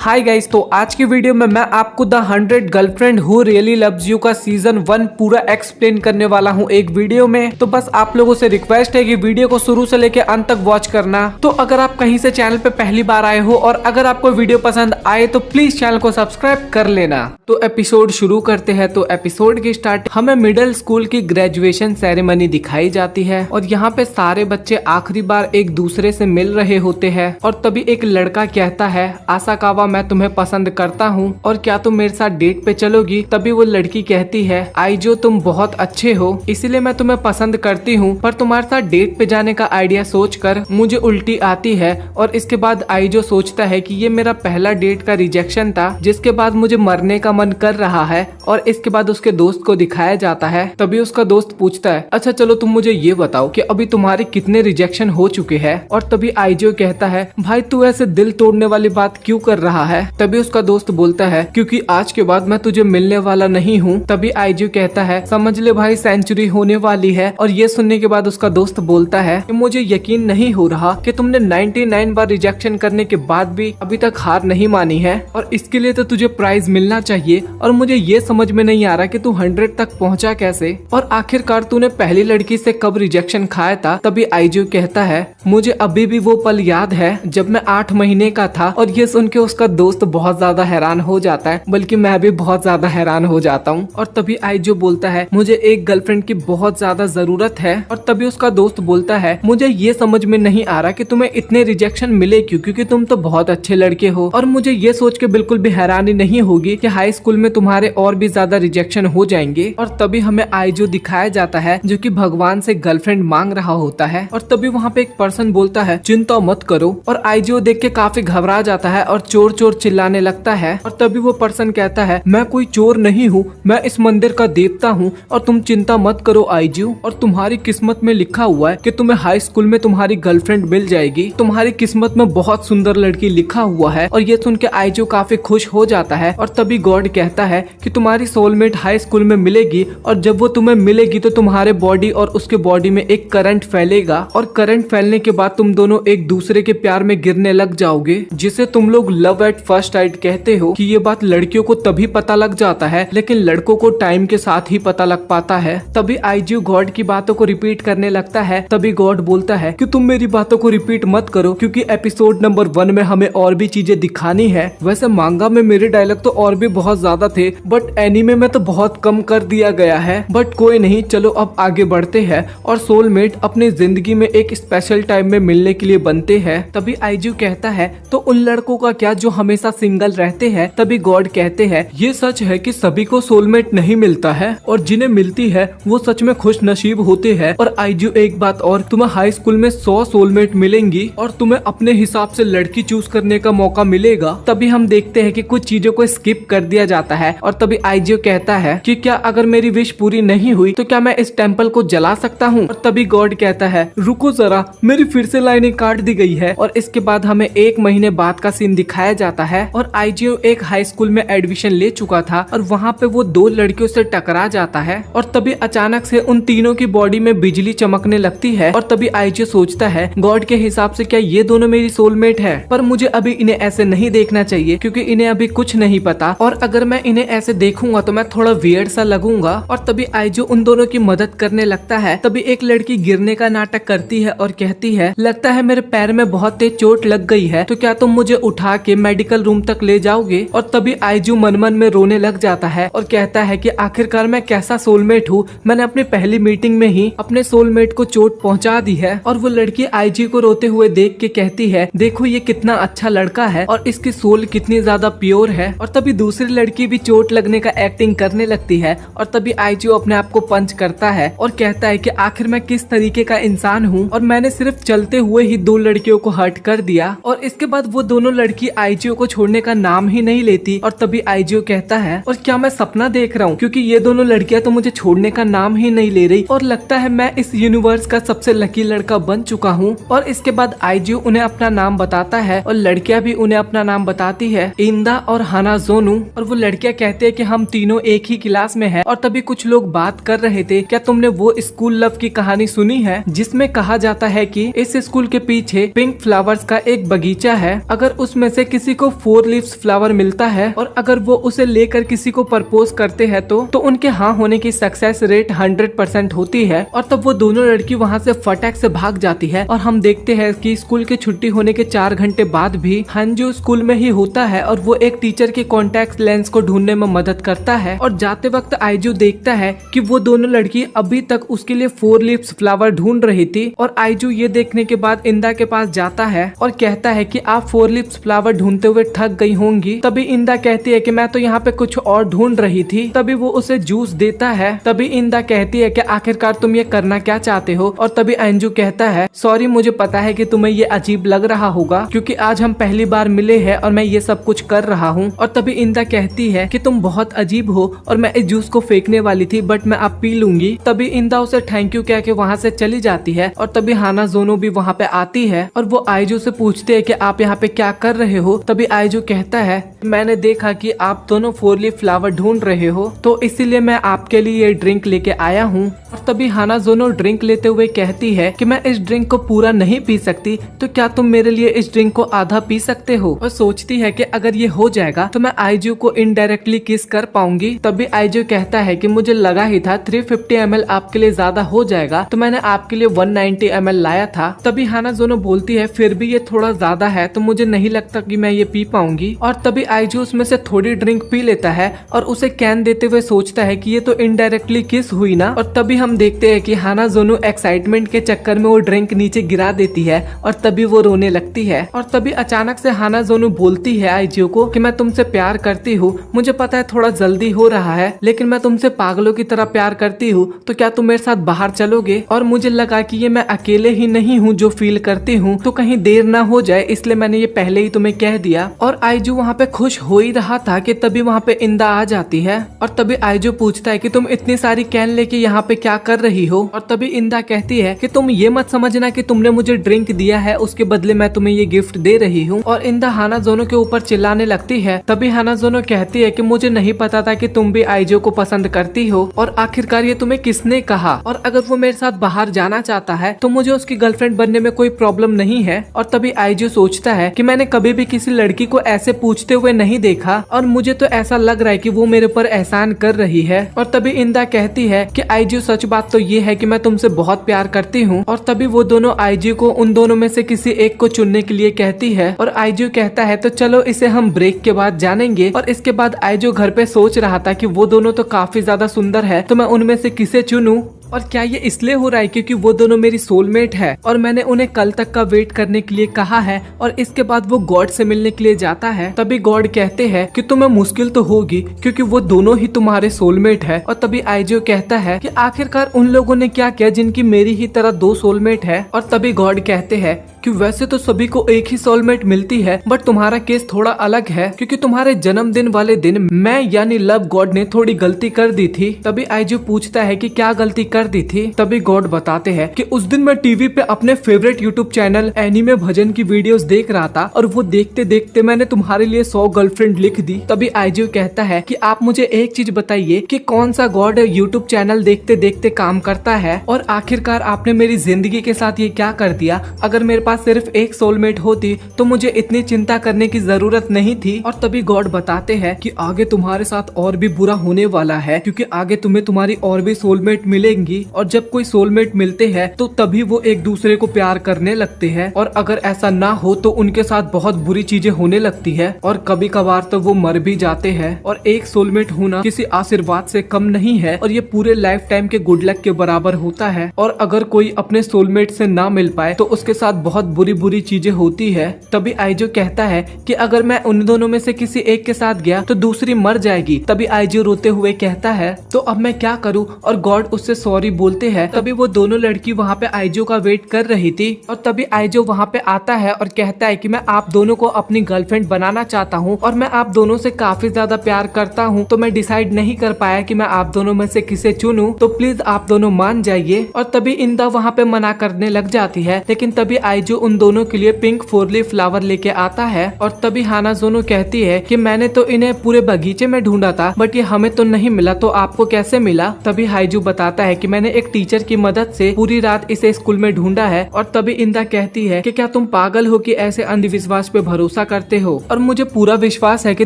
Hi guys, तो आज की वीडियो में मैं आपको the 100 girlfriend who really loves you का सीजन 1 पूरा एक्सप्लेन करने वाला हूं एक वीडियो में। तो बस आप लोगों से रिक्वेस्ट है कि वीडियो को शुरू से लेकर अंत तक वॉच करना। तो अगर आप कहीं से चैनल पे पहली बार आए हो और अगर आपको वीडियो पसंद आए तो प्लीज चैनल को सब्सक्राइब कर लेना। तो एपिसोड शुरू करते हैं। तो एपिसोड की स्टार्ट हमें मिडिल स्कूल की ग्रेजुएशन सेरेमनी दिखाई जाती है और यहाँ पे सारे बच्चे आखिरी बार एक दूसरे से मिल रहे होते हैं और तभी एक लड़का कहता है, आसाकावा मैं तुम्हें पसंद करता हूँ और क्या तुम मेरे साथ डेट पे चलोगी। तभी वो लड़की कहती है, आईजो तुम बहुत अच्छे हो इसलिए मैं तुम्हें पसंद करती हूँ, पर तुम्हारे साथ डेट पे जाने का आइडिया सोचकर मुझे उल्टी आती है। और इसके बाद आईजो सोचता है कि ये मेरा पहला डेट का रिजेक्शन था जिसके बाद मुझे मरने का मन कर रहा है। और इसके बाद उसके दोस्त को दिखाया जाता है। तभी उसका दोस्त पूछता है, अच्छा चलो तुम मुझे ये बताओ कि अभी तुम्हारे कितने रिजेक्शन हो चुके हैं। और तभी आईजो कहता है, भाई तू ऐसे दिल तोड़ने वाली बात क्यों कर रहा है। तभी उसका दोस्त बोलता है, क्योंकि आज के बाद मैं तुझे मिलने वाला नहीं हूँ। तभी आईजू कहता है, समझ ले भाई सेंचुरी होने वाली है। और ये सुनने के बाद उसका दोस्त बोलता है कि मुझे यकीन नहीं हो रहा कि तुमने 99 बार रिजेक्शन करने के बाद भी अभी तक हार नहीं मानी है और इसके लिए तो तुझे प्राइज मिलना चाहिए। और मुझे ये समझ में नहीं आ रहा कि तू 100 तक पहुँचा कैसे और आखिरकार तूने पहली लड़की से कब रिजेक्शन खाया था। तभी आईजू कहता है, मुझे अभी भी वो पल याद है जब मैं 8 महीने का था। और ये सुन के उसका दोस्त बहुत ज्यादा हैरान हो जाता है, बल्कि मैं भी बहुत ज्यादा हैरान हो जाता हूँ। और तभी आईजो बोलता है, मुझे एक गर्लफ्रेंड की बहुत ज्यादा जरूरत है। और तभी उसका दोस्त बोलता है, मुझे ये समझ में नहीं आ रहा कि तुम्हें इतने रिजेक्शन मिले क्यों, क्योंकि तुम तो बहुत अच्छे लड़के हो। और मुझे ये सोच के बिल्कुल भी हैरानी नहीं होगी कि हाई स्कूल में तुम्हारे और भी ज्यादा रिजेक्शन हो जाएंगे। और तभी हमें आईजो दिखाया जाता है जो कि भगवान से गर्लफ्रेंड मांग रहा होता है। और तभी वहाँ पे एक पर्सन बोलता है, चिंता मत करो। और आईजो देख के काफी घबरा जाता है और चोर चोर चिल्लाने लगता है। और तभी वो पर्सन कहता है, मैं कोई चोर नहीं हूँ, मैं इस मंदिर का देवता हूँ और तुम चिंता मत करो आईजू। और तुम्हारी किस्मत में लिखा हुआ है कि तुम्हें हाई स्कूल में तुम्हारी गर्लफ्रेंड मिल जाएगी। तुम्हारी किस्मत में बहुत सुंदर लड़की लिखा हुआ है। और ये सुन के आईजू काफी खुश हो जाता है। और तभी गॉड कहता है कि तुम्हारी सोलमेट हाई स्कूल में मिलेगी और जब वो तुम्हें मिलेगी तो तुम्हारे बॉडी और उसके बॉडी में एक करंट फैलेगा और करंट फैलने के बाद तुम दोनों एक दूसरे के प्यार में गिरने लग जाओगे, जिसे तुम लोग लव एट फर्स्ट साइट कहते हो। कि ये बात लड़कियों को तभी पता लग जाता है लेकिन लड़कों को टाइम के साथ ही पता लग पाता है। तभी आईजू गॉड की बातों को रिपीट करने लगता है। तभी गॉड बोलता है कि तुम मेरी बातों को रिपीट मत करो क्योंकि एपिसोड नंबर 1 में हमें और भी चीजें दिखानी है। वैसे मांगा में मेरे डायलॉग तो और भी बहुत ज्यादा थे बट एनीमे में तो बहुत कम कर दिया गया है। बट कोई नहीं, चलो अब आगे बढ़ते हैं। और सोलमेट अपनी जिंदगी में एक स्पेशल टाइम में मिलने के लिए बनते हैं। तभी आईजू कहता है, तो उन लड़कों का क्या जो हमेशा सिंगल रहते हैं। तभी गॉड कहते हैं, ये सच है कि सभी को सोलमेट नहीं मिलता है और जिन्हें मिलती है वो सच में खुश नसीब होते हैं। और आईजू एक बात और, तुम्हें हाई स्कूल में 100 सोलमेट मिलेंगी और तुम्हें अपने हिसाब से लड़की चूज करने का मौका मिलेगा। तभी हम देखते हैं कि कुछ चीजों को स्किप कर दिया जाता है। और तभी आईजू कहता है कि क्या अगर मेरी विश पूरी नहीं हुई तो क्या मैं इस टेम्पल को जला सकता हूँ। और तभी गॉड कहता है, रुको जरा, मेरी फिर से लाइनें काट दी गई है। और इसके बाद हमें 1 महीने बाद का सीन दिखाया जाता है और आईजू एक हाई स्कूल में एडमिशन ले चुका था और वहाँ पे वो 2 लड़कियों से टकरा जाता है। और तभी अचानक से उन तीनों की बॉडी में बिजली चमकने लगती है। और तभी आईजू सोचता है, गॉड के हिसाब से क्या ये दोनों मेरी सोलमेट है, पर मुझे अभी इन्हें ऐसे नहीं देखना चाहिए क्योंकि इन्हें अभी कुछ नहीं पता और अगर मैं इन्हें ऐसे देखूंगा तो मैं थोड़ा वियर्ड सा लगूंगा। और तभी आईजू उन दोनों की मदद करने लगता है। तभी एक लड़की गिरने का नाटक करती है और कहती है, लगता है मेरे पैर में बहुत तेज चोट लग गई है, तो क्या तुम मुझे उठा के मेडिकल रूम तक ले जाओगे। और तभी आईजू मन मन में रोने लग जाता है और कहता है कि आखिरकार मैं कैसा सोलमेट हूँ, मैंने अपनी पहली मीटिंग में ही अपने सोलमेट को चोट पहुँचा दी है। और वो लड़की आईजू को रोते हुए देख के कहती है, देखो ये कितना अच्छा लड़का है और इसकी सोल कितनी ज्यादा प्योर है। और तभी दूसरी लड़की भी चोट लगने का एक्टिंग करने लगती है। और तभी आईजू अपने आप को पंच करता है और कहता है कि आखिर मैं किस तरीके का इंसान हूँ और मैंने सिर्फ चलते हुए ही 2 लड़कियों को हर्ट कर दिया। और इसके बाद वो दोनों लड़की आईजू को छोड़ने का नाम ही नहीं लेती। और तभी आईजू कहता है, और क्या मैं सपना देख रहा हूँ, क्योंकि ये दोनों लड़कियां तो मुझे छोड़ने का नाम ही नहीं ले रही और लगता है मैं इस यूनिवर्स का सबसे लकी लड़का बन चुका हूँ। और इसके बाद आईजू उन्हें अपना नाम बताता है और लड़कियां भी उन्हें अपना नाम बताती है, इंदा और हानाजोनु। और वो लड़कियां कहते हैं कि हम तीनों एक ही क्लास में हैं। और तभी कुछ लोग बात कर रहे थे, क्या तुमने वो स्कूल लव की कहानी सुनी है जिसमें कहा जाता है कि इस स्कूल के पीछे पिंक फ्लावर्स का एक बगीचा है, अगर उसमें से किसी किसी को 4 लीव्स फ्लावर मिलता है और अगर वो उसे लेकर किसी को प्रपोज करते हैं तो उनके हाँ होने की सक्सेस रेट 100% होती है। और तब वो दोनों लड़की वहाँ से फटाक से भाग जाती है और हम देखते हैं कि स्कूल की छुट्टी होने के 4 घंटे बाद भी हंजू स्कूल में ही होता है और वो एक टीचर के कॉन्टैक्ट लेंस को ढूंढने में मदद करता है। और जाते वक्त आइजू देखता है कि वो दोनों लड़की अभी तक उसके लिए 4 लीव्स फ्लावर ढूंढ रही थी। और आइजू ये देखने के बाद इंदा के पास जाता है और कहता है कि आप 4 लीव्स फ्लावर ढूंढते हुए थक गई होंगी। तभी इंदा कहती है कि मैं तो यहाँ पे कुछ और ढूंढ रही थी। तभी वो उसे जूस देता है। तभी इंदा कहती है कि आखिरकार तुम ये करना क्या चाहते हो। और तभी अंजू कहता है सॉरी, मुझे पता है कि तुम्हें ये अजीब लग रहा होगा क्योंकि आज हम पहली बार मिले हैं और मैं ये सब कुछ कर रहा हूँ। और तभी इंदा कहती है कि तुम बहुत अजीब हो और मैं इस जूस को फेंकने वाली थी बट मैं अब पी लूंगी। तभी इंदा उसे थैंक यू कह के वहाँ से चली जाती है। और तभी हाना जोनो भी वहाँ पे आती है और वो आइजू से पूछते है कि आप यहाँ पे क्या कर रहे हो। तभी आइजू कहता है मैंने देखा कि आप दोनों 4 लीफ फ्लावर ढूंढ रहे हो तो इसीलिए मैं आपके लिए ये ड्रिंक लेके आया हूँ। और तभी हाना जोनो ड्रिंक लेते हुए कहती है कि मैं इस ड्रिंक को पूरा नहीं पी सकती, तो क्या तुम मेरे लिए इस ड्रिंक को आधा पी सकते हो। और सोचती है कि अगर ये हो जाएगा तो मैं आइजू को इनडायरेक्टली किस कर पाऊंगी। तभी आइजू कहता है कि मुझे लगा ही था 350 ml आपके लिए ज्यादा हो जाएगा तो मैंने आपके लिए 190 ml लाया था। तभी हाना जोनो बोलती है फिर भी ये थोड़ा ज्यादा है तो मुझे नहीं लगता कि मैं ये पी पाऊंगी। और तभी आइजू उसमें से थोड़ी ड्रिंक पी लेता है और उसे कैन देते हुए सोचता है कि ये तो इनडायरेक्टली किस हुई ना। और तभी हम देखते हैं कि हाना जोनो एक्साइटमेंट के चक्कर में वो ड्रिंक नीचे गिरा देती है और तभी वो रोने लगती है। और तभी अचानक से हाना जोनो बोलती है आइजू को कि मैं तुमसे प्यार करती हूँ, मुझे पता है थोड़ा जल्दी हो रहा है लेकिन मैं तुमसे पागलों की तरह प्यार करती हूँ, तो क्या तुम मेरे साथ बाहर चलोगे। और मुझे लगा कि ये मैं अकेले ही नहीं हूँ जो फील करती हूँ, तो कहीं देर ना हो जाए इसलिए मैंने ये पहले ही तुम्हें कह दिया। और आइजू वहाँ पे खुश हो ही रहा था कि तभी वहाँ पे इंदा आ जाती है और तभी आइजू पूछता है कि तुम इतनी सारी कैन लेके यहाँ पे क्या कर रही हो। और तभी इंदा कहती है कि तुम ये मत समझना कि तुमने मुझे ड्रिंक दिया है उसके बदले मैं तुम्हें ये गिफ्ट दे रही हूँ। और इंदा हाना जोनो के ऊपर चिल्लाने लगती है। तभी हाना जोनो कहती है कि मुझे नहीं पता था कि तुम भी आइजू को पसंद करती हो और आखिरकार ये तुम्हें किसने कहा। और अगर वो मेरे साथ बाहर जाना चाहता है तो मुझे उसकी गर्लफ्रेंड बनने में कोई प्रॉब्लम नहीं है। और तभी आइजू सोचता है कि मैंने कभी भी किसी लड़की को ऐसे पूछते हुए नहीं देखा और मुझे तो ऐसा लग रहा है कि वो मेरे ऊपर एहसान कर रही है। और तभी इंदा कहती है कि आइजू सच बात तो ये है कि मैं तुमसे बहुत प्यार करती हूँ। और तभी वो दोनों आइजू को उन दोनों में से किसी एक को चुनने के लिए कहती है और आइजू कहता है तो चलो इसे हम ब्रेक के बाद जानेंगे। और इसके बाद आइजू घर पे सोच रहा था कि वो दोनों तो काफी ज्यादा सुंदर है तो मैं उनमें से किसे चुनूं। और क्या ये इसलिए हो रहा है क्योंकि वो दोनों मेरी सोलमेट है और मैंने उन्हें कल तक का वेट करने के लिए कहा है। और इसके बाद वो गॉड से मिलने के लिए जाता है। तभी गॉड कहते हैं कि तुम्हें मुश्किल तो होगी क्योंकि वो दोनों ही तुम्हारे सोलमेट है। और तभी आइजो कहता है कि आखिरकार उन लोगों ने क्या किया जिनकी मेरी ही तरह 2 सोलमेट है। और तभी गॉड कहते हैं कि वैसे तो सभी को एक ही सोलमेट मिलती है बट तुम्हारा केस थोड़ा अलग है क्योंकि तुम्हारे जन्मदिन वाले दिन मैं यानी लव गॉड ने थोड़ी गलती कर दी थी। तभी आइजू पूछता है कि क्या गलती कर दी थी। तभी गॉड बताते हैं कि उस दिन मैं टीवी पे अपने फेवरेट यूट्यूब चैनल एनीमे भजन की वीडियोस देख रहा था और वो देखते देखते मैंने तुम्हारे लिए 100 गर्लफ्रेंड लिख दी। तभी आइजू कहता है कि आप मुझे एक चीज बताइए कि कौन सा गॉड यूट्यूब चैनल देखते देखते काम करता है और आखिरकार आपने मेरी जिंदगी के साथ ये क्या कर दिया। अगर मेरे पास सिर्फ एक सोलमेट होती तो मुझे इतनी चिंता करने की जरूरत नहीं थी। और तभी गॉड बताते हैं कि आगे तुम्हारे साथ और भी बुरा होने वाला है क्योंकि आगे तुम्हें तुम्हारी और भी सोलमेट मिलेंगी और जब कोई सोलमेट मिलते हैं तो तभी वो एक दूसरे को प्यार करने लगते हैं और अगर ऐसा ना हो तो उनके साथ बहुत बुरी चीजें होने लगती है और कभी कभार तो वो मर भी जाते हैं। और एक सोलमेट होना किसी आशीर्वाद से कम नहीं है और ये पूरे लाइफ टाइम के गुड लक के बराबर होता है। और अगर कोई अपने सोलमेट से ना मिल पाए तो उसके साथ बहुत बुरी बुरी चीजें होती है। तभी आइजू कहता है कि अगर मैं उन दोनों में से किसी एक के साथ गया तो दूसरी मर जाएगी। तभी आइजू रोते हुए कहता है तो अब मैं क्या करूं। और गॉड उससे सॉरी बोलते हैं। तभी वो दोनों लड़की वहाँ पे आइजू का वेट कर रही थी और तभी आइजू वहाँ पे आता है और कहता है कि मैं आप दोनों को अपनी गर्लफ्रेंड बनाना चाहता हूँ और मैं आप दोनों से काफी ज्यादा प्यार करता हूँ तो मैं डिसाइड नहीं कर पाया कि मैं आप दोनों में से किसे चुनूं, तो प्लीज आप दोनों मान जाइए। और तभी इंदा वहाँ पे मना करने लग जाती है लेकिन तभी आइजू आइजू उन दोनों के लिए पिंक 4 लीफ फ्लावर लेके आता है और तभी हानाजोनो कहती है कि मैंने तो इन्हें पूरे बगीचे में ढूंढा था बट ये हमें तो नहीं मिला, तो आपको कैसे मिला? तभी हाइजू बताता है कि मैंने एक टीचर की मदद से पूरी रात इसे स्कूल में ढूंढा है। और तभी इंदा कहती है कि क्या तुम पागल हो कि ऐसे अंधविश्वास पे भरोसा करते हो, और मुझे पूरा विश्वास है कि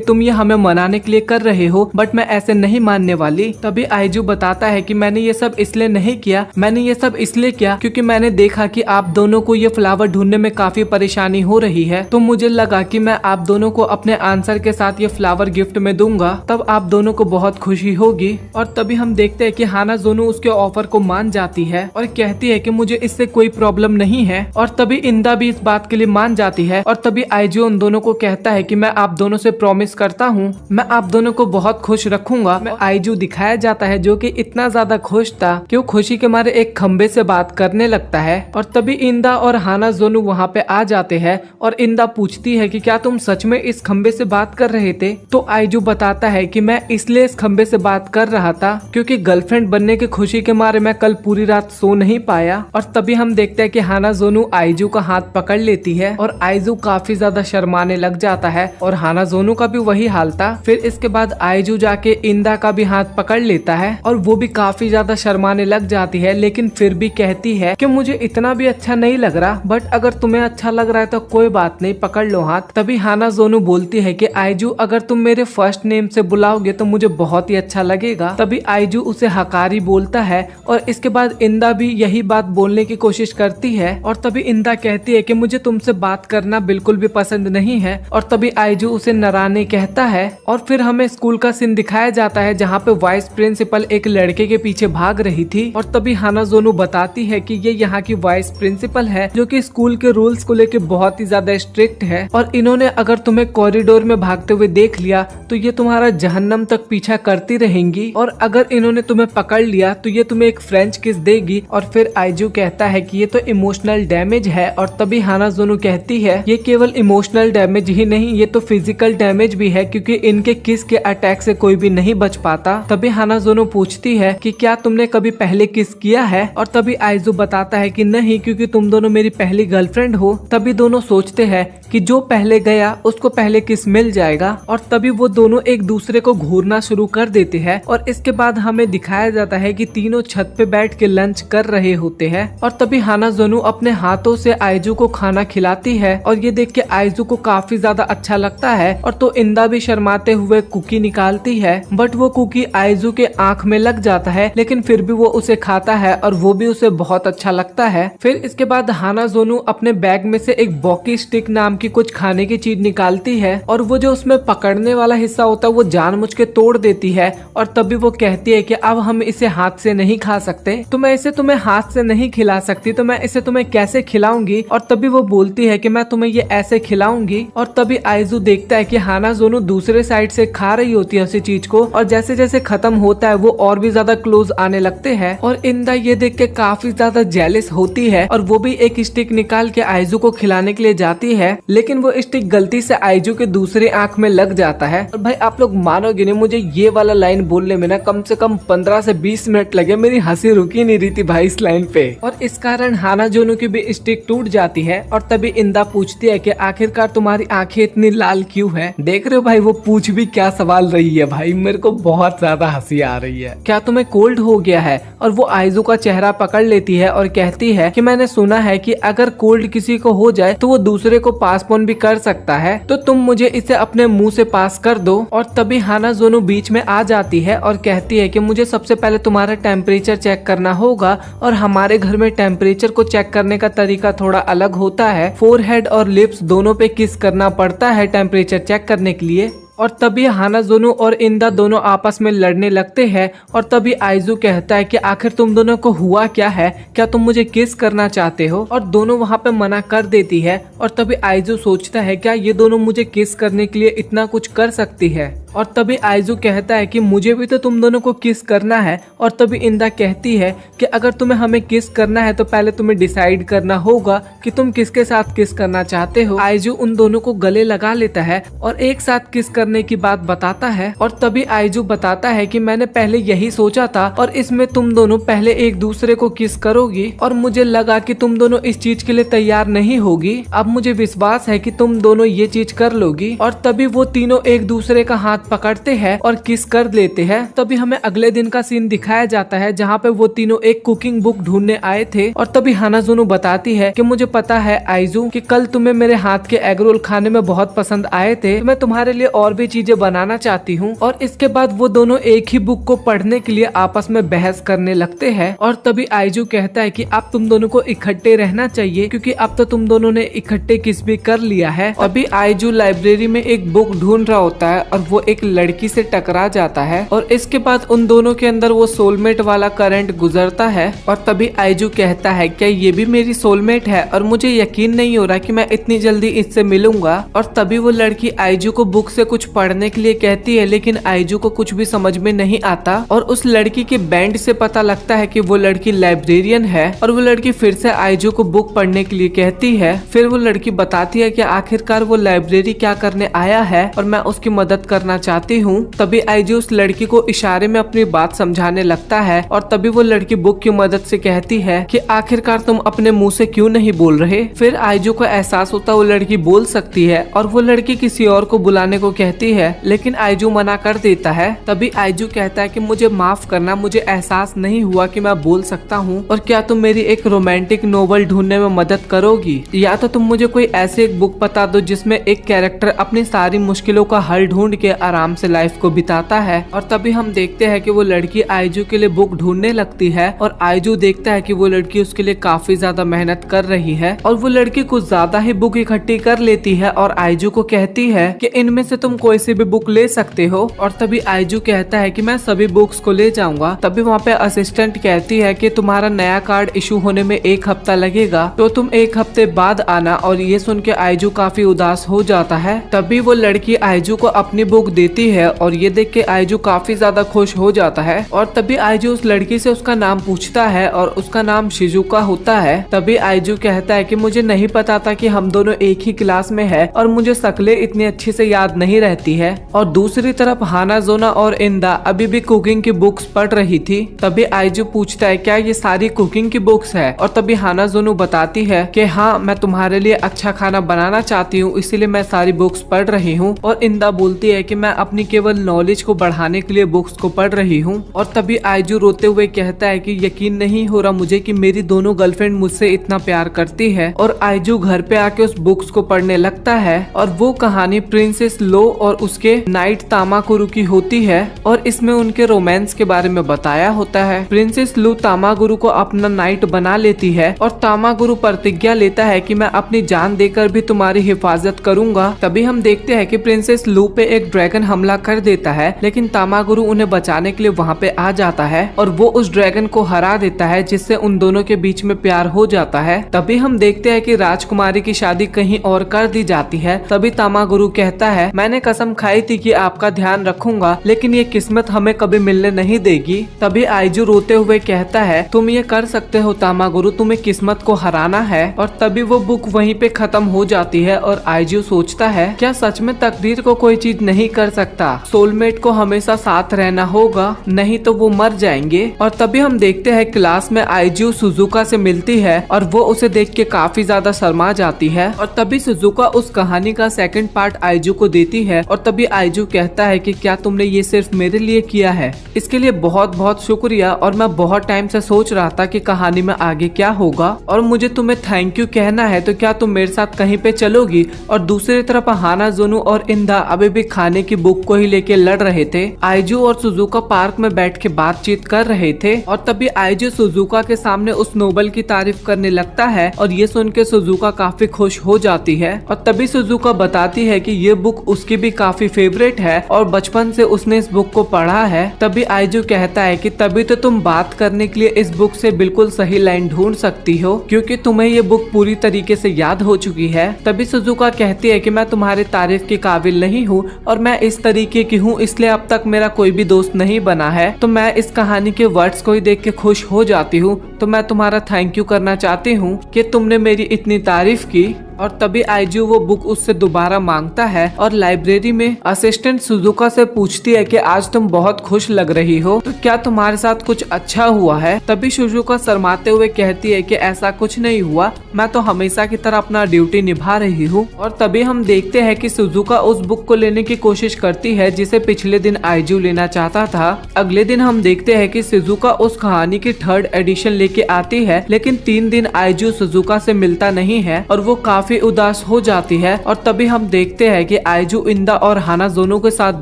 तुम ये हमें मनाने के लिए कर रहे हो बट मैं ऐसे नहीं मानने वाली। तभी आइजू बताता है कि मैंने ये सब इसलिए नहीं किया, मैंने ये सब इसलिए किया क्योंकि मैंने देखा कि आप दोनों को ये फ्लावर ढूंढने में काफी परेशानी हो रही है, तो मुझे लगा कि मैं आप दोनों को अपने आंसर के साथ ये फ्लावर गिफ्ट में दूंगा, तब आप दोनों को बहुत खुशी होगी। और तभी हम देखते हैं कि हानाजोनो उसके ऑफर को मान जाती है और कहती है कि मुझे इससे कोई प्रॉब्लम नहीं है। और तभी इंदा भी इस बात के लिए मान जाती है। और तभी आइजू उन दोनों को कहता है कि मैं आप दोनों से प्रॉमिस करता हूँ मैं आप दोनों को बहुत खुश रखूंगा। आइजू दिखाया जाता है जो कि इतना ज्यादा खुश था कि वो खुशी के मारे एक खंबे से बात करने लगता है। और तभी इंदा और हानाजोनो वहाँ पे आ जाते हैं और इंदा पूछती है कि क्या तुम सच में इस खंबे से बात कर रहे थे? तो आइजू बताता है कि मैं इसलिए इस खंबे से बात कर रहा था क्योंकि गर्लफ्रेंड बनने की खुशी के मारे मैं कल पूरी रात सो नहीं पाया। और तभी हम देखते हैं कि हानाजोनो आइजू का हाथ पकड़ लेती है और आइजू काफी ज्यादा शर्माने लग जाता है और हानाजोनो का भी वही हाल था। फिर इसके बाद आइजू जाके इंदा का भी हाथ पकड़ लेता है और वो भी काफी ज्यादा शर्माने लग जाती है, लेकिन फिर भी कहती है कि मुझे इतना भी अच्छा नहीं लग रहा, बट अगर तुम्हें अच्छा लग रहा है तो कोई बात नहीं, पकड़ लो हाथ। तभी हानाजोनो बोलती है कि आइजू अगर तुम मेरे फर्स्ट नेम से बुलाओगे तो मुझे बहुत ही अच्छा लगेगा। तभी आइजू उसे हकारी बोलता है और इसके बाद इंदा भी यही बात बोलने की कोशिश करती है। और तभी इंदा कहती है कि मुझे तुमसे बात करना बिल्कुल भी पसंद नहीं है। और तभी आइजू उसे नराने कहता है। और फिर हमें स्कूल का सीन दिखाया जाता है जहाँ पे वाइस प्रिंसिपल एक लड़के के पीछे भाग रही थी। और तभी हानाजोनो बताती है कि ये यहाँ की वाइस प्रिंसिपल है जो कि स्कूल के रूल्स को लेके बहुत ही ज्यादा स्ट्रिक्ट है और इन्होंने अगर तुम्हें कॉरिडोर में भागते हुए देख लिया तो ये तुम्हारा जहन्नम तक पीछा करती रहेंगी, और अगर इन्होंने तुम्हें पकड़ लिया तो ये तुम्हें एक फ्रेंच किस देगी। और फिर आइजू कहता है कि ये तो इमोशनल डैमेज है। और तभी हानाजोनो कहती है ये केवल इमोशनल डैमेज ही नहीं, ये तो फिजिकल डैमेज भी है क्योंकि इनके किस के अटैक से कोई भी नहीं बच पाता। तभी हानाजोनो पूछती है कि क्या तुमने कभी पहले किस किया है? और तभी आइजू बताता है कि नहीं, क्योंकि तुम दोनों मेरी पहली गर्लफ्रेंड हो। तभी दोनों सोचते हैं कि जो पहले गया उसको पहले किस मिल जाएगा। और तभी वो दोनों एक दूसरे को घूरना शुरू कर देते हैं। और इसके बाद हमें दिखाया जाता है कि तीनों छत पे बैठ के लंच कर रहे होते हैं। और तभी हानाजोनो अपने हाथों से आइजू को खाना खिलाती है और ये देख के आइजू को काफी ज्यादा अच्छा लगता है। और तो इंदा भी शर्माते हुए कुकी निकालती है, बट वो कुकी आइजू के आंख में लग जाता है, लेकिन फिर भी वो उसे खाता है और वो भी उसे बहुत अच्छा लगता है। फिर इसके बाद हानाजोनो अपने बैग में से एक बॉकी स्टिक नाम की कुछ खाने की चीज निकालती है और वो जो उसमें पकड़ने वाला हिस्सा होता है वो जानबूझ के तोड़ देती है। और तभी वो कहती है कि अब हम इसे हाथ से नहीं खा सकते, तो मैं इसे तुम्हें हाथ से नहीं खिला सकती, तो मैं इसे तुम्हें कैसे खिलाऊंगी? और तभी वो बोलती है कि मैं तुम्हें ये ऐसे खिलाऊंगी। और तभी आइजू देखता है कि हानाजोनो दूसरे साइड से खा रही होती है उसी चीज को, और जैसे जैसे खत्म होता है वो और भी ज्यादा क्लोज आने लगते हैं। और इंदा ये देख के काफी ज्यादा जेलस होती है और वो भी एक स्टिक निकाल के आइजू को खिलाने के लिए जाती है, लेकिन वो स्टिक गलती से आइजू के दूसरे आंख में लग जाता है। और भाई आप लोग मानोगे नहीं, मुझे ये वाला लाइन बोलने में ना कम से कम 15 से 20 मिनट लगे, मेरी हंसी रुकी नहीं रही थी भाई इस लाइन पे। और इस कारण हानाजोनो की भी स्टिक टूट जाती है। और तभी इंदा पूछती है कि आखिरकार तुम्हारी आंखें इतनी लाल क्यों है? देख रहे हो भाई वो पूछ भी क्या सवाल रही है भाई, मेरे को बहुत ज्यादा हंसी आ रही है। क्या तुम्हें कोल्ड हो गया है? और वो आइजू का चेहरा पकड़ लेती है और कहती है कि मैंने सुना है कि अगर कोल्ड किसी को हो जाए तो वो दूसरे को पासपोन भी कर सकता है, तो तुम मुझे इसे अपने मुंह से पास कर दो। और तभी हानाजोनो बीच में आ जाती है और कहती है कि मुझे सबसे पहले तुम्हारा टेम्परेचर चेक करना होगा, और हमारे घर में टेम्परेचर को चेक करने का तरीका थोड़ा अलग होता है। फोरहेड और लिप्स दोनों पे किस करना पड़ता है टेम्परेचर चेक करने के लिए। और तभी हानाजोनो और इंदा दोनों आपस में लड़ने लगते हैं। और तभी आइजू कहता है कि आखिर तुम दोनों को हुआ क्या है, क्या तुम मुझे किस करना चाहते हो? और दोनों वहाँ पे मना कर देती है। और तभी आइजू सोचता है क्या ये दोनों मुझे किस करने के लिए इतना कुछ कर सकती है। और तभी आइजू कहता है कि मुझे भी तो तुम दोनों को किस करना है। और तभी इंदा कहती है कि अगर तुम्हें हमें किस करना है तो पहले तुम्हें डिसाइड करना होगा कि तुम किसके साथ किस करना चाहते हो। आइजू उन दोनों को गले लगा लेता है और एक साथ किस करने की बात बताता है। और तभी आइजू बताता है कि मैंने पहले यही सोचा था और इसमें तुम दोनों पहले एक दूसरे को किस करोगी और मुझे लगा कि तुम दोनों इस चीज के लिए तैयार नहीं होगी। अब मुझे विश्वास है कि तुम दोनों ये चीज कर लोगी। और तभी वो तीनों एक दूसरे का हाथ पकड़ते हैं और किस कर लेते हैं। तभी हमें अगले दिन का सीन दिखाया जाता है जहाँ पे वो तीनों एक कुकिंग बुक ढूंढने आए थे। और तभी हानाजुनु बताती है कि मुझे पता है आइजू कि कल तुम्हें मेरे हाथ के एग रोल खाने में बहुत पसंद आए थे, मैं तुम्हारे लिए और भी चीजें बनाना चाहती हूँ। और इसके बाद वो दोनों एक ही बुक को पढ़ने के लिए आपस में बहस करने लगते हैं। और तभी आइजू कहता है कि अब तुम दोनों को इकट्ठे रहना चाहिए क्योंकि अब तो तुम दोनों ने इकट्ठे किस भी कर लिया है। अभी आइजू लाइब्रेरी में एक बुक ढूंढ रहा होता है और वो एक लड़की से टकरा जाता है और इसके बाद उन दोनों के अंदर वो सोलमेट वाला करंट गुजरता है। और तभी आइजू कहता है क्या ये भी मेरी सोलमेट है और मुझे यकीन नहीं हो रहा कि मैं इतनी जल्दी इससे मिलूंगा। और तभी वो लड़की आइजू को बुक से कुछ पढ़ने के लिए कहती है लेकिन आइजू को कुछ भी समझ में नहीं आता। और उस लड़की के बैंड से पता लगता है कि वो लड़की लाइब्रेरियन है। और वो लड़की फिर से आइजू को बुक पढ़ने के लिए कहती है। फिर वो लड़की बताती है कि आखिरकार वो लाइब्रेरी क्या करने आया है और मैं उसकी मदद करना चाहती हूँ। तभी आइजू उस लड़की को इशारे में अपनी बात समझाने लगता है। और तभी वो लड़की बुक की मदद से कहती है कि आखिरकार तुम अपने मुंह से क्यों नहीं बोल रहे। फिर आइजू को एहसास होता वो लड़की बोल सकती है और वो लड़की किसी और को बुलाने को कहती है लेकिन आइजू मना कर देता है। तभी आइजू कहता है कि मुझे माफ करना, मुझे एहसास नहीं हुआ कि मैं बोल सकता हूँ और क्या तुम मेरी एक रोमांटिक नोवेल ढूंढने में मदद करोगी, या तो तुम मुझे कोई ऐसी एक बुक बता दो जिसमें एक कैरेक्टर अपनी सारी मुश्किलों का हल ढूंढ के आराम से लाइफ को बिताता है। और तभी हम देखते हैं कि वो लड़की आइजू के लिए बुक ढूंढने लगती है और आइजू देखता है कि वो लड़की उसके लिए काफी ज्यादा मेहनत कर रही है और वो लड़की कुछ ज्यादा ही बुक इकट्ठी कर लेती है और आइजू को कहती है कि इनमें से तुम कोई सी भी बुक ले सकते हो। और तभी आइजू कहता है कि मैं सभी बुक्स को ले जाऊंगा। तभी वहाँ पे असिस्टेंट कहती है कि तुम्हारा नया कार्ड इशू होने में 1 हफ्ता लगेगा तो तुम 1 हफ्ते बाद आना। और ये सुन के आइजू काफी उदास हो जाता है। तभी वो लड़की आइजू को अपनी बुक देती है और ये देख के आइजू काफी ज्यादा खुश हो जाता है। और तभी आइजू उस लड़की से उसका नाम पूछता है और उसका नाम शिजुका होता है। तभी आइजू कहता है कि मुझे नहीं पता था कि हम दोनों एक ही क्लास में है और मुझे शक्लें इतनी अच्छे से याद नहीं रहती है। और दूसरी तरफ हानाजोना और इंदा अभी भी कुकिंग की बुक्स पढ़ रही थी। तभी आइजू पूछता है क्या ये सारी कुकिंग की बुक्स है। और तभी हानाजोनु बताती है कि हाँ, मैं तुम्हारे लिए अच्छा खाना बनाना चाहती हूँ इसीलिए मैं सारी बुक्स पढ़ रही हूँ। और इंदा बोलती है कि मैं अपनी केवल नॉलेज को बढ़ाने के लिए बुक्स को पढ़ रही हूँ। और तभी आइजू रोते हुए कहता है कि यकीन नहीं हो रहा मुझे कि मेरी दोनों गर्लफ्रेंड मुझसे इतना प्यार करती है। और आइजू घर पे आके उस बुक्स को पढ़ने लगता है और वो कहानी प्रिंसेस लो और उसके नाइट तामागुरु की होती है और इसमें उनके रोमांस के बारे में बताया होता है। प्रिंसेस लू तामागुरु को अपना नाइट बना लेती है और तामागुरु प्रतिज्ञा लेता है कि मैं अपनी जान देकर भी तुम्हारी हिफाजत करूंगा। तभी हम देखते हैं कि प्रिंसेस लू पे एक ड्रैगन हमला कर देता है लेकिन तामागुरु उन्हें बचाने के लिए वहाँ पे आ जाता है और वो उस ड्रैगन को हरा देता है जिससे उन दोनों के बीच में प्यार हो जाता है। तभी हम देखते हैं कि राजकुमारी की शादी कहीं और कर दी जाती है। तभी तामागुरु कहता है मैंने कसम खाई थी कि आपका ध्यान रखूंगा लेकिन ये किस्मत हमें कभी मिलने नहीं देगी। तभी आइजू रोते हुए कहता है तुम ये कर सकते हो तामागुरु, तुम्हें किस्मत को हराना है। और तभी वो बुक वहीं पे खत्म हो जाती है और आइजू सोचता है क्या सच में तकदीर को कोई चीज नहीं कर सकता, सोलमेट को हमेशा साथ रहना होगा नहीं तो वो मर जाएंगे। और तभी हम देखते हैं क्लास में आइजू सुजुका से मिलती है और वो उसे देख के काफी ज्यादा शर्मा जाती है। और तभी सुजुका उस कहानी का सेकंड पार्ट आइजू को देती है और तभी आइजू कहता है कि क्या तुमने ये सिर्फ मेरे लिए किया है, इसके लिए बहुत बहुत शुक्रिया। और मैं बहुत टाइम से सोच रहा था कि कहानी में आगे क्या होगा और मुझे तुम्हें थैंक यू कहना है, तो क्या तुम मेरे साथ कहीं पे चलोगी। और दूसरी तरफ हानाजुनु और इंदा अभी भी खाने की बुक को ही लेके लड़ रहे थे। आइजू और सुजुका पार्क में बैठ के बातचीत कर रहे थे और तभी आइजू सुजुका के सामने उस नोबल की तारीफ करने लगता है और ये सुन के सुजुका काफी खुश हो जाती है। और तभी सुजुका बताती है कि ये बुक उसकी भी काफी फेवरेट है और बचपन से उसने इस बुक को पढ़ा है। तभी आइजू कहता है कि तभी तो तुम बात करने के लिए इस बुक से बिल्कुल सही लाइन ढूंढ सकती हो क्योंकि तुम्हें ये बुक पूरी तरीके से याद हो चुकी है। तभी सुजुका कहती है कि मैं तुम्हारी तारीफ के काबिल नहीं हूँ और मैं इस तरीके की हूँ इसलिए अब तक मेरा कोई भी दोस्त नहीं बना है, तो मैं इस कहानी के वर्ड्स को ही देख के खुश हो जाती हूँ। तो मैं तुम्हारा थैंक यू करना चाहती हूँ कि तुमने मेरी इतनी तारीफ की। और तभी आइजू वो बुक उससे दोबारा मांगता है और लाइब्रेरी में असिस्टेंट सुजुका से पूछती है कि आज तुम बहुत खुश लग रही हो, तो क्या तुम्हारे साथ कुछ अच्छा हुआ है। तभी सुजुका शर्माते हुए कहती है कि ऐसा कुछ नहीं हुआ, मैं तो हमेशा की तरह अपना ड्यूटी निभा रही हूँ। और तभी हम देखते हैं कि सुजुका उस बुक को लेने की कोशिश करती है जिसे पिछले दिन आइजू लेना चाहता था। अगले दिन हम देखते हैं कि सुजुका उस कहानी की 3rd एडिशन लेके आती है, लेकिन 3 दिन आइजू सुजुका से मिलता नहीं है और वो काफी उदास हो जाती है। और तभी हम देखते हैं कि आइजू इंदा और हानाजोनो के साथ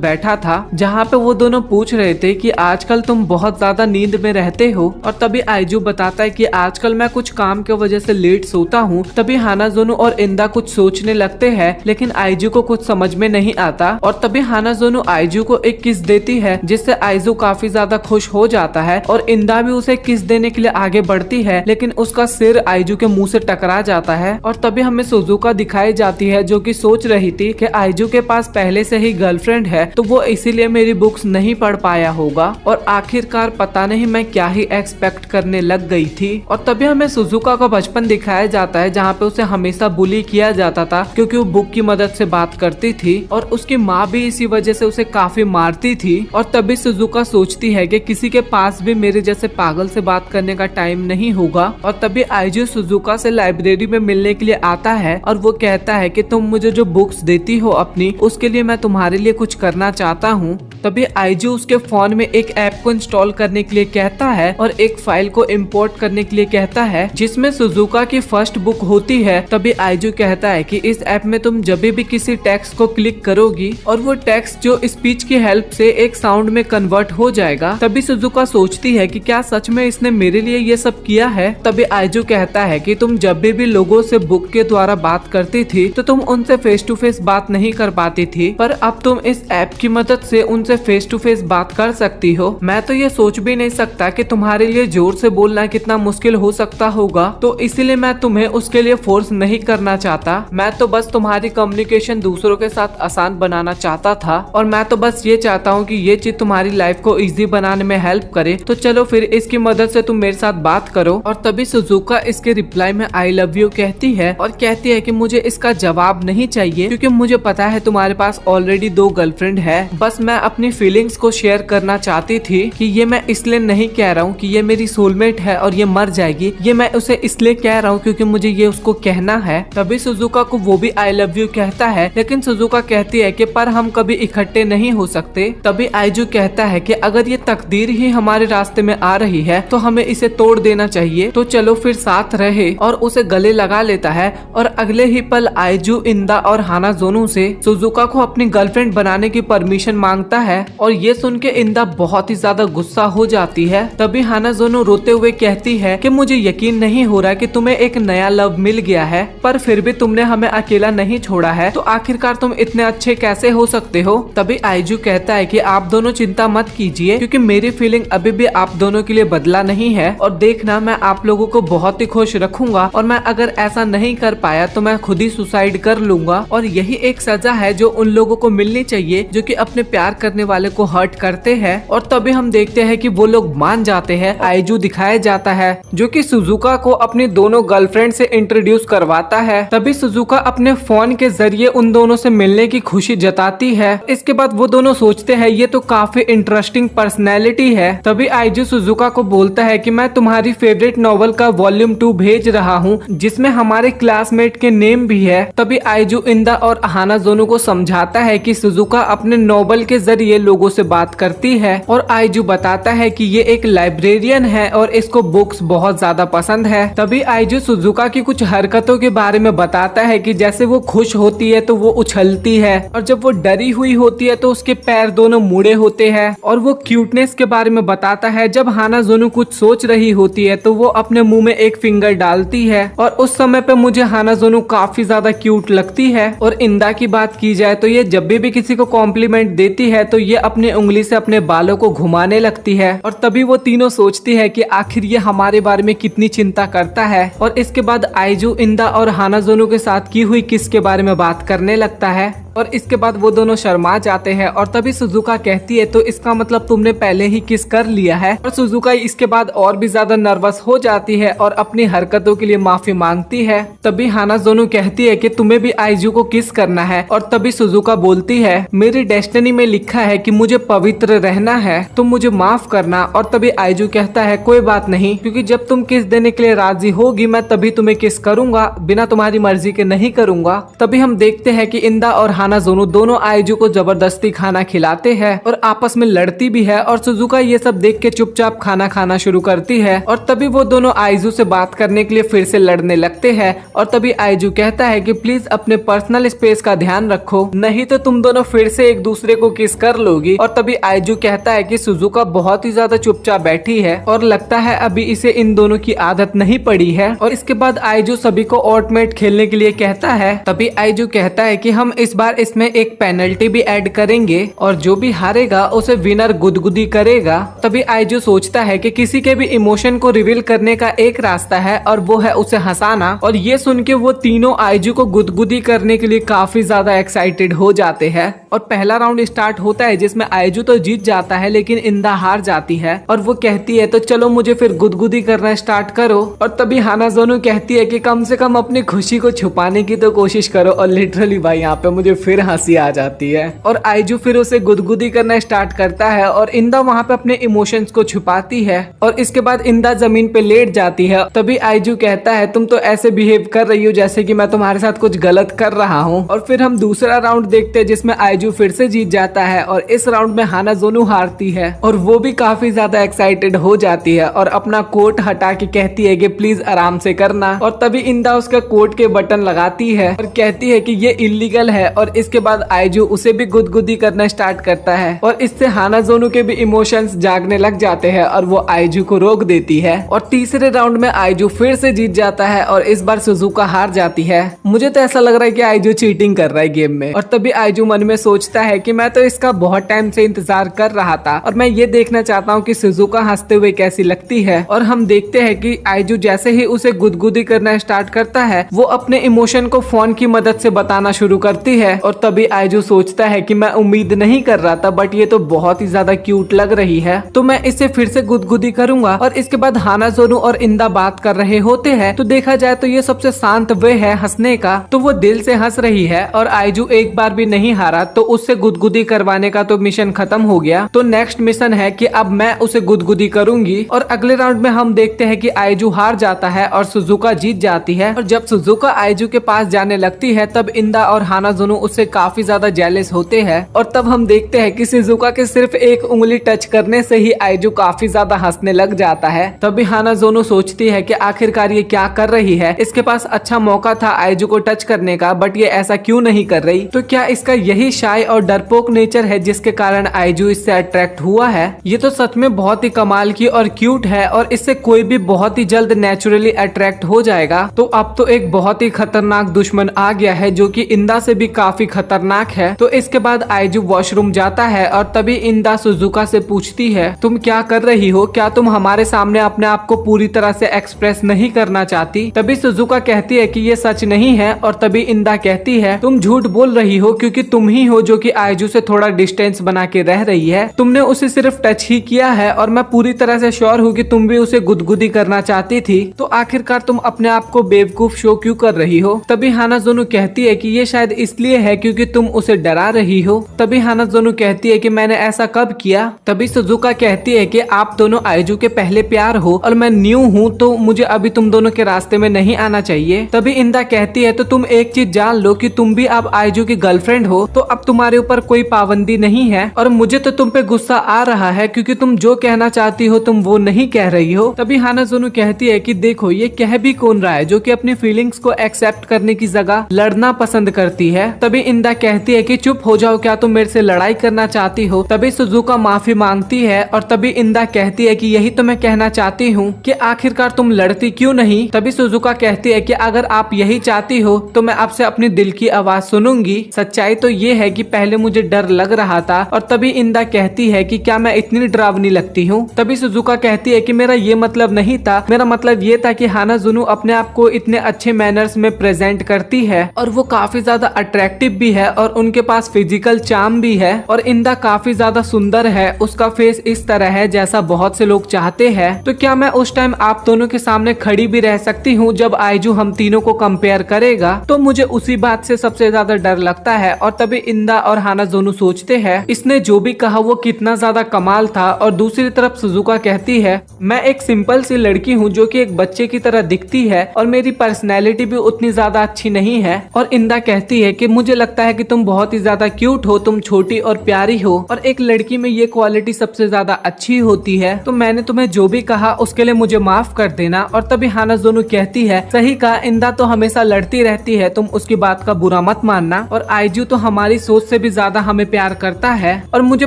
बैठा था, जहाँ पे वो दोनों पूछ रहे थे कि आजकल तुम बहुत ज्यादा नींद में रहते हो। और तभी आइजू बताता है कि आजकल मैं कुछ काम की वजह से लेट सोता हूँ। तभी हानाजोनो और इंदा कुछ सोचने लगते हैं, लेकिन आइजू को कुछ समझ में नहीं आता। और तभी हानाजोनो आइजू को एक किस देती है, जिससे आइजू काफी ज्यादा खुश हो जाता है और इंदा भी उसे किस देने के लिए आगे बढ़ती है, लेकिन उसका सिर आइजू के मुंह से टकरा जाता है। और तभी हमें सुजुका दिखाई जाती है जो कि सोच रही थी कि आइजू के पास पहले से ही गर्लफ्रेंड है, तो वो इसीलिए मेरी बुक्स नहीं पढ़ पाया होगा। और आखिरकार पता नहीं मैं क्या ही एक्सपेक्ट करने लग गई थी। और तभी हमें सुजुका का बचपन दिखाया जाता है, जहाँ पे उसे हमेशा बुली किया जाता था क्योंकि वो बुक की मदद से बात करती थी और उसकी माँ भी इसी वजह से उसे काफी मारती थी। और तभी सुजुका सोचती है कि किसी के पास भी मेरे जैसे पागल से बात करने का टाइम नहीं होगा। और तभी आइजू सुजुका से लाइब्रेरी में मिलने के लिए आता है और वो कहता है कि तुम मुझे जो बुक्स देती हो अपनी, उसके लिए मैं तुम्हारे लिए कुछ करना चाहता हूँ। तभी आइजू उसके फोन में एक ऐप को इंस्टॉल करने के लिए कहता है और एक फाइल को इंपोर्ट करने के लिए कहता है जिसमें सुजुका की फर्स्ट बुक होती है। तभी आइजू कहता है कि इस ऐप में तुम जब भी किसी टेक्स्ट को क्लिक करोगी और वो टेक्स्ट जो स्पीच की हेल्प से एक साउंड में कन्वर्ट हो जाएगा। तभी सुजुका सोचती है कि क्या सच में इसने मेरे लिए ये सब किया है। तभी आइजू कहता है कि तुम जब भी लोगों से बुक के द्वारा बात करती थी तो तुम उनसे फेस टू फेस बात नहीं कर पाती थी, पर अब तुम इस ऐप की मदद से उनसे फेस टू फेस बात कर सकती हो। मैं तो ये सोच भी नहीं सकता कि तुम्हारे लिए जोर से बोलना कितना मुश्किल हो सकता होगा, तो इसीलिए मैं तुम्हें उसके लिए फोर्स नहीं करना चाहता। मैं तो बस तुम्हारी कम्युनिकेशन दूसरों के साथ आसान बनाना चाहता था और मैं तो बस ये चाहता हूँ कि ये चीज तुम्हारी लाइफ को इजी बनाने में हेल्प करे। तो चलो फिर इसकी मदद से तुम मेरे साथ बात करो। और तभी सुजुका इसके रिप्लाई में आई लव यू कहती है और कहती है कि मुझे इसका जवाब नहीं चाहिए क्योंकि मुझे पता है तुम्हारे पास ऑलरेडी 2 गर्लफ्रेंड है। बस मैं अपनी फीलिंग्स को शेयर करना चाहती थी कि ये मैं इसलिए नहीं कह रहा हूँ कि ये मेरी सोलमेट है और ये मर जाएगी, ये मैं उसे इसलिए कह रहा हूँ क्योंकि मुझे ये उसको कहना है। तभी सुजुका को वो भी आई लव यू कहता है, लेकिन सुजुका कहती है कि पर हम कभी इकट्ठे नहीं हो सकते। तभी आइजू कहता है कि अगर ये तकदीर ही हमारे रास्ते में आ रही है तो हमें इसे तोड़ देना चाहिए, तो चलो फिर साथ रहे। और उसे गले लगा लेता है और अगले ही पल आइजू इंदा और हानाजोनो से सुजुका को अपनी गर्लफ्रेंड बनाने की परमिशन मांगता है। और ये सुन के इंदा बहुत ही ज्यादा गुस्सा हो जाती है। तभी हानाजोनो रोते हुए कहती है कि मुझे यकीन नहीं हो रहा कि तुम्हें एक नया लव मिल गया है, पर फिर भी तुमने हमें अकेला नहीं छोड़ा है, तो आखिरकार तुम इतने अच्छे कैसे हो सकते हो। तभी आइजू कहता है कि आप दोनों चिंता मत कीजिए क्योंकि मेरी फीलिंग अभी भी आप दोनों के लिए बदला नहीं है, और देखना मैं आप लोगों को बहुत ही खुश रखूंगा, और मैं अगर ऐसा नहीं कर पाया तो मैं खुद ही सुसाइड कर लूंगा। और यही एक सजा है जो उन लोगों को मिलनी चाहिए जो कि अपने प्यार करने वाले को हर्ट करते हैं। और तभी हम देखते हैं कि वो लोग मान जाते हैं। आइजू दिखाया जाता है जो कि सुजुका को अपनी दोनों गर्लफ्रेंड से इंट्रोड्यूस करवाता है। तभी सुजुका अपने फोन के जरिए उन दोनों से मिलने की खुशी जताती है। इसके बाद वो दोनों सोचते हैं ये तो काफी इंटरेस्टिंग पर्सनैलिटी है। तभी आइजू सुजुका को बोलता है कि मैं तुम्हारी फेवरेट नॉवल का वॉल्यूम 2 भेज रहा हूँ जिसमें हमारे क्लासमेट के नेम भी है। तभी आइजू इंदा और हानाजोनो को समझाता है कि सुजुका अपने नॉवल के जरिए लोगों से बात करती है, और आइजू बताता है कि ये एक लाइब्रेरियन है और इसको बुक्स बहुत ज्यादा पसंद है। तभी आइजू सुजुका की कुछ हरकतों के बारे में बताता है कि जैसे वो खुश होती है तो वो उछलती है, और जब वो डरी हुई होती है तो उसके पैर दोनों मुड़े होते हैं। और वो क्यूटनेस के बारे में बताता है, जब हानाजोनो कुछ सोच रही होती है तो वो अपने मुंह में एक फिंगर डालती है, और उस समय पे मुझे हानाजोनो काफी ज्यादा क्यूट लगती है। और इंदा की बात की जाए तो ये जब भी किसी को कॉम्प्लीमेंट देती है तो ये अपनी उंगली से अपने बालों को घुमाने लगती है, और तभी वो तीनों सोचती है कि आखिर ये हमारे बारे में कितनी चिंता करता है। और इसके बाद आइजू इंदा और हानाजोनो के साथ की हुई किस के बारे में बात करने लगता है। और इसके बाद वो दोनों शर्मा जाते हैं और तभी सुजुका कहती है तो इसका मतलब तुमने पहले ही किस कर लिया है। और सुजुका इसके बाद और भी ज्यादा नर्वस हो जाती है और अपनी हरकतों के लिए माफी मांगती है। तभी हानाज़ोनो कहती है कि तुम्हें भी आइजू को किस करना है और तभी सुजुका बोलती है मेरी डेस्टिनी में लिखा है कि मुझे पवित्र रहना है, तुम मुझे माफ करना। और तभी आइजू कहता है कोई बात नहीं, क्योंकि जब तुम किस देने के लिए राजी होगी मैं तभी तुम्हें किस करूंगा, बिना तुम्हारी मर्जी के नहीं करूंगा। तभी हम देखते हैं कि इंदा और हानाज़ोनो दोनों आइजू को जबरदस्ती खाना खिलाते हैं और आपस में लड़ती भी है। और सुजुका ये सब देख के चुपचाप खाना खाना शुरू करती है। और तभी वो दोनों आइजू से बात करने के लिए फिर से लड़ने लगते हैं। और तभी आइजू कहता है कि प्लीज अपने पर्सनल स्पेस का ध्यान रखो, नहीं तो तुम दोनों फिर से एक दूसरे को किस कर लोगी। और तभी आइजू कहता है कि सुजुका बहुत ही ज्यादा चुपचाप बैठी है और लगता है अभी इसे इन दोनों की आदत नहीं पड़ी है। और इसके बाद आइजू सभी को ऑटमेट खेलने के लिए कहता है। तभी आइजू कहता है कि हम इस बार इसमें एक पेनल्टी भी ऐड करेंगे और जो भी हारेगा उसे विनर गुदगुदी करेगा। तभी आइजू सोचता है कि किसी के भी इमोशन को रिवील करने का एक रास्ता है और वो है उसे हंसाना। और ये सुन के वो तीनों आइजू को गुदगुदी करने के लिए काफी ज्यादा एक्साइटेड हो जाते हैं। और पहला राउंड स्टार्ट होता है जिसमें आइजू तो जीत जाता है लेकिन इंदा हार जाती है और वो कहती है तो चलो मुझे फिर गुदगुदी करना स्टार्ट करो। और तभी हानाज़ोनो कहती है कि कम से कम अपनी खुशी को छुपाने की तो कोशिश करो। और लिटरली भाई यहाँ पे मुझे फिर हंसी आ जाती है और आइजू फिर उसे गुदगुदी करना स्टार्ट करता है और इंदा वहाँ पे अपने इमोशंस को छुपाती है। और इसके बाद इंदा जमीन पे लेट जाती है। तभी आइजू कहता है तुम तो ऐसे बिहेव कर रही हो जैसे कि मैं तुम्हारे साथ कुछ गलत कर रहा हूँ। और फिर हम दूसरा राउंड देखते हैं जिसमें आइजू फिर से जीत जाता है और इस राउंड में हानाज़ोनो हारती है और वो भी काफी ज्यादा एक्साइटेड हो जाती है और अपना कोट हटा के कहती है कि प्लीज आराम से करना। और तभी इंदा उसका कोट के बटन लगाती है और कहती है कि ये इलीगल है। और इसके बाद आइजू उसे भी गुदगुदी करना स्टार्ट करता है और इससे हानाज़ोनो के भी इमोशंस जागने लग जाते हैं और वो आइजू को रोक देती है। और तीसरे राउंड में आइजू फिर से जीत जाता है और इस बार सुजुका हार जाती है। मुझे तो ऐसा लग रहा है कि आइजू चीटिंग कर रहा है गेम में। और तभी आइजू मन में सोचता है कि मैं तो इसका बहुत टाइम से इंतजार कर रहा था और मैं ये देखना चाहता हूँ कि सुजुका हंसते हुए कैसी लगती है। और हम देखते हैं कि आइजू जैसे ही उसे गुदगुदी करना स्टार्ट करता है वो अपने इमोशन को फोन की मदद से बताना शुरू करती है। और तभी आइजू सोचता है कि मैं उम्मीद नहीं कर रहा था बट ये तो बहुत ही ज्यादा क्यूट लग रही है, तो मैं इसे फिर से गुदगुदी करूंगा। और इसके बाद हानाज़ोनो और इंदा बात कर रहे होते हैं तो देखा जाए तो ये सबसे शांत वे है हंसने का, तो वो दिल से हंस रही है। और आइजू एक बार भी नहीं हारा तो उससे गुदगुदी करवाने का तो मिशन खत्म हो गया। तो नेक्स्ट मिशन है कि अब मैं उसे गुदगुदी करूंगी। और अगले राउंड में हम देखते हैं कि आइजू हार जाता है और सुजुका जीत जाती है। और जब सुजुका आइजू के पास जाने लगती है तब इंदा और हानाज़ोनो उससे काफी ज्यादा जेलस होते हैं। और तब हम देखते हैं कि सुजुका के सिर्फ एक उंगली टच करने से ही आइजू काफी ज्यादा हंसने लग जाता है। तभी हानाज़ोनो सोचती है कि आखिरकार ये क्या कर रही है, इसके पास अच्छा मौका था आइजू को टच करने का बट ये ऐसा क्यों नहीं कर रही। तो क्या इसका यही शाय और डरपोक नेचर है जिसके कारण आइजू इससे अट्रैक्ट हुआ है। ये तो सच में बहुत ही कमाल की और क्यूट है और इससे कोई भी बहुत ही जल्द नेचुरली अट्रैक्ट हो जाएगा। तो अब तो एक बहुत ही खतरनाक दुश्मन आ गया है जो कि इंदा से भी काफी खतरनाक है। तो इसके बाद आइजू वॉशरूम जाता है और तभी इंदा सुजुका से पूछती है तुम क्या कर रही हो, क्या तुम हमारे सामने अपने आप को पूरी तरह से एक्सप्रेस नहीं करना चाहती। तभी सुजुका कहती है कि ये सच नहीं है। और तभी इंदा कहती है तुम झूठ बोल रही हो क्योंकि तुम ही हो जो कि आइजू से थोड़ा डिस्टेंस बना के रह रही है, तुमने उसे सिर्फ टच ही किया है और मैं पूरी तरह से श्योर हूँ कि तुम भी उसे गुदगुदी करना चाहती थी, तो आखिरकार तुम अपने आप को बेवकूफ शो क्यों कर रही हो। तभी हानाज़ोनो कहती है कि ये शायद इसलिए है क्योंकि तुम उसे डरा रही हो। तभी हानाज़ोनो कहती है कि मैंने ऐसा कब किया। तभी सुजुका कहती है कि आप दोनों आइजू के पहले प्यार हो और मैं न्यू हूँ तो मुझे अभी तुम दोनों के रास्ते में नहीं आना चाहिए। तभी इंदा कहती है तो तुम एक चीज जान लो कि तुम भी अब आइजू की गर्लफ्रेंड हो, तो अब तुम्हारे ऊपर कोई पाबंदी नहीं है और मुझे तो तुम पे गुस्सा आ रहा है क्योंकि तुम जो कहना चाहती हो तुम वो नहीं कह रही हो। तभी हानाज़ोनो कहती है कि देखो ये कह भी कौन रहा है जो कि अपनी फीलिंग्स को एक्सेप्ट करने की जगह लड़ना पसंद करती है। तभी इंदा कहती है कि चुप हो जाओ, क्या तुम मेरे से लड़ाई करना चाहती हो। तभी सुजुका माफी मांगती है और तभी इंदा कहती है कि यही तो मैं कहना चाहती हूँ कि आखिरकार तुम लड़ती क्यों नहीं। तभी सुजुका कहती है कि अगर आप यही चाहती हो तो मैं आपसे अपनी दिल की आवाज सुनूंगी। सच्चाई तो ये है कि पहले मुझे डर लग रहा था। और तभी इंदा कहती है कि क्या मैं इतनी डरावनी लगती हूँ। तभी सुजुका कहती है कि मेरा ये मतलब नहीं था, मेरा मतलब ये था कि हानाज़ोनो अपने आप को इतने अच्छे मैनर्स में प्रेजेंट करती है और वो काफी ज्यादा अट्रैक्टिव अट्रैक्टिव भी है और उनके पास फिजिकल चार्म भी है और इंदा काफी ज्यादा सुंदर है, उसका फेस इस तरह है जैसा बहुत से लोग चाहते हैं। तो क्या मैं उस टाइम आप दोनों के सामने खड़ी भी रह सकती हूँ जब आइजू हम तीनों को कंपेयर करेगा? तो मुझे उसी बात से सबसे ज्यादा डर लगता है। और तभी इंदा और हानाजोनु सोचते हैं इसने जो भी कहा वो कितना ज्यादा कमाल था। और दूसरी तरफ सुजुका कहती है मैं एक सिंपल सी लड़की हूँ जो कि एक बच्चे की तरह दिखती है और मेरी पर्सनैलिटी भी उतनी ज्यादा अच्छी नहीं है। और इंदा कहती है कि मुझे लगता है कि तुम बहुत ही ज्यादा क्यूट हो, तुम छोटी और प्यारी हो और एक लड़की में ये क्वालिटी सबसे ज्यादा अच्छी होती है। तो मैंने तुम्हें जो भी कहा उसके लिए मुझे माफ कर देना। और तभी हानाजोनु कहती है सही कहा, इंदा तो हमेशा लड़ती रहती है, तुम उसकी बात का बुरा मत मानना। और आइजू तो हमारी सोच से भी ज्यादा हमें प्यार करता है और मुझे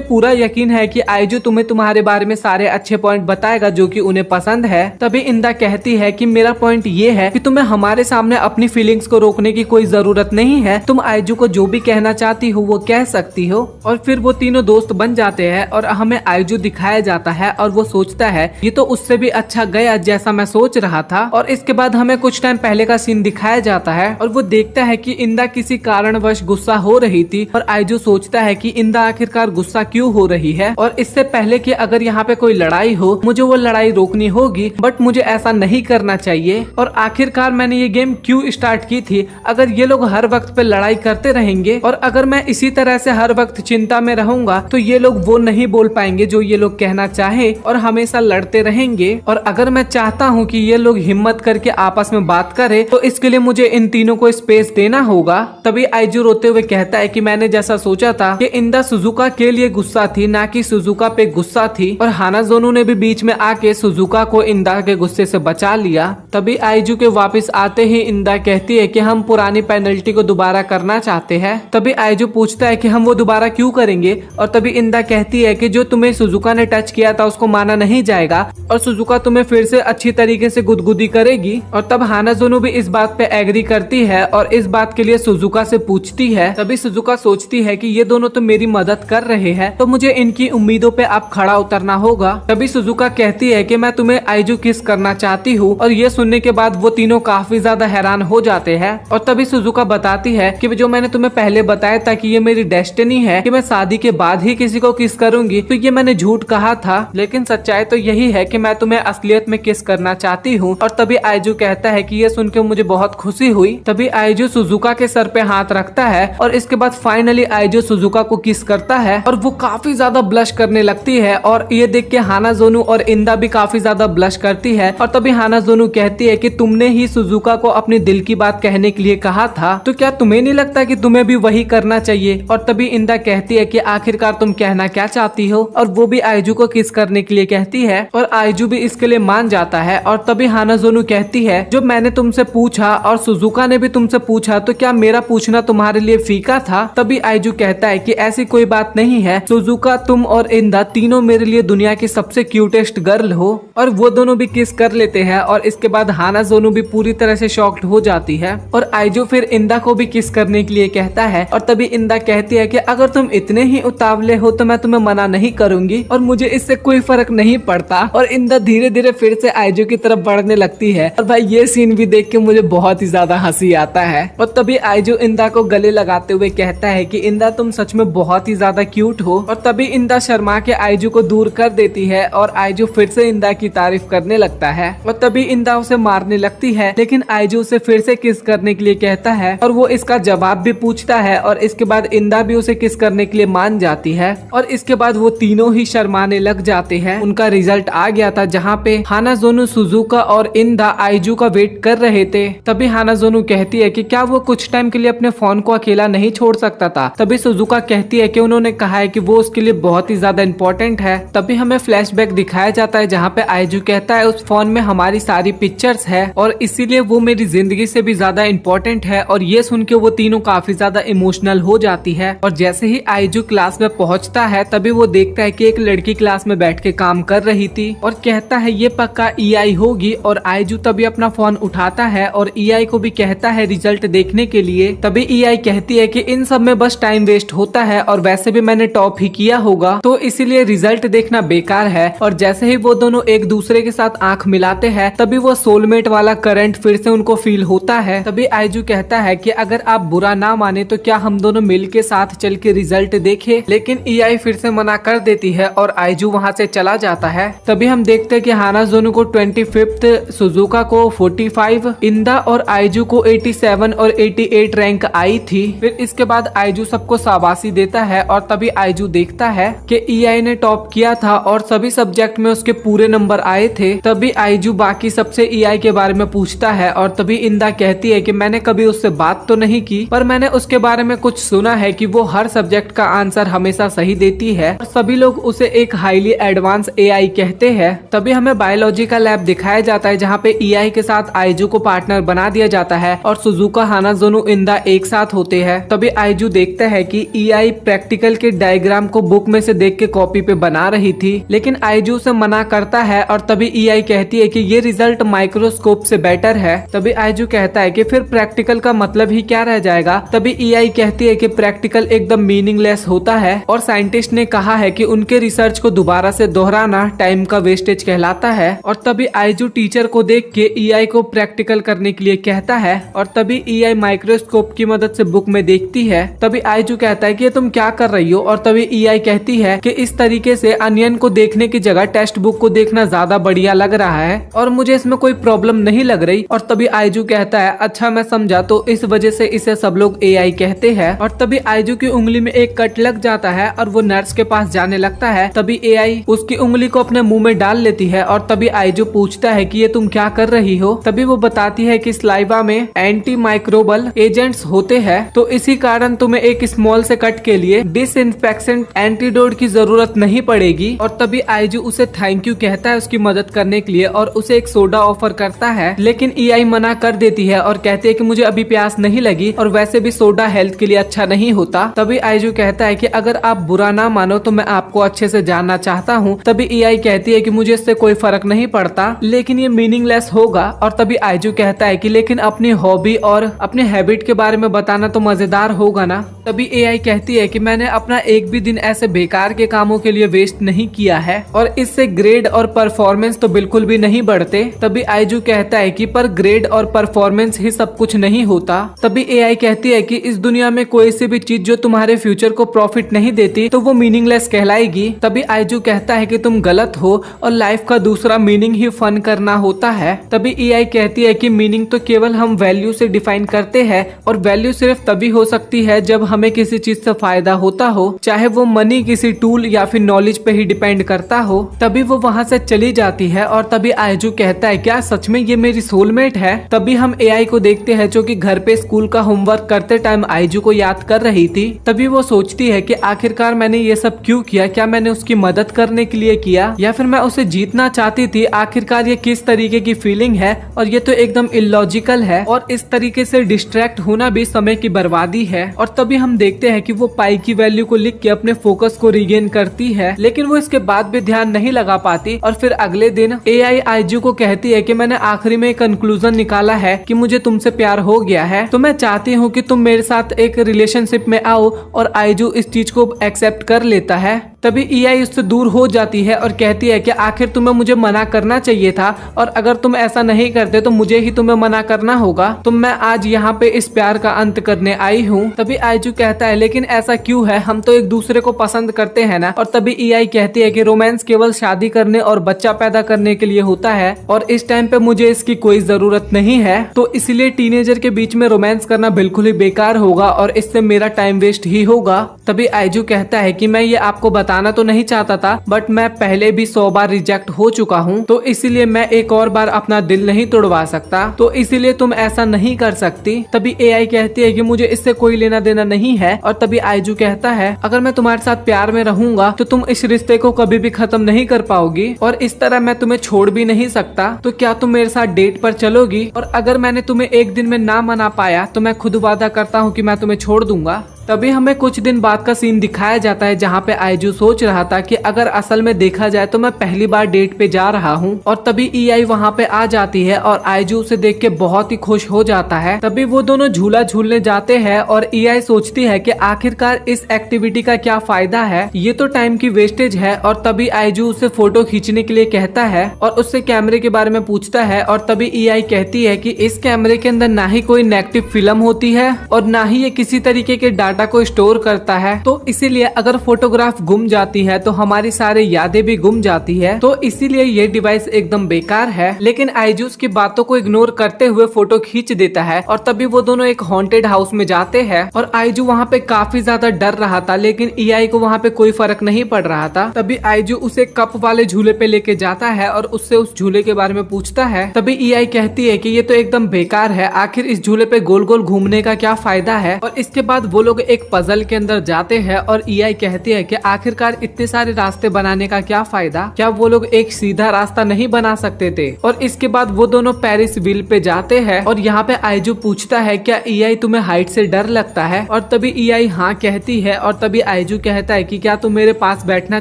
पूरा यकीन है कि आइजू तुम्हें तुम्हारे बारे में सारे अच्छे पॉइंट बताएगा जो कि उन्हें पसंद है। तभी इंदा कहती है कि मेरा पॉइंट ये है कि तुम्हें हमारे सामने अपनी फीलिंग्स को रोकने की कोई जरूरत नहीं है, तुम आइजू को जो भी कहना चाहती हो वो कह सकती हो। और फिर वो तीनों दोस्त बन जाते हैं और हमें आइजू दिखाया जाता है और वो सोचता है ये तो उससे भी अच्छा गया जैसा मैं सोच रहा था। और इसके बाद हमें कुछ टाइम पहले का सीन दिखाया जाता है और वो देखता है कि इंदा किसी कारणवश गुस्सा हो रही थी और आइजू सोचता है कि इंदा आखिरकार गुस्सा क्यों हो रही है और इससे पहले कि अगर यहाँ पे कोई लड़ाई हो मुझे वो लड़ाई रोकनी होगी, बट मुझे ऐसा नहीं करना चाहिए। और आखिरकार मैंने ये गेम क्यों स्टार्ट की थी? अगर ये लोग हर वक्त पे लड़ाई करते रहेंगे और अगर मैं इसी तरह से हर वक्त चिंता में रहूंगा तो ये लोग वो नहीं बोल पाएंगे जो ये लोग कहना चाहे और हमेशा लड़ते रहेंगे। और अगर मैं चाहता हूँ कि ये लोग हिम्मत करके आपस में बात करे तो इसके लिए मुझे इन तीनों को स्पेस देना होगा। तभी आइजू रोते हुए कहता है कि मैंने जैसा सोचा था कि इंदा सुजुका के लिए गुस्सा थी, ना कि सुजुका पे गुस्सा थी। और हानाजोनु ने भी बीच में आके सुजुका को इंदा के गुस्से से बचा लिया। तभी आइजू के वापस आते ही इंदा कहती है कि हम पुरानी पेनल्टी को दोबारा करना चाहते हैं। तभी आइजू पूछता है कि हम वो दोबारा क्यों करेंगे? और तभी इंदा कहती है कि जो तुम्हें सुजुका ने टच किया था उसको माना नहीं जाएगा और सुजुका तुम्हें फिर से अच्छी तरीके से गुदगुदी करेगी। और तब हानाजोनु भी इस बात पे एग्री करती है और इस बात के लिए सुजुका से पूछती है। तभी सुजुका सोचती है कि ये दोनों तो मेरी मदद कर रहे हैं तो मुझे इनकी उम्मीदों पे अब खड़ा उतरना होगा। तभी सुजुका कहती है कि मैं तुम्हें आइजू किस करना चाहती हूँ। और ये सुनने के बाद वो तीनों काफी ज्यादा हैरान हो जाते हैं। और तभी सुजुका बताती है कि जो मैंने तुम्हें पहले बताया था कि ये मेरी डेस्टिनी है कि मैं शादी के बाद ही किसी को किस करूंगी, तो ये मैंने झूठ कहा था, लेकिन सच्चाई तो यही है कि मैं तुम्हें असलियत में किस करना चाहती हूँ। और तभी आइजू कहता है कि ये सुन के मुझे बहुत खुशी हुई। तभी आइजू सुजुका के सर पे हाथ रखता है और इसके बाद फाइनली आइजू सुजुका को किस करता है और वो काफी ज्यादा ब्लश करने लगती है। और ये देख के हानाजोनु और इंदा भी काफी ज्यादा ब्लश करती है। और तभी हानाजोनु कहती है कि तुमने ही सुजुका को अपने दिल की बात कहने के लिए कहा था, तो क्या तुम्हें नहीं लगता कि तुम्हें भी वही करना चाहिए? और तभी इंदा कहती है कि आखिरकार तुम कहना क्या चाहती हो? और वो भी आइजू को किस करने के लिए कहती है और आइजू भी इसके लिए मान जाता है। और तभी हानाजोनु कहती है जो मैंने तुमसे पूछा और सुजुका ने भी तुमसे पूछा तो क्या मेरा पूछना तुम्हारे लिए फीका था? तभी आइजू कहता है कि ऐसी कोई बात नहीं है सुजुका, तुम और इंदा तीनों मेरे लिए दुनिया की सबसे क्यूटेस्ट गर्ल हो। और वो दोनों भी किस कर लेते हैं और इसके बाद हानाजोनु भी पूरी तरह से शॉक्ड हो जाती है। और आइजू फिर इंदा को भी किस करने के लिए कहता है और तभी इंदा कहती है कि अगर तुम इतने ही उतावले हो तो मैं तुम्हें मना नहीं करूंगी और मुझे इससे कोई फर्क नहीं पड़ता। और इंदा धीरे धीरे फिर से आइजू की तरफ बढ़ने लगती है और भाई ये सीन भी देख के मुझे बहुत ही ज्यादा हंसी आता है। और तभी आइजू इंदा को गले लगाते हुए कहता है कि इंदा तुम सच में बहुत ही ज्यादा क्यूट हो। और तभी इंदा शर्मा के आइजू को दूर कर देती है और आइजू फिर से इंदा की तारीफ करने लगता है। और तभी इंदा उसे मारने लगती है लेकिन आइजू उसे फिर से किस करने के लिए कहता है और वो इसका जवाब भी पूछता है और इसके बाद इंदा भी उसे किस करने के लिए मान जाती है। और इसके बाद वो तीनों ही शर्माने लग जाते हैं। उनका रिजल्ट आ गया था जहाँ पे हानाजोनु, सुजुका और इंदा आइजू का वेट कर रहे थे। तभी हानाजोनु कहती है कि क्या वो कुछ टाइम के लिए अपने फोन को अकेला नहीं छोड़ सकता था? तभी सुजुका कहती है कि उन्होंने कहा है कि वो उसके लिए बहुत ही ज्यादा इम्पोर्टेंट है। तभी हमें फ्लैशबैक दिखाया जाता है जहाँ पे आइजू कहता है उस फोन में हमारी सारी पिक्चर्स है और इसीलिए वो मेरी जिंदगी से भी ज्यादा इम्पोर्टेंट है। और ये सुन के वो तीनों काफी ज्यादा इमोशनल हो जाती है। और जैसे ही आइजू क्लास में पहुंचता है तभी वो देखता है कि एक लड़की क्लास में बैठ के काम कर रही थी और कहता है ये पक्का ईआई होगी। और आइजू तभी अपना फोन उठाता है और ईआई को भी कहता है रिजल्ट देखने के लिए। तभी ईआई कहती है कि इन सब में बस टाइम वेस्ट होता है और वैसे भी मैंने टॉप ही किया होगा तो इसीलिए रिजल्ट देखना बेकार है। और जैसे ही वो दोनों एक दूसरे के साथ आंख मिलाते हैं तभी वो सोलमेट वाला करंट फिर से उनको फील होता है। तभी आइजू कहता है कि अगर आप बुरा ना माने तो क्या हम दोनों मिल के साथ चल के रिजल्ट देखे। लेकिन EI फिर से मना कर देती है और आइजू वहाँ से चला जाता है। तभी हम देखते हैं कि हानाजोनो को 25, सुजुका को 45, इंदा और आइजू को 87 और 88 रैंक आई थी। फिर इसके बाद आइजू सबको शाबाशी देता है और तभी आइजू देखता है कि EI ने टॉप किया था और सभी सब्जेक्ट में उसके पूरे नंबर आए थे। तभी आइजू बाकी सबसे EI के बारे में पूछता है और तभी इंदा कहती है कि मैंने कभी उससे बात तो नहीं की, पर मैंने उसके बारे में कुछ सुना है कि वो हर सब्जेक्ट का आंसर हमेशा सही देती है और सभी लोग उसे एक हाईली एडवांस AI कहते हैं। तभी हमें बायोलॉजी का लैब दिखाया जाता है जहाँ पे EI के साथ आइजू को पार्टनर बना दिया जाता है और सुजुका, हानाजोनो, इंदा एक साथ होते हैं। तभी आइजू देखता है कि EI प्रैक्टिकल के डायग्राम को बुक में से देख के कॉपी पे बना रही थी, लेकिन आइजू से मना करता है और तभी EI कहती है कि ये रिजल्ट माइक्रोस्कोप से बेटर है। तभी आइजू कहता है कि फिर प्रैक्टिकल का मतलब ही क्या रह जाएगा। तभी EI कहती है कि प्रैक्टिकल एकदम मीनिंगलेस होता है और साइंटिस्ट ने कहा है कि उनके रिसर्च को दोबारा से दोहराना टाइम का वेस्टेज कहलाता है। और तभी आइजू टीचर को देख के EI को प्रैक्टिकल करने के लिए कहता है और तभी EI माइक्रोस्कोप की मदद से बुक में देखती है। तभी आइजू कहता है कि तुम क्या कर रही हो और तभी EI कहती है कि इस तरीके से अनियन को देखने की जगह टेक्स्ट बुक को देखना ज्यादा बढ़िया लग रहा है और मुझे इसमें कोई प्रॉब्लम नहीं लग रही। और तभी आइजू कहता है अच्छा मैं समझा, तो इस वजह से इसे सब लोग AI कहते हैं। और तभी आइजू की उंगली में एक कट लग जाता है और वो नर्स के पास जाने लगता है। तभी AI उसकी उंगली को अपने मुंह में डाल लेती है और तभी आइजू पूछता है कि ये तुम क्या कर रही हो। तभी वो बताती है कि सलाइवा में एंटी माइक्रोबल एजेंट्स होते हैं, तो इसी कारण तुम्हें एक स्मॉल से कट के लिए डिसइंफेक्शन एंटीडोट की जरूरत नहीं पड़ेगी। और तभी आइजू उसे थैंक यू कहता है उसकी मदद करने के लिए और उसे एक सोडा ऑफर करता है, लेकिन EI मना कर देती है और कहती है कि मुझे अभी प्यास नहीं लगी और वैसे भी सोडा हेल्थ के लिए अच्छा नहीं होता। तभी आइजू कहता है कि अगर आप बुरा ना मानो तो मैं आपको अच्छे से जानना चाहता हूँ। तभी EI कहती है कि मुझे इससे कोई फर्क नहीं पड़ता, लेकिन ये मीनिंगलेस होगा। और तभी आइजू कहता है कि लेकिन अपनी हॉबी और अपने हैबिट के बारे में बताना तो मजेदार होगा ना। तभी AI कहती है कि मैंने अपना एक भी दिन ऐसे बेकार के कामों के लिए वेस्ट नहीं किया है और इससे ग्रेड और परफॉर्मेंस तो बिल्कुल भी नहीं बढ़ते। तभी आइजू कहता है कि पर ग्रेड और परफॉर्मेंस ही सब कुछ नहीं होता। तभी AI कहती है कि इस दुनिया में कोई सी भी चीज जो तुम्हारे फ्यूचर को प्रॉफिट नहीं देती तो वो मीनिंगलेस कहलाएगी। तभी आइजू कहता है कि तुम गलत हो और लाइफ का दूसरा मीनिंग ही फन करना होता है। तभी EI कहती है कि मीनिंग तो केवल हम वैल्यू से डिफाइन करते हैं और वैल्यू सिर्फ तभी हो सकती है जब हमें किसी चीज से फायदा होता हो, चाहे वो मनी, किसी टूल या फिर नॉलेज पे ही डिपेंड करता हो। तभी वो वहाँ से चली जाती है और तभी आइजू कहता है क्या सच में ये मेरी सोलमेट है। तभी हम AI को देखते हैं जो कि घर पे स्कूल का होमवर्क करते टाइम आइजू को याद कर रही थी। तभी वो सोचती है कि आखिरकार मैंने ये सब क्यों किया, क्या मैंने उसकी मदद करने के लिए किया या फिर मैं उसे जीतना चाहती थी। आखिरकार ये किस तरीके की फीलिंग है और ये तो एकदम इलॉजिकल है और इस तरीके से डिस्ट्रैक्ट होना भी समय की बर्बादी है। और तभी हम देखते हैं कि वो पाई की वैल्यू को लिख के अपने फोकस को रिगेन करती है, लेकिन वो इसके बाद भी ध्यान नहीं लगा पाती। और फिर अगले दिन AI आइजू को कहती है कि मैंने आखिरी में कंक्लूजन निकाला है कि मुझे तुमसे प्यार हो गया है, तो मैं चाहती हूँ कि तुम मेरे साथ एक रिलेशनशिप में आओ। और आइजू इस चीज को एक्सेप्ट कर लेता है। तभी EI उससे दूर हो जाती है और कहती है कि आखिर तुम्हें मुझे मना करना चाहिए था और अगर तुम ऐसा नहीं करते तो मुझे ही तुम्हें मना करना होगा, तो मैं आज यहाँ पे इस प्यार का अंत करने आई हूँ। तभी आइजू कहता है लेकिन ऐसा क्यों है, हम तो एक दूसरे को पसंद करते हैं ना। और तभी EI कहती है कि रोमांस केवल शादी करने और बच्चा पैदा करने के लिए होता है और इस टाइम पे मुझे इसकी कोई जरूरत नहीं है, तो इसलिए टीनेजर के बीच में रोमांस करना बिल्कुल ही बेकार होगा और इससे मेरा टाइम वेस्ट ही होगा। तभी आइजू कहता है कि मैं ये आपको बताना तो नहीं चाहता था, बट मैं पहले भी 100 बार रिजेक्ट हो चुका हूँ, तो इसीलिए मैं एक और बार अपना दिल नहीं तोड़वा सकता, तो इसीलिए तुम ऐसा नहीं कर सकती। तभी AI कहती है कि मुझे इससे कोई लेना देना नहीं है। और तभी आइजू कहता है अगर मैं तुम्हारे साथ प्यार में रहूंगा तो तुम इस रिश्ते को कभी भी खत्म नहीं कर पाओगी और इस तरह मैं तुम्हें छोड़ भी नहीं सकता, तो क्या तुम मेरे साथ डेट पर चलोगी। और अगर मैंने तुम्हें एक दिन में ना मना पाया तो मैं खुद वादा करता हूँ कि मैं तुम्हें छोड़ दूंगा। तभी हमें कुछ दिन बाद का सीन दिखाया जाता है जहाँ पे आईजू सोच रहा था कि अगर असल में देखा जाए तो मैं पहली बार डेट पे जा रहा हूँ, और तभी ईआई वहाँ पे आ जाती है और आईजू उसे देख के बहुत ही खुश हो जाता है। तभी वो दोनों झूला झूलने जाते हैं और ईआई सोचती है कि आखिरकार इस एक्टिविटी का क्या फायदा है, ये तो टाइम की वेस्टेज है। और तभी आईजू उसे फोटो खींचने के लिए कहता है और उससे कैमरे के बारे में पूछता है, और तभी ईआई कहती है कि इस कैमरे के अंदर ना ही कोई नेगेटिव फिल्म होती है और ना ही ये किसी तरीके के डाटा को स्टोर करता है, तो इसीलिए अगर फोटोग्राफ गुम जाती है तो हमारी सारी यादें भी गुम जाती है, तो इसीलिए ये डिवाइस एकदम बेकार है। लेकिन आईजू की बातों को इग्नोर करते हुए फोटो खींच देता है। और तभी वो दोनों एक हॉन्टेड हाउस में जाते हैं और आईजू वहाँ पे काफी ज्यादा डर रहा था, लेकिन ईआई को वहाँ पे कोई फर्क नहीं पड़ रहा था। तभी आईजू उसे कप वाले झूले पे लेके जाता है और उससे उस झूले के बारे में पूछता है। तभी ईआई कहती है कि ये तो एकदम बेकार है, आखिर इस झूले पे गोल गोल घूमने का क्या फायदा है। और इसके बाद वो लोग एक पजल के अंदर जाते हैं और ईआई कहती है कि आखिरकार इतने सारे रास्ते बनाने का क्या फायदा, क्या वो लोग एक सीधा रास्ता नहीं बना सकते थे। और इसके बाद वो दोनों पेरिस व्हील पे जाते हैं और यहाँ पे आईजू पूछता है क्या ईआई तुम्हें हाइट से डर लगता है, और तभी ईआई हाँ कहती है। और तभी आईजू कहता है कि क्या तुम मेरे पास बैठना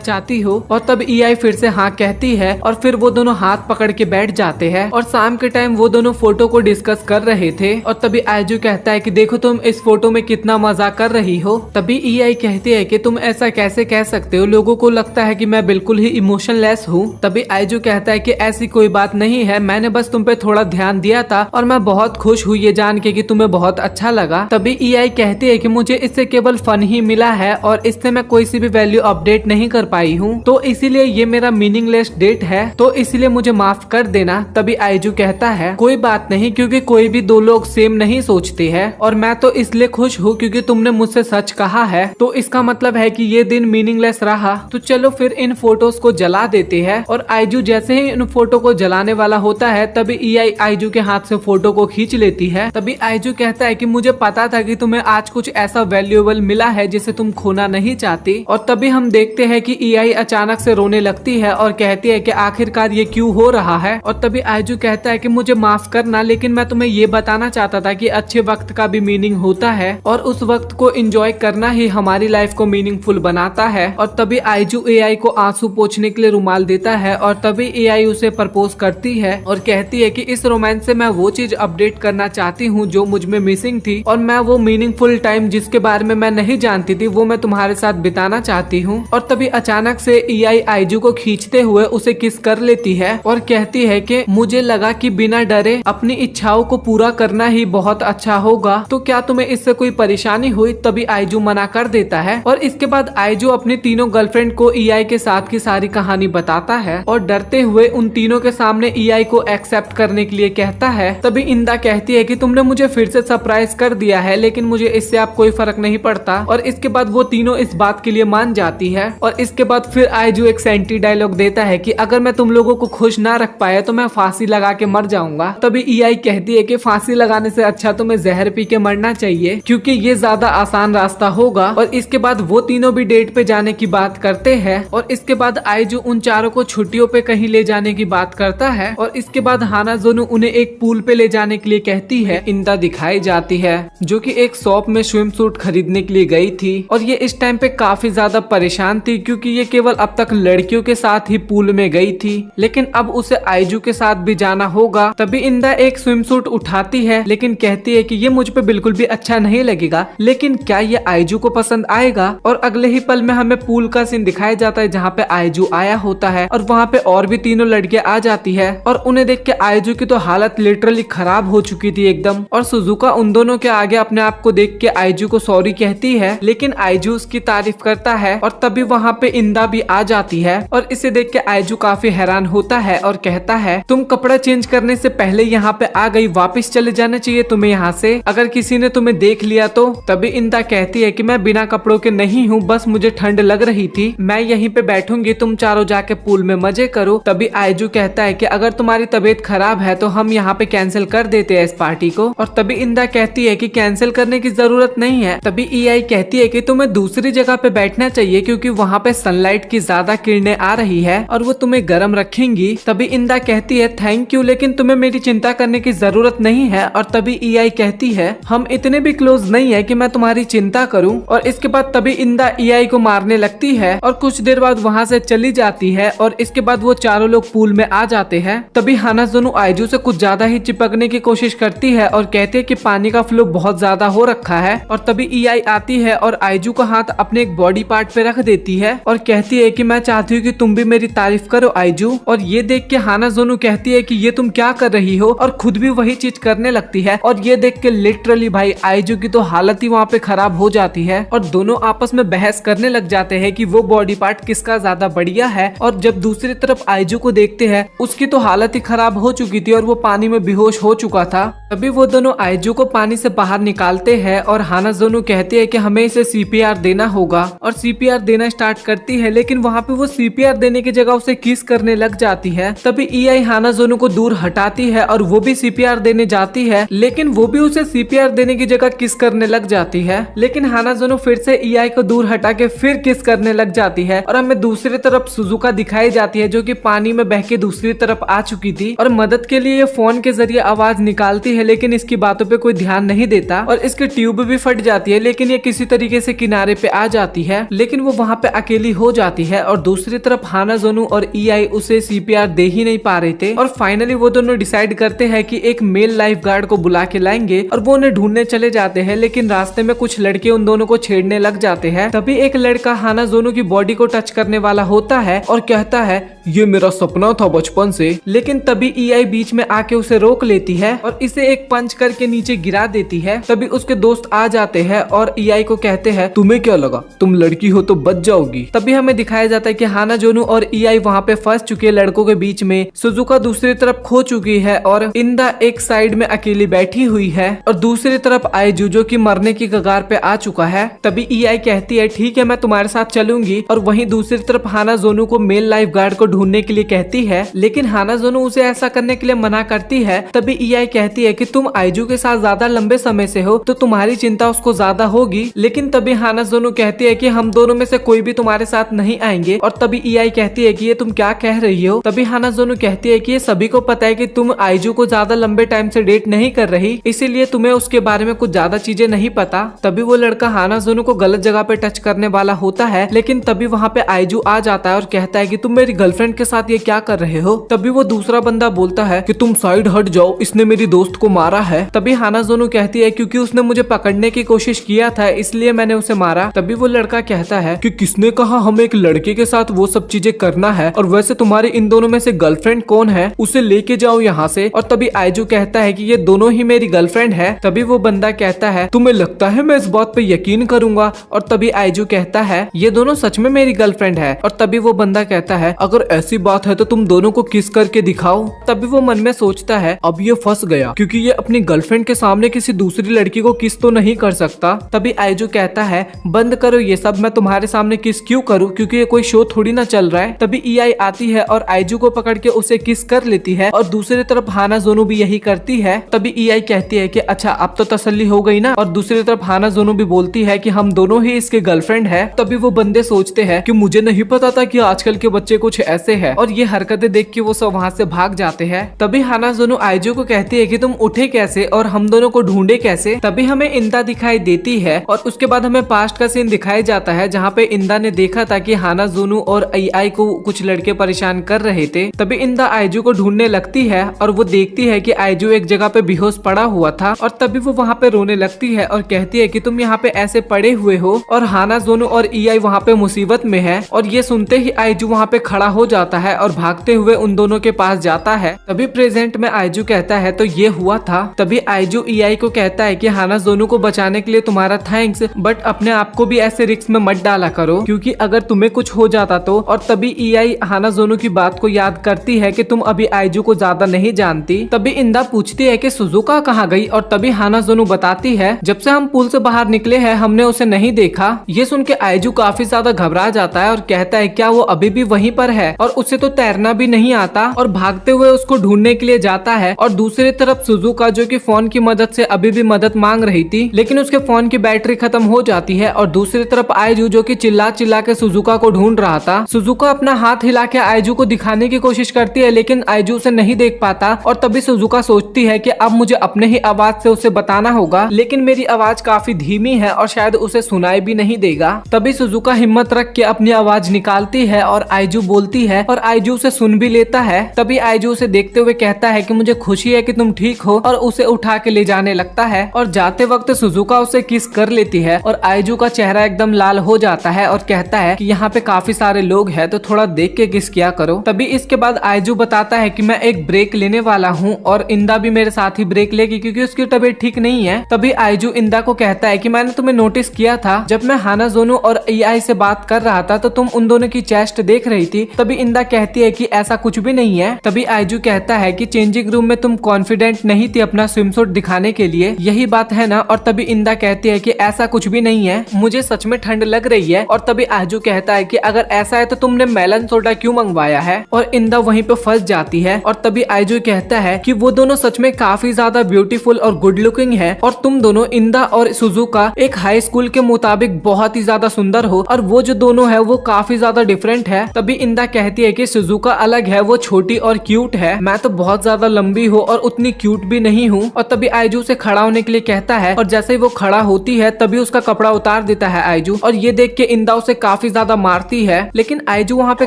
चाहती हो, और तब ईआई फिर से हाँ कहती है और फिर वो दोनों हाथ पकड़ के बैठ जाते हैं। और शाम के टाइम वो दोनों फोटो को डिस्कस कर रहे थे और तभी आईजू कहता है कि देखो तुम इस फोटो में कितना मजा कर रही हो। तभी ईआई कहती है कि तुम ऐसा कैसे कह सकते हो, लोगों को लगता है कि मैं बिल्कुल ही इमोशनलेस हूँ। तभी आईजू कहता है कि ऐसी कोई बात नहीं है, मैंने बस तुम पे थोड़ा ध्यान दिया था और मैं बहुत खुश हुई ये जान के कि तुम्हें बहुत अच्छा लगा। तभी ईआई कहती है कि मुझे इससे केवल फन ही मिला है और इससे मैं कोई सी भी वैल्यू अपडेट नहीं कर पाई हूँ, तो इसीलिए ये मेरा मीनिंगलेस डेट है, तो इसीलिए मुझे माफ कर देना। तभी आईजू कहता है कोई बात नहीं, क्योंकि कोई भी दो लोग सेम नहीं सोचते हैं, और मैं तो इसलिए खुश हूँ क्योंकि तुमने मुझसे सच कहा है, तो इसका मतलब है कि ये दिन मीनिंगलेस रहा। तो चलो फिर इन फोटोज को जला देते हैं। और आईजू जैसे ही इन फोटो को जलाने वाला होता है तभी ईआई आईजू के हाथ से फोटो को खींच लेती है। तभी आईजू कहता है कि मुझे पता था कि तुम्हें आज कुछ ऐसा वैल्यूएबल मिला है जिसे तुम खोना नहीं चाहती। और तभी हम देखते हैं कि ईआई अचानक से रोने लगती है और कहती है कि आखिरकार ये क्यों हो रहा है। और तभी आईजू कहता है कि मुझे माफ करना, लेकिन मैं तुम्हें ये बताना चाहता था कि अच्छे वक्त का भी मीनिंग होता है और उस वक्त को एंजॉय करना ही हमारी लाइफ को मीनिंगफुल बनाता है। और तभी आईजू एआई को आंसू पोंछने के लिए रुमाल देता है और तभी एआई उसे प्रपोज करती है और कहती है कि इस रोमांस से मैं वो चीज अपडेट करना चाहती हूँ जो मुझ में मिसिंग थी, और मैं वो मीनिंगफुल टाइम जिसके बारे में मैं नहीं जानती थी वो मैं तुम्हारे साथ बिताना चाहती हूँ। और तभी अचानक से एआई आईजू को खींचते हुए उसे किस कर लेती है और कहती है कि मुझे लगा कि बिना डरे अपनी इच्छाओं को पूरा करना ही बहुत अच्छा होगा, तो क्या तुम्हें इससे कोई परेशानी हुई। तभी आईजू मना कर देता है और इसके बाद आईजू अपनी तीनों गर्लफ्रेंड को ईआई के साथ की सारी कहानी बताता है और डरते हुए उन तीनों के सामने ईआई को एक्सेप्ट करने के लिए कहता है। तभी इंदा कहती है कि तुमने मुझे फिर से सरप्राइज कर दिया है, लेकिन मुझे इससे अब कोई फर्क नहीं पड़ता। और इसके बाद वो तीनों इस बात के लिए मान जाती है। और इसके बाद फिर आईजू एक सेंटी डायलॉग देता है कि अगर मैं तुम लोगों को खुश ना रख पाया तो मैं फांसी लगा के मर जाऊंगा। तभी ईआई कहती है कि फांसी लगाने से अच्छा तुम्हें जहर पी के मरना चाहिए, क्योंकि ये ज्यादा आसान रास्ता होगा। और इसके बाद वो तीनों भी डेट पे जाने की बात करते हैं और इसके बाद आईजू उन चारों को छुट्टियों पे कहीं ले जाने की बात करता है। और इसके बाद हानाजोनु उन्हें एक पूल पे ले जाने के लिए कहती है। इंदा दिखाई जाती है जो कि एक शॉप में स्विम सूट खरीदने के लिए गई थी और ये इस टाइम पे काफी ज्यादा परेशान थी, क्योंकि ये केवल अब तक लड़कियों के साथ ही पूल में गई थी, लेकिन अब उसे आईजू के साथ भी जाना होगा। तभी इंदा एक स्विम सूट उठाती है, लेकिन कहती है कि ये मुझ पे बिल्कुल भी अच्छा नहीं लगेगा, लेकिन क्या ये आईजू को पसंद आएगा। और अगले ही पल में हमें पूल का सीन दिखाया जाता है जहाँ पे आईजू आया होता है और वहाँ पे और भी तीनों लड़कियां आ जाती है और उन्हें देख के आईजू की तो हालत लिटरली खराब हो चुकी थी एकदम। और सुजुका उन दोनों के आगे अपने आप को देख के आईजू को सॉरी कहती है, लेकिन आईजू उसकी तारीफ करता है। और तभी वहाँ पे इंदा भी आ जाती है और इसे देख के आईजू काफी हैरान होता है और कहता है तुम कपड़ा चेंज करने से पहले यहाँ पे आ गई, वापस चले जाना चाहिए तुम्हें यहाँ से, अगर किसी ने तुम्हें देख लिया तो। तभी इंदा कहती है कि मैं बिना कपड़ों के नहीं हूँ, बस मुझे ठंड लग रही थी, मैं यहीं पे बैठूंगी, तुम चारों जाके पूल में मजे करो। तभी आईजू कहता है कि अगर तुम्हारी तबीयत खराब है तो हम यहाँ पे कैंसिल कर देते हैं इस पार्टी को। और तभी इंदा कहती है कि कैंसिल करने की जरूरत नहीं है। तभी ईआई कहती है कि तुम्हें दूसरी जगह पे बैठना चाहिए क्योंकि वहाँ पे सनलाइट की ज्यादा किरणें आ रही है और वो तुम्हें गर्म रखेंगी। तभी इंदा कहती है थैंक यू, लेकिन तुम्हें मेरी चिंता करने की जरूरत नहीं है। और तभी ईआई कहती है हम इतने भी क्लोज नहीं है कि मैं तुम्हारी तुम्हारी चिंता करूं। और इसके बाद तभी इंदा ईआई को मारने लगती है और कुछ देर बाद वहाँ से चली जाती है और इसके बाद वो चारों लोग पूल में आ जाते हैं। तभी हानाज़ोनो आइजू से कुछ ज्यादा ही चिपकने की कोशिश करती है और कहती है कि पानी का फ्लो बहुत ज्यादा हो रखा है। और तभी ईआई आती है और आइजू का हाथ अपने एक बॉडी पार्ट पे रख देती है और कहती है कि मैं चाहती हूँ कि तुम भी मेरी तारीफ करो आइजू। और ये देख के हानाज़ोनो कहती है कि ये तुम क्या कर रही हो, और खुद भी वही चीज करने लगती है। और ये देख के लिटरली भाई आइजू की तो हालत ही वहाँ पे खराब हो जाती है और दोनों आपस में बहस करने लग जाते हैं कि वो बॉडी पार्ट किसका ज्यादा बढ़िया है। और जब दूसरी तरफ आइजू को देखते हैं उसकी तो हालत ही खराब हो चुकी थी और वो पानी में बेहोश हो चुका था। तभी वो दोनों आइजू को पानी से बाहर निकालते हैं और हानाज़ोनो कहती है कि हमें इसे सीपीआर देना होगा और सीपीआर देना स्टार्ट करती है, लेकिन वहाँ पे वो सीपीआर देने की जगह उसे किस करने लग जाती है। तभी ईआई हानाज़ोनो को दूर हटाती है और वो भी सीपीआर देने जाती है, लेकिन वो भी उसे सीपीआर देने की जगह किस करने लग जाती है। लेकिन हानाज़ोनो फिर से ईआई को दूर हटा के फिर किस करने लग जाती है और हमें दूसरी तरफ सुजुका दिखाई जाती है जो कि पानी में बह के दूसरी तरफ आ चुकी थी और मदद के लिए ये फोन के जरिए आवाज निकालती है, लेकिन इसकी बातों पे कोई ध्यान नहीं देता और इसकी ट्यूब भी फट जाती है, लेकिन ये किसी तरीके से किनारे पे आ जाती है, लेकिन वो वहाँ पे अकेली हो जाती है। और दूसरी तरफ हानाज़ोनो और ईआई उसे सीपीआर दे ही नहीं पा रहे थे और फाइनली वो दोनों डिसाइड करते हैं कि एक मेल लाइफ गार्ड को बुला के लाएंगे और वो उन्हें ढूंढने चले जाते हैं। लेकिन रास्ते में कुछ लड़के उन दोनों को छेड़ने लग जाते हैं। तभी एक लड़का हानाज़ोनो की बॉडी को टच करने वाला होता है और कहता है ये मेरा सपना था बचपन से। लेकिन तभी ईआई बीच में आके उसे रोक लेती है और इसे एक पंच करके नीचे गिरा देती है। तभी उसके दोस्त आ जाते हैं और ईआई को कहते हैं तुम्हें क्या लगा तुम लड़की हो तो बच जाओगी। तभी हमें दिखाया जाता है कि हानाज़ोनो और ईआई वहाँ पे फंस चुके हैं लड़कों के बीच में। सुजुका दूसरी तरफ खो चुकी है और इंदा एक साइड में अकेली बैठी हुई है और दूसरी तरफ आइजू जो कि मरने की कगार पे आ चुका है। तभी ईआई कहती है ठीक है मैं तुम्हारे साथ चलूंगी और वहीं दूसरी तरफ हानाज़ोनो को मेल लाइफ गार्ड को ढूंढने के लिए कहती है, लेकिन हानाज़ोनो उसे ऐसा करने के लिए मना करती है। तभी ईआई कहती है कि तुम आइजू के साथ ज्यादा लंबे समय से हो तो तुम्हारी चिंता उसको ज्यादा होगी। लेकिन तभी हानाज़ोनो कहती है कि हम दोनों में से कोई भी तुम्हारे साथ नहीं आएंगे। और तभी ईआई कहती है कि ये तुम क्या कह रही हो। तभी हानाज़ोनो कहती है कि ये सभी को पता है कि तुम आइजू को ज्यादा लंबे टाइम से डेट नहीं कर रही, इसीलिए तुम्हें उसके बारे में कुछ ज्यादा चीजें नहीं पता। तभी वो लड़का हानाज़ोनो को गलत जगह पे टच करने वाला होता है, लेकिन तभी वहाँ पे आइजू आ जाता है और कहता है कि तुम मेरी गर्लफ्रेंड के साथ ये क्या कर रहे हो। तभी वो दूसरा बंदा बोलता है कि तुम साइड हट जाओ, इसने मेरी दोस्त को मारा है। तभी हानाज़ोनो कहती है क्योंकि उसने मुझे पकड़ने की कोशिश किया था इसलिए मैंने उसे मारा। तभी वो लड़का कहता है कि किसने कहा हमें एक लड़के के साथ वो सब चीजें करना है, और वैसे तुम्हारे इन दोनों में से गर्लफ्रेंड कौन है, उसे लेके जाओ यहाँ से। और तभी आइजू कहता है कि ये दोनों ही मेरी गर्लफ्रेंड है। तभी वो बंदा कहता है तुम्हें लगता है मैं इस बात पे यकीन करूंगा। और तभी आइजू कहता है ये दोनों सच में मेरी गर्लफ्रेंड है। और तभी वो बंदा कहता है अगर ऐसी बात है तो तुम दोनों को किस करके दिखाओ। तभी वो मन में सोचता है अब ये फंस गया क्योंकि ये अपनी गर्लफ्रेंड के सामने किसी दूसरी लड़की को किस तो नहीं कर सकता। तभी आइजू कहता है बंद करो ये सब, मैं तुम्हारे सामने किस क्यों करूँ क्योंकि ये कोई शो थोड़ी ना चल रहा है। तभी ईआई आती है और आइजू को पकड़ के उसे किस कर लेती है और दूसरी तरफ हानाज़ोनो भी यही करती है। तभी ईआई कहती है कि अच्छा अब तो तसल्ली हो गई ना। और दूसरी तरफ हानाज़ोनो भी बोलती है कि हम दोनों ही इसके गर्लफ्रेंड है। तभी वो बंदे सोचते हैं कि मुझे नहीं पता था कि आजकल के बच्चे कुछ ऐसे हैं, और ये हरकतें देख के वो सब वहाँ से भाग जाते हैं। तभी हानाज़ोनो आइजू को कहती है कि तुम उठे कैसे और हम दोनों को ढूंढे कैसे। तभी हमें इंदा दिखाई देती है और उसके बाद हमें पास्ट का सीन दिखाया जाता है जहाँ पे इंदा ने देखा था कि हानाज़ोनो और ईआई को कुछ लड़के परेशान कर रहे थे। तभी इंदा आइजू को ढूंढने लगती है और वो देखती है कि आइजू एक जगह पे बेहोश पड़ा हुआ था, और तभी वो वहाँ पे रोने लगती है और कहती है कि तुम यहाँ पे ऐसे पड़े हुए हो और हानाज़ोनो और ईआई वहाँ पे मुसीबत में है। और ये सुनते ही आइजू वहाँ पे खड़ा हो जाता है और भागते हुए उन दोनों के पास जाता है। तभी प्रेजेंट में आइजू कहता है तो ये हुआ था। तभी आइजू ईआई को कहता है कि हानाज़ोनो को बचाने के लिए तुम्हारा थैंक्स, बट अपने आप को भी ऐसे रिस्क में मत डाला करो क्योंकि अगर तुम्हें कुछ हो जाता तो। और तभी ईआई हानाज़ोनो की बात को याद करती है कि तुम अभी आइजू को ज्यादा नहीं जानती। तभी इंदा पूछती है कि सुजुका कहाँ गई, और तभी हानाज़ोनो बताती है जब से हम पुल से बाहर निकले हैं हमने उसे नहीं देखा। ये सुन के आइजू काफी ज्यादा घबरा जाता है और कहता है क्या वो अभी भी वहीं पर है और उसे तो तैरना भी नहीं आता, और भागते हुए उसको ढूंढने के लिए जाता है। और दूसरी तरफ सुजुका जो कि फोन की मदद से अभी भी मदद मांग रही थी, लेकिन उसके फोन की बैटरी खत्म हो जाती है। और दूसरी तरफ आइजू जो कि चिल्ला चिल्ला के सुजुका को ढूंढ रहा था। सुजुका अपना हाथ हिला के आइजू को दिखाने की कोशिश करती है, लेकिन आइजू उसे नहीं देख पाता। और तभी सुजुका सोचती है कि अब मुझे अपने ही आवाज से उसे बताना होगा, लेकिन मेरी आवाज काफी धीमी है और शायद उसे सुनाई भी नहीं देगा। तभी सुजुका हिम्मत रख के अपनी आवाज निकालती है और आइजू बोलती है और आइजू उसे सुन भी लेता है। तभी आइजू उसे देखते हुए कहता है कि मुझे खुशी है कि तुम ठीक हो, और उसे उठा के ले जाने लगता है। और जाते वक्त सुजुका उसे किस कर लेती है और आइजू का चेहरा एकदम लाल हो जाता है और कहता है कि यहाँ पे काफी सारे लोग हैं, तो थोड़ा देख के किस किया करो। तभी इसके बाद आइजू बताता है कि मैं एक ब्रेक लेने वाला हूँ और इंदा भी मेरे साथ ही ब्रेक लेगी क्योंकि उसकी तबीयत ठीक नहीं है। तभी आइजू इंदा को कहता है कि मैंने तुम्हें नोटिस किया था जब मैं हानाजोनो और एआई से बात कर रहा था, तो तुम उन दोनों की चेस्ट देख रही थी। तभी इंदा कहती है कि ऐसा कुछ भी नहीं है। तभी आइजू कहता है कि चेंजिंग रूम में तुम कॉन्फिडेंट नहीं थी अपना स्विमसूट दिखाने के लिए, यही बात है ना। और तभी इंदा कहती है कि ऐसा कुछ भी नहीं है, मुझे सच में ठंड लग रही है। और तभी आइजू कहता है कि अगर ऐसा है तो तुमने मेलन सोडा क्यों मंगवाया है। और इंदा वहीं पे फंस जाती है। और तभी आइजू कहता है कि वो दोनों सच में काफी ज्यादा ब्यूटीफुल और गुड लुकिंग है, और तुम दोनों इंदा और सुजुका एक हाई स्कूल के मुताबिक बहुत ही ज्यादा सुंदर हो, और वो जो दोनों है वो काफी ज्यादा डिफरेंट है। तभी इंदा कहती है कि सुजुका अलग है, वो छोटी और क्यूट है, मैं तो बहुत ज्यादा लंबी हूँ और उतनी क्यूट भी नहीं हूँ। और तभी आइजू से खड़ा होने के लिए कहता है, और जैसे ही वो खड़ा होती है तभी उसका कपड़ा उतार देता है आइजू। और ये देख के इंदा उसे काफी ज्यादा मारती है, लेकिन आइजू वहाँ पे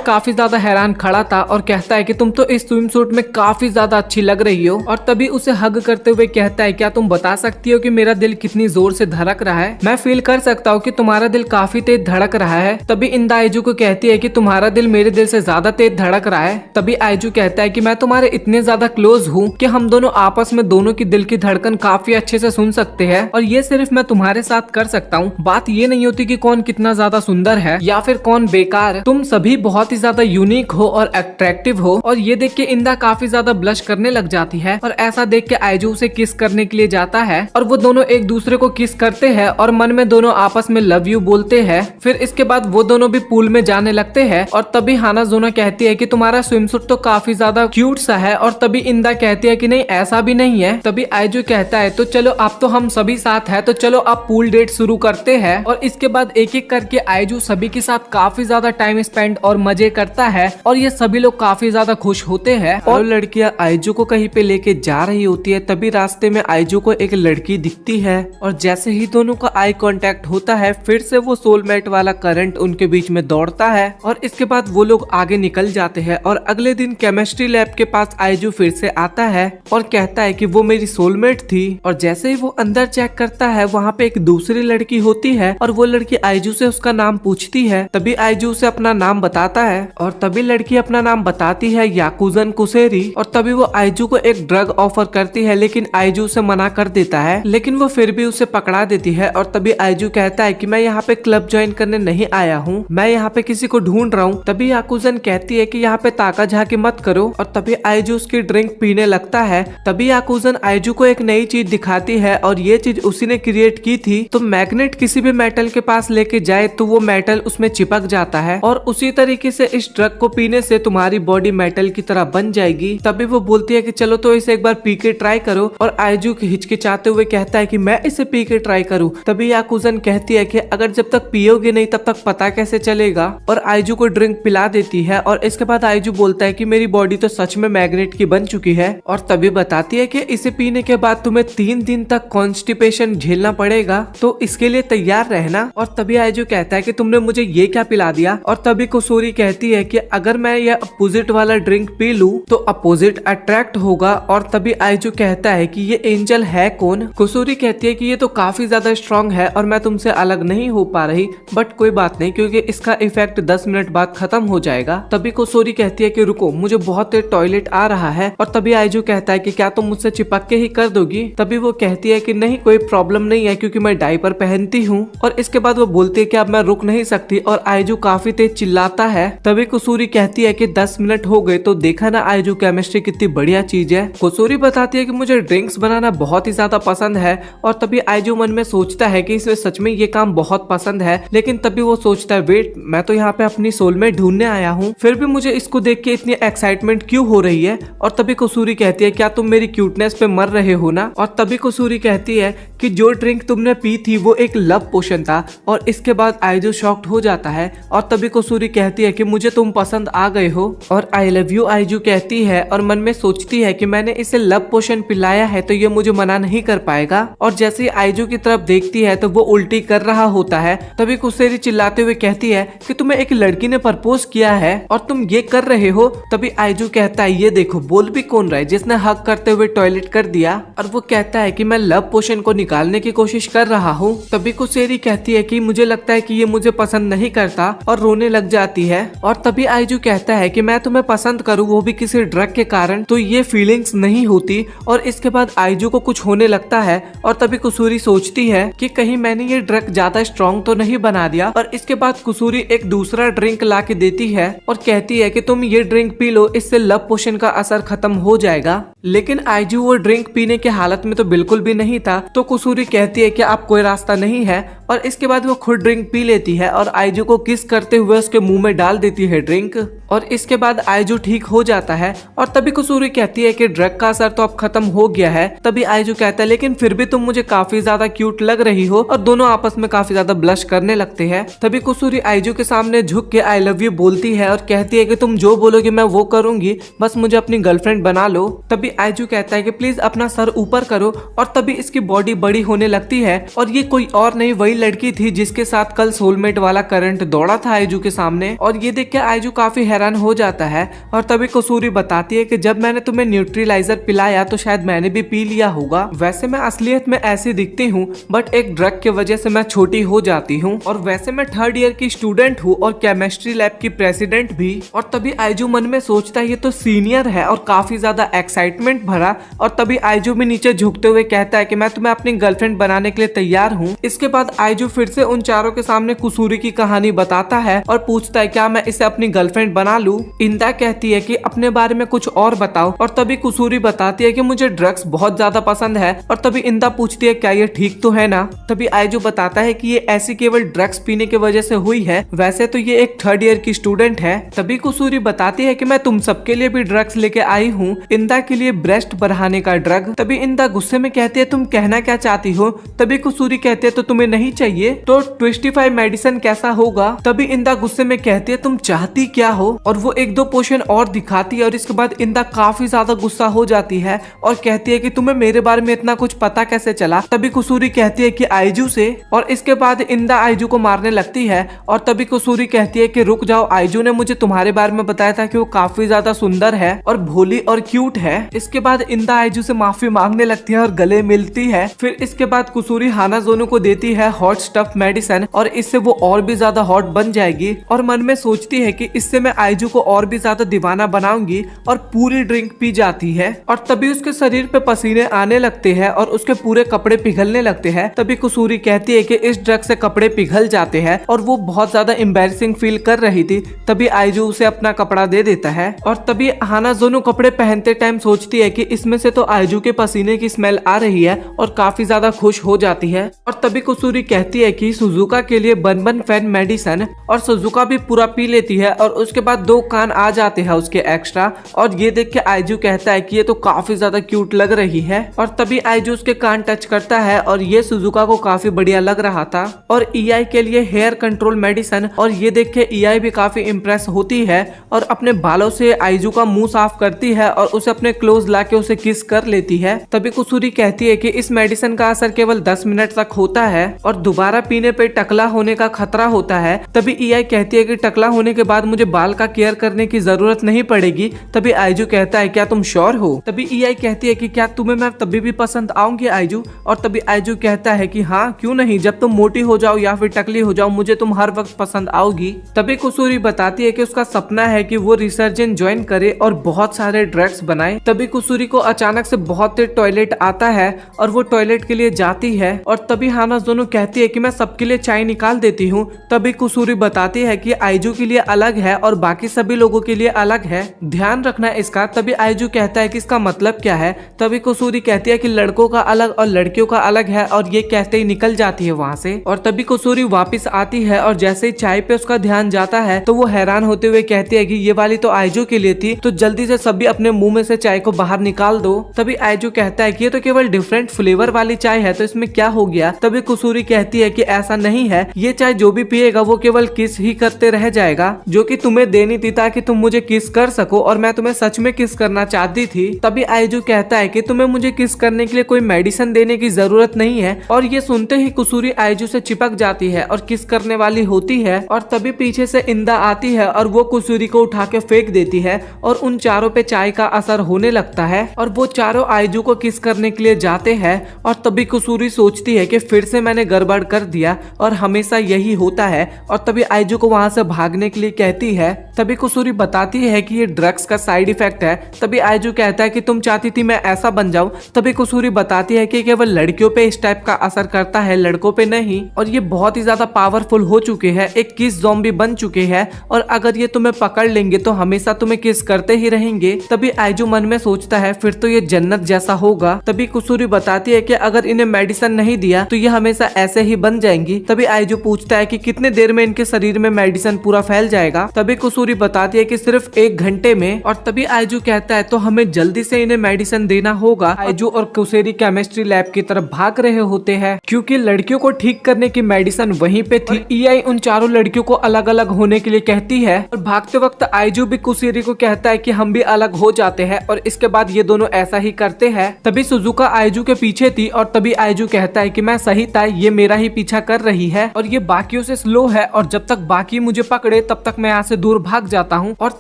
काफी ज्यादा हैरान खड़ा था और कहता है कि तुम तो इस स्विम सूट में काफी ज्यादा अच्छी लग रही हो। और तभी उसे हग करते हुए कहता है, क्या तुम बता सकती हो कि मेरा दिल कितनी जोर से धड़क रहा है? मैं फील कर सकता हूँ कि तुम्हारा दिल काफी तेज धड़क रहा है। तभी इंदा आइजू को कहती है कि तुम्हारा दिल मेरे दिल से ज्यादा तेज धड़क रहा है। तभी आइजू कहता है कि मैं तुम्हारे इतने ज्यादा क्लोज हूँ कि हम दोनों आपस में दोनों की दिल की धड़कन काफी अच्छे से सुन सकते हैं, और ये सिर्फ मैं तुम्हारे साथ कर सकता हूँ। बात ये नहीं होती कि कौन कितना ज्यादा सुंदर है या फिर कौन बेकार, तुम सभी बहुत ही ज्यादा यूनिक हो और अट्रैक्टिव हो। और ये देख के इंदा काफी ज्यादा ब्लश करने लग जाती है, और ऐसा देख के आइजू उसे किस करने के लिए जाता है, और वो दोनों एक दूसरे को किस करते हैं और मन में दोनों आपस में लव यू बोलते हैं। फिर इसके बाद वो दोनों भी पूल में जाने लगते हैं, और तभी हानाजोनो कहती है कि तुम्हारा स्विमसूट तो काफी ज्यादा क्यूट सा है। और तभी इंदा कहती है कि नहीं, ऐसा भी नहीं है। तभी आइजू कहता है, तो चलो अब तो हम सभी साथ है, तो चलो अब पूल डेट शुरू करते हैं। और इसके बाद एक एक करके आइजू सभी के साथ काफी ज्यादा टाइम स्पेंड और मजे करता है, और ये सभी लोग काफी ज्यादा खुश होते हैं। और लड़कियां आइजू को कहीं पे लेके जा रही होती है, तभी रास्ते में आइजू को एक लड़की दिखती है, और जैसे ही दोनों का आई कांटेक्ट होता है, फिर से वो सोलमेट वाला करंट उनके बीच में दौड़ता है। और इसके बाद वो लोग आगे निकल जाते हैं, और अगले दिन केमिस्ट्री लैब के पास आइजू फिर से आता है और कहता है कि वो मेरी सोलमेट थी। और जैसे ही वो अंदर चेक करता है, वहाँ पे एक दूसरी लड़की होती है, और वो लड़की आइजू से उसका नाम पूछती है। तभी आइजू से अपना नाम बताता है, और तभी लड़की अपना नाम बताती है, याकुजन कुसेरी। और तभी वो आइजू को एक ड्रग ऑफर करती है, लेकिन आइजू उसे मना कर देता है, लेकिन वो फिर भी उसे पकड़ा देती है। और तभी आइजू कहता है कि मैं यहाँ पे क्लब ज्वाइन करने नहीं आया हूँ, मैं यहाँ पे किसी को ढूंढ रहा हूँ। तभी याकुजन कहती है कि यहाँ पे ताका झाकी मत करो, और तभी आइजू उसकी ड्रिंक पीने लगता है। तभी याकुजन आइजू को एक नई चीज दिखाती है, और ये चीज उसी ने क्रिएट की थी। तो मैग्नेट किसी भी मेटल के पास लेके जाए तो वो मेटल उसमें चिपक जाता है, और उसी तरीके से इस ड्रग को पीने से तुम्हारी बॉडी मेटल की तरह बन जाएगी। तभी वो बोलती है कि चलो तो इसे एक बार पी के ट्राई करो, और आइजू हिचकिचाते हुए कहता है कि मैं इसे पी के ट्राई करूँ। तभी याकुजन कहती है कि अगर जब तक पियोगे नहीं तब तक पता कैसे चलेगा, और आइजू को ड्रिंक पिला देती है। और इसके बाद आइजू बोलता है कि मेरी बॉडी तो सच में मैग्नेट की बन चुकी है, और तभी बताती है कि इसे पीने के बाद तुम्हें 3 दिन तक कॉन्स्टिपेशन झेलना पड़ेगा, तो इसके लिए तैयार रहना। और तभी आइजू कहता है कि तुमने मुझे ये क्या पिला दिया। और तभी कुसूरी कहती है कि अगर मैं ये अपोजिट वाला ड्रिंक पी लूं तो अपोजिट अट्रैक्ट होगा। और तभी आइजू कहता है कि ये एंजल है कौन। कुसूरी कहती है कि ये तो काफी ज्यादा स्ट्रॉन्ग है और मैं तुमसे अलग नहीं हो पा रही, बट कोई बात नहीं क्योंकि इसका इफेक्ट 10 मिनट बाद खत्म हो जाएगा। तभी कुसूरी कहती है कि रुको, मुझे बहुत तेज टॉयलेट आ रहा है। और तभी आइजू कहता है कि क्या तुम मुझसे चिपक के ही कर दोगी। तभी वो कहती है कि नहीं, कोई प्रॉब्लम नहीं है क्योंकि मैं डायपर पहनती हूँ। और इसके बाद वो बोलती है कि अब मैं रुक नहीं सकती, और आइजू काफी तेज चिल्लाता है। तभी कुसूरी कहती है कि 10 मिनट हो गए, तो देखा ना आइजू केमिस्ट्री कितनी बढ़िया चीज है। कुसूरी बताती है कि मुझे ड्रिंक्स बनाना बहुत ही ज्यादा पसंद है। और तभी आइजू मन में सोचता है कि इसे सच में ये काम बहुत पसंद है, लेकिन तभी वो सोचता है वेट, मैं तो यहाँ पे अपनी सोलमेट ढूंढने आया हूँ, फिर भी मुझे इसको देख के इतनी एक्साइटमेंट क्यों हो रही है। और तभी कुसूरी कहती है क्या तुम मेरी क्यूटनेस पे मर रहे हो ना। और तभी कुसूरी कहती है कि जो ड्रिंक तुमने पी थी वो एक लव पोशन था। और इसके बाद आइजू शॉक्ड हो जाता है और तभी कुसूरी कहती है कि मुझे तुम पसंद आ गए हो और आई लव यू आइजू कहती है और मन में सोचती है कि मैंने इसे लव पोशन पिलाया है तो ये मुझे मना नहीं कर पाएगा। और जैसे ही आइजू की तरफ देखती है तो वो उल्टी कर रहा होता है। तभी कुसेरी चिल्लाते हुए कहती है कि तुम्हें एक लड़की ने प्रपोज किया है और तुम ये कर रहे हो। तभी आइजू कहता है ये देखो बोल भी कौन रहा है जिसने हक करते हुए टॉयलेट कर दिया। और वो कहता है कि मैं लव पोशन को निकालने की कोशिश कर रहा हूँ। तभी कुसेरी कहती है कि मुझे लगता है कि ये मुझे पसंद नहीं करता और रोने लग जाती है। और तभी आइजू कहता है कि मैं तुम्हें पसंद करूँ वो भी किसी ड्रग के कारण तो ये फीलिंग्स नहीं होती। और इसके बाद आइजू को कुछ होने लगता है और तभी कुसूरी सोचती है कि कहीं मैंने ये ड्रग ज्यादा स्ट्रॉन्ग तो नहीं बना दिया। और इसके बाद कुसूरी एक दूसरा ड्रिंक ला के देती है और कहती है कि तुम ये ड्रिंक पी लो, इससे लव पोशन का असर खत्म हो जाएगा। लेकिन आइजू वो ड्रिंक पीने के हालत में तो बिल्कुल भी नहीं था। तो कुसूरी कहती है कि अब कोई रास्ता नहीं है और इसके बाद वो खुद ड्रिंक पी लेती है और आइजू को किस करते हुए उसके मुंह में डाल देती है ड्रिंक। और इसके बाद आइजू ठीक हो जाता है। और तभी कुसूरी कहती है कि ड्रग का असर तो अब खत्म हो गया है। तभी आइजू कहता है लेकिन फिर भी तुम मुझे काफी ज्यादा क्यूट लग रही हो और दोनों आपस में काफी ज्यादा ब्लश करने लगते हैं। तभी कुसूरी आइजू के सामने झुक के आई लव यू बोलती है और कहती है कि तुम जो बोलोगे मैं वो करूंगी, बस मुझे अपनी गर्लफ्रेंड बना लो। तभी आइजू कहता है कि प्लीज अपना सर ऊपर करो। और तभी इसकी बॉडी बड़ी होने लगती है और ये कोई और नहीं वही लड़की थी जिसके साथ कल सोलमेट वाला करंट दौड़ा था आइजू के सामने। और ये देख के आइजू काफी हैरान हो जाता है। और तभी कुसूरी बताती है कि जब मैंने तुम्हें न्यूट्रीलाइजर पिलाया तो शायद मैंने भी पी लिया होगा। वैसे मैं असलियत में ऐसी दिखती हूँ बट एक ड्रग की वजह से मैं छोटी हो जाती हूँ। और वैसे मैं 3rd ईयर की स्टूडेंट हूँ और केमिस्ट्री लैब की प्रेसिडेंट भी। और तभी आइजू मन में सोचता है ये तो सीनियर है और काफी ज्यादा एक्साइटमेंट भरा। और तभी आइजू भी नीचे झुकते हुए कहता है कि मैं तुम्हें अपनी गर्लफ्रेंड बनाने के लिए तैयार हूँ। इसके बाद आइजू फिर से उन चारों के सामने कुसूरी की कहानी बताता है और पूछता है क्या मैं इसे अपनी गर्लफ्रेंड बना लूं। इंदा कहती है कि अपने बारे में कुछ और बताओ। और तभी कुसूरी बताती है कि मुझे ड्रग्स बहुत ज्यादा पसंद है। और तभी इंदा पूछती है क्या ये ठीक तो है ना। तभी आइजू बताता है कि ये ऐसी केवल ड्रग्स पीने की वजह से हुई है, वैसे तो ये एक 3rd ईयर की स्टूडेंट है। तभी कुसूरी बताती है कि मैं तुम सबके लिए भी ड्रग्स लेके आई हूँ, इंदा के लिए ब्रेस्ट बढ़ाने का ड्रग। तभी इंदा गुस्से में कहती है तुम कहना क्या चाहती हो। तभी कुसूरी कहती है तो तुम्हें नहीं चाहिए तो ट्विस्टिफाई मेडिसिन कैसा होगा। तभी इंदा गुस्से में कहती है तुम चाहती क्या हो। और वो 1-2 पोशन और दिखाती है और इसके बाद इंदा काफी ज्यादा गुस्सा हो जाती है और कहती है कि तुम्हें मेरे बारे में इतना कुछ पता कैसे चला। तभी कुसूरी कहती है कि आइजू से। और इसके बाद इंदा आइजू को मारने लगती है। और तभी कुसूरी कहती है कि रुक जाओ, आइजू ने मुझे तुम्हारे बारे में बताया था कि वो काफी ज्यादा सुंदर है और भोली और क्यूट है। इसके बाद इंदा आइजू से माफी मांगने लगती है और गले मिलती है। फिर इसके बाद कुसूरी हानाजोनो को देती है हॉट स्टफ मेडिसिन और इससे वो और भी ज्यादा हॉट बन जाएगी। और मन में सोचती है कि इससे मैं आइजू को और भी ज्यादा दीवाना बनाऊंगी और पूरी ड्रिंक पी जाती है। और तभी उसके शरीर पे पसीने आने लगते हैं और उसके पूरे कपड़े पिघलने लगते हैं। तभी कुसूरी कहती है कि इस ड्रग से कपड़े पिघल जाते हैं और वो बहुत ज्यादा एम्बैरेसिंग फील कर रही थी। तभी आइजू उसे अपना कपड़ा दे देता है। और तभी हानाजोनो कपड़े पहनते टाइम सोचती है कि इसमें से तो आइजू के पसीने की स्मेल आ रही है और काफी ज्यादा खुश हो जाती है। और तभी कुसूरी कहती है कि सुजुका के लिए बन फैन मेडिसिन। और सुजुका भी पूरा पी लेती है और उसके बाद 2 कान आ जाते हैं उसके एक्स्ट्रा। और ये देख के आइजू कहता है कि ये तो काफी ज्यादा क्यूट लग रही है। और तभी आइजू उसके कान टच करता है और ये सुजुका को काफी बढ़िया लग रहा था। और ईआई के लिए हेयर कंट्रोल मेडिसिन। और ये देख के ईआई भी काफी इम्प्रेस होती है और अपने बालों से आइजू का मुंह साफ करती है और उसे अपने क्लोज लाके उसे किस कर लेती है। तभी कुसूरी कहती है कि इस मेडिसिन का असर केवल 10 मिनट तक होता है और दोबारा पीने पे टकला होने का खतरा होता है। तभी ईआई कहती है कि टकला होने के बाद मुझे बाल का केयर करने की जरूरत नहीं पड़ेगी। तभी आइजू कहता है क्या तुम श्योर हो। तभी ईआई कहती है कि क्या तुम्हें मैं तभी भी पसंद आऊंगी आइजू। और तभी आइजू कहता है कि हाँ क्यों नहीं, जब तुम मोटी हो जाओ या फिर टकली हो जाओ मुझे तुम हर वक्त पसंद आओगी। तभी कुसूरी बताती है कि उसका सपना है कि वो रिसर्जन ज्वाइन करे और बहुत सारे ड्रग्स बनाए। तभी कुसूरी को अचानक से बहुत तेज टॉयलेट आता है और वो टॉयलेट के लिए जाती है। और तभी हानाजोनो कहती है कि मैं सबके लिए चाय निकाल देती हूँ। तभी कुसूरी बताती है कि आइजू के लिए अलग है और बाकी सभी लोगों के लिए अलग है, ध्यान रखना इसका। तभी आइजू कहता है कि इसका मतलब क्या है। तभी कुसूरी कहती है कि लड़कों का अलग और लड़कियों का अलग है और ये कहते ही निकल जाती है वहाँ से। और तभी कुसूरी वापस आती है और जैसे ही चाय पे उसका ध्यान जाता है तो वो हैरान होते हुए कहती है कि ये वाली तो आइजू के लिए थी, तो जल्दी से सभी अपने मुंह में से चाय को बाहर निकाल दो। तभी आइजू कहता है कि ये तो केवल डिफरेंट फ्लेवर वाली चाय है, तो इसमें क्या हो गया। तभी कुसूरी कहती है कि ऐसा नहीं है, ये चाय जो भी पिएगा वो केवल किस ही करते रह जाएगा, जो कि तुम्हें देनी थी ताकि तुम मुझे किस कर सको, और मैं तुम्हें सच में किस करना चाहती थी। तभी आइजू कहता है कि तुम्हें मुझे किस करने के लिए कोई मेडिसिन देने की जरूरत नहीं है। और ये सुनते ही कुसूरी आइजू से चिपक जाती है और किस करने वाली होती है। और तभी पीछे से इंदा आती है और वो कुसूरी को उठा के फेंक देती है और उन चारों पे चाय का असर होने लगता है और वो चारों आइजू को किस करने के लिए जाते हैं। और तभी कुसूरी सोचती है कि फिर से मैंने गड़बड़ कर दिया और हमेशा यही होता है, और तभी आइजू को वहां से भागने के लिए कहती है। तभी कुसूरी बताती है कि ये ड्रग्स का साइड इफेक्ट है। तभी आइजू कहता है कि तुम चाहती थी मैं ऐसा बन जाऊं। तभी कुसूरी बताती है कि केवल लड़कियों पे इस टाइप का असर करता है, लड़कों पे नहीं, और ये बहुत ही ज्यादा पावरफुल हो चुके हैं, एक किस ज़ॉम्बी बन चुके हैं, और अगर ये तुम्हें पकड़ लेंगे तो हमेशा तुम्हें किस करते ही रहेंगे। तभी आइजू मन में सोचता है फिर तो ये जन्नत जैसा होगा। तभी कुसूरी बताती है कि अगर इन्हें मेडिसिन नहीं दिया तो ये हमेशा ऐसे ही बन जाएंगी। तभी आइजू पूछता है कि कितने देर में इनके शरीर में मेडिसिन पूरा फैल जाएगा। तभी कुसूरी बताती है कि सिर्फ 1 घंटे में। और तभी आइजू कहता है तो हमें जल्दी से इन्हें मेडिसिन देना होगा। आइजू और कुसूरी केमिस्ट्री लैब की तरफ भाग रहे होते हैं क्योंकि लड़कियों को ठीक करने की मेडिसिन वहीं पे थी। ईआई उन चारों लड़कियों को अलग अलग होने के लिए कहती है और भागते वक्त आइजू भी कुसूरी को कहता है कि हम भी अलग हो जाते हैं, और इसके बाद ये दोनों ऐसा ही करते हैं। तभी सुजुका आइजू के पीछे थी और तभी आइजू कहता है कि मैं सही था, ये मेरा ही पीछा कर रही है और ये बाकियों से स्लो है, और जब तक बाकी मुझे पकड़े तब तक मैं यहाँ से दूर भाग जाता हूँ। और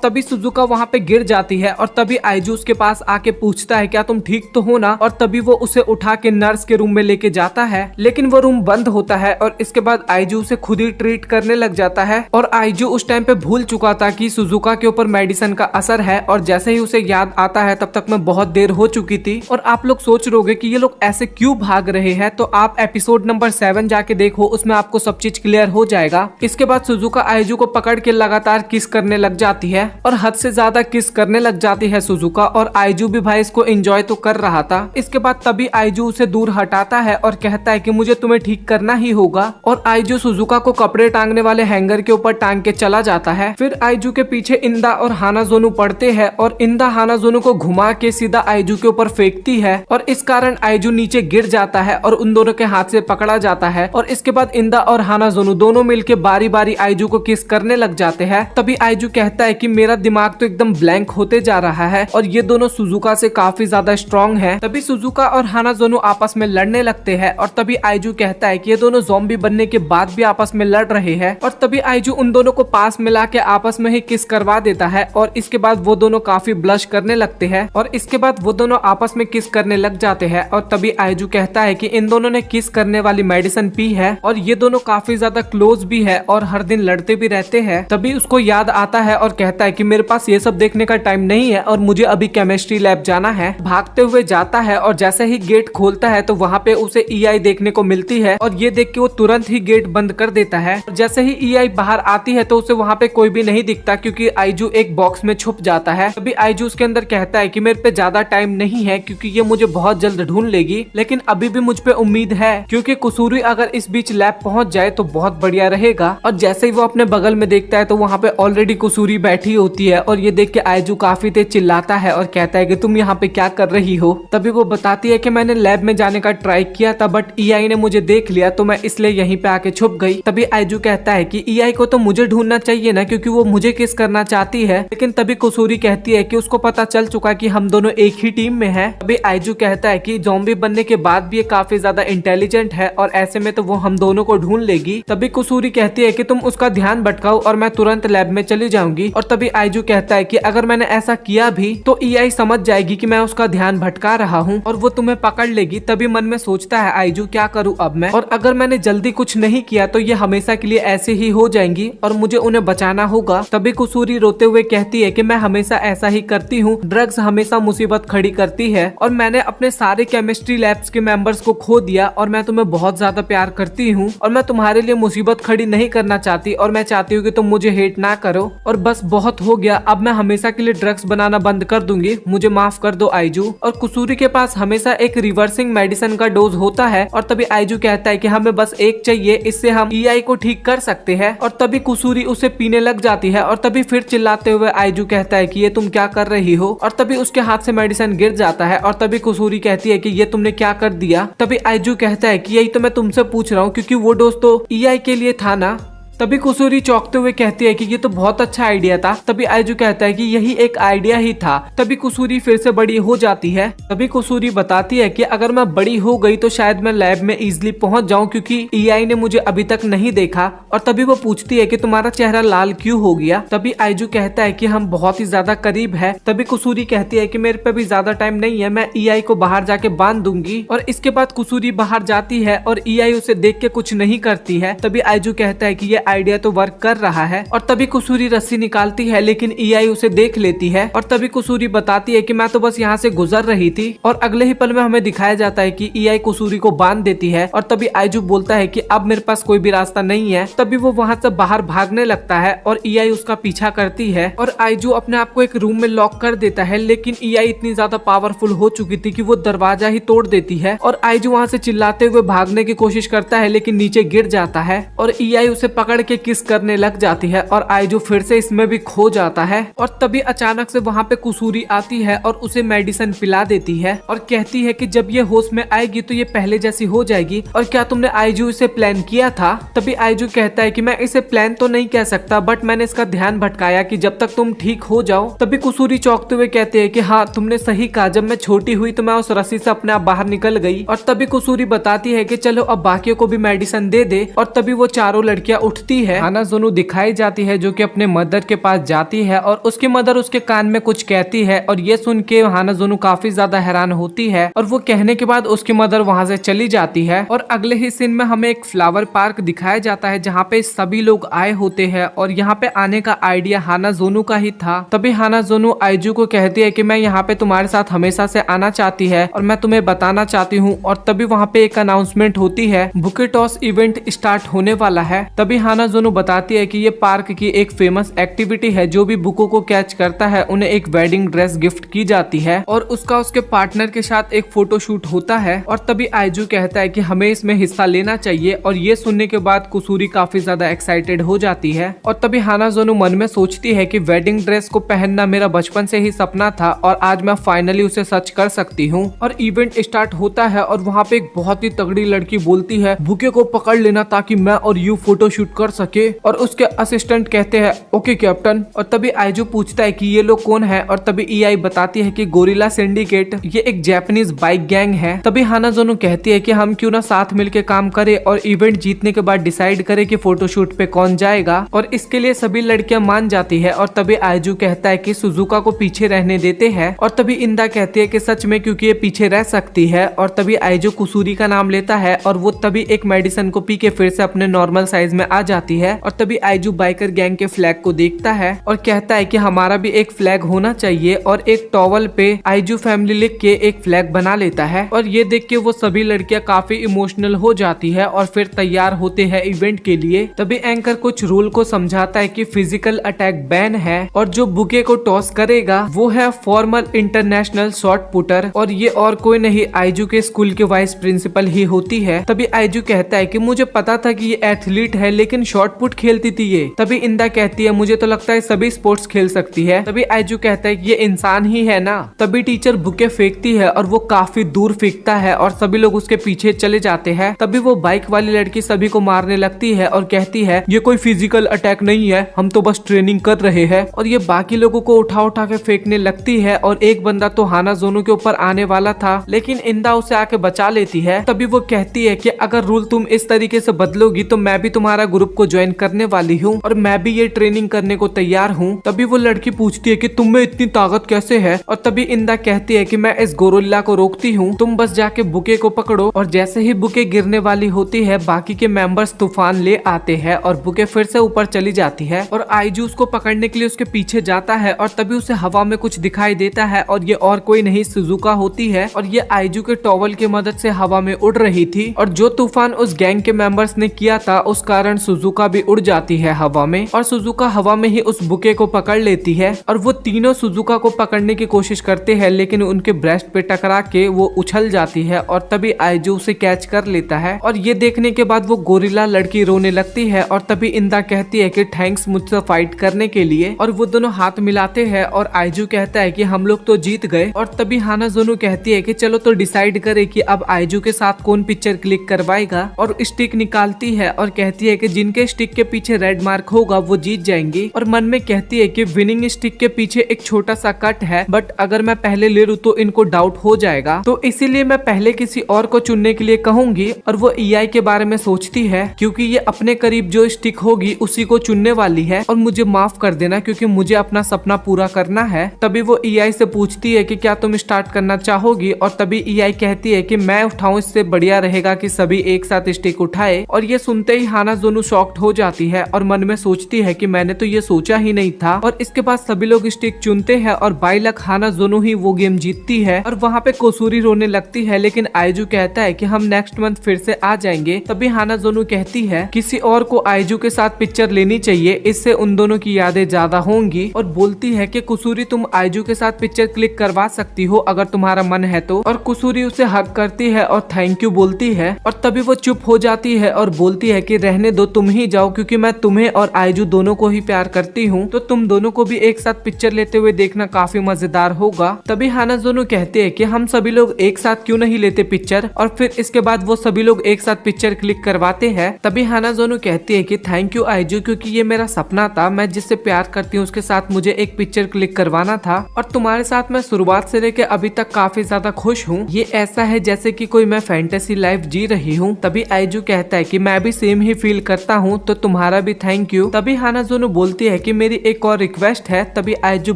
तभी सुजुका वहाँ पे गिर जाती है और तभी आइजू उसके पास आके पूछता है क्या तुम ठीक तो हो ना। और तभी वो उसे उठा के नर्स के रूम में लेके जाता है, लेकिन वो रूम बंद होता है और इसके बाद आइजू उसे खुद ही ट्रीट करने लग जाता है। और आइजू उस टाइम पे भूल चुका था कि सुजुका के ऊपर मेडिसिन का असर है, और जैसे ही उसे याद आता है तब तक में बहुत देर हो चुकी थी। और आप लोग सोच रहे होंगे कि ये लोग ऐसे क्यों भाग रहे हैं, तो आप एपिसोड नंबर 7 जाके देखो, उसमें आपको सब चीज क्लियर हो जाएगा। इसके बाद सुजुका आइजू को पकड़ के लगातार किस करने लग जाती है और हद से ज्यादा किस करने लग जाती है सुजुका, और आइजू भी भाई इसको एंजॉय तो कर रहा था। इसके बाद तभी आइजू उसे दूर हटाता है और कहता है कि मुझे तुम्हें ठीक करना ही होगा, और आइजू सुजुका को कपड़े टांगने वाले हैंगर के ऊपर टांग के चला जाता है। फिर आइजू के पीछे इंदा और हानाजोनु पड़ते हैं और इंदा हानाजोनु को घुमा के सीधा आइजू के ऊपर फेंकती है, और इस कारण आइजू नीचे गिर जाता है और उन दोनों के हाथ से पकड़ा जाता है। और इसके बाद इंदा और हानाजोनु दोनों मिलके बारी बारी आइजू को किस करने लग जाते हैं। तभी आइजू कहता है कि मेरा दिमाग तो एकदम ब्लैंक होते जा रहा है, और ये दोनों सुजुका से काफी ज्यादा स्ट्रॉन्ग है। तभी सुजुका और हानाजोनु आपस में लड़ने लगते हैं, और तभी आइजू कहता है कि ये दोनों ज़ॉम्बी बनने के बाद भी आपस में लड़ रहे हैं। और तभी आइजू उन दोनों को पास मिला के आपस में ही किस करवा देता है, और इसके बाद वो दोनों काफी ब्लश करने लगते हैं, और इसके बाद वो दोनों आपस में किस करने लग जाते हैं। और तभी आइजू कहता है कि इन दोनों ने किस करने वाली मेडिसिन पी है, और ये दोनों काफी ज्यादा क्लोज भी है और हर दिन लड़ते भी रहते हैं। तभी उसको याद आता है और कहता है कि मेरे पास ये सब देखने का टाइम नहीं है और मुझे अभी केमिस्ट्री लैब जाना है। भागते हुए जाता है और जैसे ही गेट खोलता है तो वहाँ पे उसे ईआई देखने को मिलती है, और ये देख के वो तुरंत ही गेट बंद कर देता है। जैसे ही ईआई बाहर आती है तो उसे वहाँ पे कोई भी नहीं दिखता क्योंकि आइजू एक बॉक्स में छुप जाता है। तभी आइजू उसके अंदर कहता है कि मेरे पे ज्यादा टाइम नहीं है क्योंकि ये मुझे बहुत जल्द ढूंढ लेगी, लेकिन अभी भी मुझ पे उम्मीद है क्योंकि कुसूरी अगर इस बीच लैब पहुंच जाए तो बहुत बढ़िया रहेगा। और जैसे ही वो अपने बगल में देखता है तो वहाँ पे ऑलरेडी कुसूरी बैठी होती है, और ये देख के आइजू काफी तेज चिल्लाता है और कहता है कि तुम यहाँ पे क्या कर रही हो। तभी वो बताती है कि मैंने लैब में जाने का ट्राई किया था बट ईआई ने मुझे देख लिया तो मैं इसलिए यहीं पे आके छुप गई। तभी आइजू कहता है कि ईआई को तो मुझे ढूंढना चाहिए ना क्योंकि वो मुझे किस करना चाहती है, लेकिन तभी कुसूरी कहती है कि उसको पता चल चुका कि हम दोनों एक ही टीम में हैं। तभी आइजू कहता है कि ज़ॉम्बी बनने के बाद भी ये काफी ज्यादा इंटेलिजेंट है और ऐसे में तो वो हम दोनों को ढूंढ लेगी। तभी कुसूरी कहती है कि तुम उसका ध्यान भटकाओ और मैं तुरंत लैब में चली जाऊंगी। और तभी आइजू कहता है कि अगर मैंने ऐसा किया भी तो ईआई समझ जाएगी कि मैं उसका ध्यान भटका रहा हूँ और वो तुम्हें पकड़ लेगी। तभी मन में सोचता है आइजू क्या करूँ अब मैं, और अगर मैंने जल्दी कुछ नहीं किया तो ये हमेशा के लिए ऐसे ही हो जाएंगी और मुझे उन्हें बचाना होगा। तभी कुसूरी रोते हुए कहती है कि मैं हमेशा ऐसा ही करती हूँ, ड्रग्स हमेशा मुसीबत खड़ी करती है और मैंने अपने सारे केमिस्ट्री लैब्स के मेंबर्स को खो दिया और मैं तुम्हें बहुत ज्यादा प्यार करती हूँ और मैं तुम्हारे लिए मुसीबत खड़ी नहीं करना चाहती और मैं चाहती हूँ कि तुम मुझे हेट ना करो और बस बहुत हो गया, अब मैं हमेशा के लिए ड्रग्स बनाना बंद कर दूंगी, मुझे माफ कर दो आइजू। और कुसूरी के पास हमेशा एक रिवर्सिंग मेडिसिन का डोज होता है और तभी आइजू कहता है कि हमें बस एक चाहिए, इससे हम ईआई को ठीक कर सकते हैं। और तभी कुसूरी उसे पीने लग जाती है और तभी फिर चिल्लाते हुए आइजू कहता है कि ये तुम क्या कर रही हो। और तभी तभी उसके हाथ से मेडिसिन गिर जाता है और तभी कुसूरी कहती है कि ये तुमने क्या कर दिया। तभी आइजू कहता है कि यही तो मैं तुमसे पूछ रहा हूँ, क्योंकि वो डोज तो ईआई के लिए था ना। तभी कुसूरी चौंकते हुए कहती है कि ये तो बहुत अच्छा आइडिया था। तभी आइजू कहता है कि यही एक आइडिया ही था। तभी कुसूरी फिर से बड़ी हो जाती है। तभी कुसूरी बताती है कि अगर मैं बड़ी हो गई तो शायद मैं लैब में इजीली पहुंच जाऊं, क्योंकि ईआई ने मुझे अभी तक नहीं देखा। और तभी वो पूछती है कि तुम्हारा चेहरा लाल क्यों हो गया। तभी आइजू कहता है कि हम बहुत ही ज्यादा करीब है। तभी कुसूरी कहती है कि मेरे पे भी ज्यादा टाइम नहीं है, मैं ईआई को बाहर जाके बांध दूंगी। और इसके बाद कुसूरी बाहर जाती है और ईआई उसे देख के कुछ नहीं करती है। तभी आइजू कहता है कि ये आइडिया तो वर्क कर रहा है। और तभी कुसूरी रस्सी निकालती है, लेकिन ईआई उसे देख लेती है। और तभी कुसूरी बताती है कि मैं तो बस यहाँ से गुजर रही थी। और अगले ही पल में हमें दिखाया जाता है कि ईआई कुसूरी को बांध देती है। और तभी आइजू बोलता है कि अब मेरे पास कोई भी रास्ता नहीं है। तभी वो वहाँ से बाहर भागने लगता है और ईआई उसका पीछा करती है। और आइजू अपने आप को एक रूम में लॉक कर देता है, लेकिन ईआई इतनी ज्यादा पावरफुल हो चुकी थी कि वो दरवाजा ही तोड़ देती है। और आइजू वहाँ से चिल्लाते हुए भागने की कोशिश करता है, लेकिन नीचे गिर जाता है। और ईआई उसे पकड़ के किस करने लग जाती है और आइजू फिर से इसमें भी खो जाता है। और तभी अचानक से वहाँ पे कुसूरी आती है और उसे मेडिसिन पिला देती है और कहती है कि जब ये होश में आएगी तो ये पहले जैसी हो जाएगी। और क्या तुमने आइजू इसे प्लान किया था? तभी आइजू कहता है कि मैं इसे प्लान तो नहीं कह सकता, बट मैंने इसका ध्यान भटकाया कि जब तक तुम ठीक हो जाओ। तभी कुसूरी चौंकते हुए कहते हैं कि हाँ तुमने सही कहा, जब मैं छोटी हुई तो मैं उस रस्सी से अपने आप बाहर निकल गई। और तभी कुसूरी बताती है कि चलो अब बाकियों को भी मेडिसिन दे दे। और तभी वो चारों लड़कियां उठती है। हानाज़ोनो दिखाई जाती है जो कि अपने मदर के पास जाती है और उसकी मदर उसके कान में कुछ कहती है। और ये सुन के हानाज़ोनो काफी ज्यादा हैरान होती है और वो कहने के बाद उसकी मदर वहां से चली जाती है। और अगले ही सीन में हमें एक फ्लावर पार्क दिखाया जाता है जहाँ पे सभी लोग आए होते हैं और यहाँ पे आने का आइडिया हानाज़ोनो का ही था। तभी हानाज़ोनो आइजू को कहती है कि मैं यहाँ पे तुम्हारे साथ हमेशा से आना चाहती है और मैं तुम्हें बताना चाहती हूँ। और तभी वहाँ पे एक अनाउंसमेंट होती है, बुके टॉस इवेंट स्टार्ट होने वाला है। तभी हानाज़ोनो बताती है कि ये पार्क की एक फेमस एक्टिविटी है, जो भी बुकों को कैच करता है उन्हें एक वेडिंग ड्रेस गिफ्ट की जाती है और उसका उसके पार्टनर के साथ एक फोटो शूट होता है। और तभी आइजू कहता है कि हमें इसमें हिस्सा लेना चाहिए। और ये सुनने के बाद कुसूरी काफी ज्यादा एक्साइटेड हो जाती है। और तभी हानाज़ोनो मन में सोचती है कि वेडिंग ड्रेस को पहनना मेरा बचपन से ही सपना था और आज मैं फाइनली उसे सच कर सकती हूँ। और इवेंट स्टार्ट होता है और वहाँ पे एक बहुत ही तगड़ी लड़की बोलती है, बुके को पकड़ लेना ताकि मैं और यू फोटो शूट कर सके। और उसके असिस्टेंट कहते हैं ओके कैप्टन। और तभी आइजू पूछता है कि ये लोग कौन है। और तभी ईआई बताती है कि गोरिल्ला सिंडिकेट, ये एक जापानीज बाइक गैंग है। तभी हानाज़ोनो कहती है कि हम क्यों ना साथ मिलके काम करें और इवेंट जीतने के बाद डिसाइड करें कि फोटोशूट पे कौन जाएगा। और इसके लिए सभी लड़कियां मान जाती है। और तभी आइजू कहता है कि सुजुका को पीछे रहने देते हैं। और तभी इंदा कहती है कि सच में, क्योंकि ये पीछे रह सकती है। और तभी आइजू कुसूरी का नाम लेता है और वो तभी एक मेडिसिन को पी के फिर से अपने नॉर्मल साइज में आ जाती है। और तभी आइजू बाइकर गैंग के फ्लैग को देखता है और कहता है कि हमारा भी एक फ्लैग होना चाहिए। और एक टॉवल पे आइजू फैमिली लिख के एक फ्लैग बना लेता है। और ये देख के वो सभी लड़कियां काफी इमोशनल हो जाती है और फिर तैयार होते हैं इवेंट के लिए। तभी एंकर कुछ रूल को समझाता है कि फिजिकल अटैक बैन है और जो बुके को टॉस करेगा वो है फॉर्मल इंटरनेशनल शॉट पुटर। और ये और कोई नहीं, आइजू के स्कूल के वाइस प्रिंसिपल ही होती है। तभी आइजू कहता है कि मुझे पता था कि ये एथलीट है, लेकिन शॉट पुट खेलती थी ये। तभी इंदा कहती है मुझे तो लगता है सभी स्पोर्ट्स खेल सकती है। तभी आइजू कहता है कि ये इंसान ही है ना। तभी टीचर बुके फेंकती है और वो काफी दूर फेंकता है और सभी लोग उसके पीछे चले जाते हैं। तभी वो बाइक वाली लड़की सभी को मारने लगती है और कहती है ये कोई फिजिकल अटैक नहीं है, हम तो बस ट्रेनिंग कर रहे हैं। और ये बाकी लोगों को उठा उठा के फेंकने लगती है और एक बंदा तो हानाज़ोनो के ऊपर आने वाला था, लेकिन इंदा उसे आके बचा लेती है। तभी वो कहती है कि अगर रूल तुम इस तरीके से बदलोगी तो मैं भी तुम्हारा ग्रुप को ज्वाइन करने वाली हूँ और मैं भी ये ट्रेनिंग करने को तैयार हूँ। तभी वो लड़की पूछती है कि तुम में इतनी ताकत कैसे है। और तभी इंदा कहती है कि मैं इस गोरिल्ला को रोकती हूँ, तुम बस जाके बुके को पकड़ो। और जैसे ही बुके गिरने वाली होती है बाकी के मेंबर्स तूफान ले आते हैं और बुके फिर से ऊपर चली जाती है। और आइजू उसको पकड़ने के लिए उसके पीछे जाता है और तभी उसे हवा में कुछ दिखाई देता है और ये और कोई नहीं सुजुका होती है। और ये आइजू के टॉवल की मदद से हवा में उड़ रही थी और जो तूफान उस गैंग के मेंबर्स ने किया था उस कारण सुजुका भी उड़ जाती है हवा में और सुजुका हवा में ही उस बुके को पकड़ लेती है और वो तीनों सुजुका को पकड़ने की कोशिश करते हैं, लेकिन उनके ब्रेस्ट पे टकरा के वो उछल जाती है और तभी आइजू उसे कैच कर लेता है। और ये देखने के बाद वो गोरिल्ला लड़की रोने लगती है और तभी इंदा कहती है कि थैंक्स मुझसे फाइट करने के लिए, और वो दोनों हाथ मिलाते हैं और आइजू कहता है कि हम लोग तो जीत गए। और तभी हानाज़ोनो कहती है कि चलो तो डिसाइड करे कि अब आइजू के साथ कौन पिक्चर क्लिक करवाएगा, और स्टिक निकालती है और कहती है कि जिनके स्टिक के पीछे रेड मार्क होगा वो जीत जाएंगे। और मन में कहती है कि विनिंग स्टिक के पीछे एक छोटा सा कट है, बट अगर मैं पहले ले लूं तो इनको डाउट हो जाएगा, तो इसीलिए मैं पहले किसी और को चुनने के लिए कहूंगी। और वो ईआई के बारे में सोचती है क्योंकि ये अपने करीब जो स्टिक होगी उसी को चुनने वाली है, और मुझे माफ कर देना क्योंकि मुझे अपना सपना पूरा करना है। तभी वो ईआई से पूछती है कि क्या तुम स्टार्ट करना चाहोगी, और तभी ईआई कहती है कि मैं उठाऊं, इससे बढ़िया रहेगा कि सभी एक साथ स्टिक उठाए। और ये सुनते ही हानाज़ोनो शॉक्ड हो जाती है और मन में सोचती है कि मैंने तो ये सोचा ही नहीं था। और इसके बाद सभी लोग स्टिक चुनते हैं और बाई लक हानाज़ोनो ही वो गेम जीतती है। और वहाँ पे कोसूरी रोने लगती है, लेकिन आइजू कहता है कि हम नेक्स्ट मंथ फिर से आ जाएंगे। तभी हानाज़ोनो कहती है किसी और को आइजू के साथ पिक्चर लेनी चाहिए, इससे उन दोनों की यादें ज्यादा होंगी। और बोलती है कि कुसूरी तुम आइजू के साथ पिक्चर क्लिक करवा सकती हो अगर तुम्हारा मन है तो। और कुसूरी उसे हक करती है और थैंक यू बोलती है। और तभी वो चुप हो जाती है और बोलती है कि रहने दो, तुम ही जाओ, क्योंकि मैं तुम्हें और आइजू दोनों को ही प्यार करती हूँ, तो तुम दोनों को भी एक साथ पिक्चर लेते हुए देखना काफी मजेदार होगा। तभी हानाज़ोनो कहते हैं कि हम सभी लोग एक साथ क्यों नहीं लेते पिक्चर, और फिर इसके बाद वो सभी लोग एक साथ पिक्चर क्लिक करवाते हैं। तभी हानाज़ोनो कहती है कि थैंक यू आइजू, क्योंकि ये मेरा सपना था, मैं जिससे प्यार करती हूँ उसके साथ मुझे एक पिक्चर क्लिक करवाना था, और तुम्हारे साथ मैं शुरुआत से लेकर अभी तक काफी ज्यादा खुश हूँ। ये ऐसा है जैसे कि कोई मैं फैंटेसी लाइफ जी रही हूँ। तभी आइजू कहता है कि मैं भी सेम ही फील करता हूँ, तो तुम्हारा भी थैंक यू। तभी हानाज़ोनो बोलती है कि मेरी एक और रिक्वेस्ट है। तभी आइजू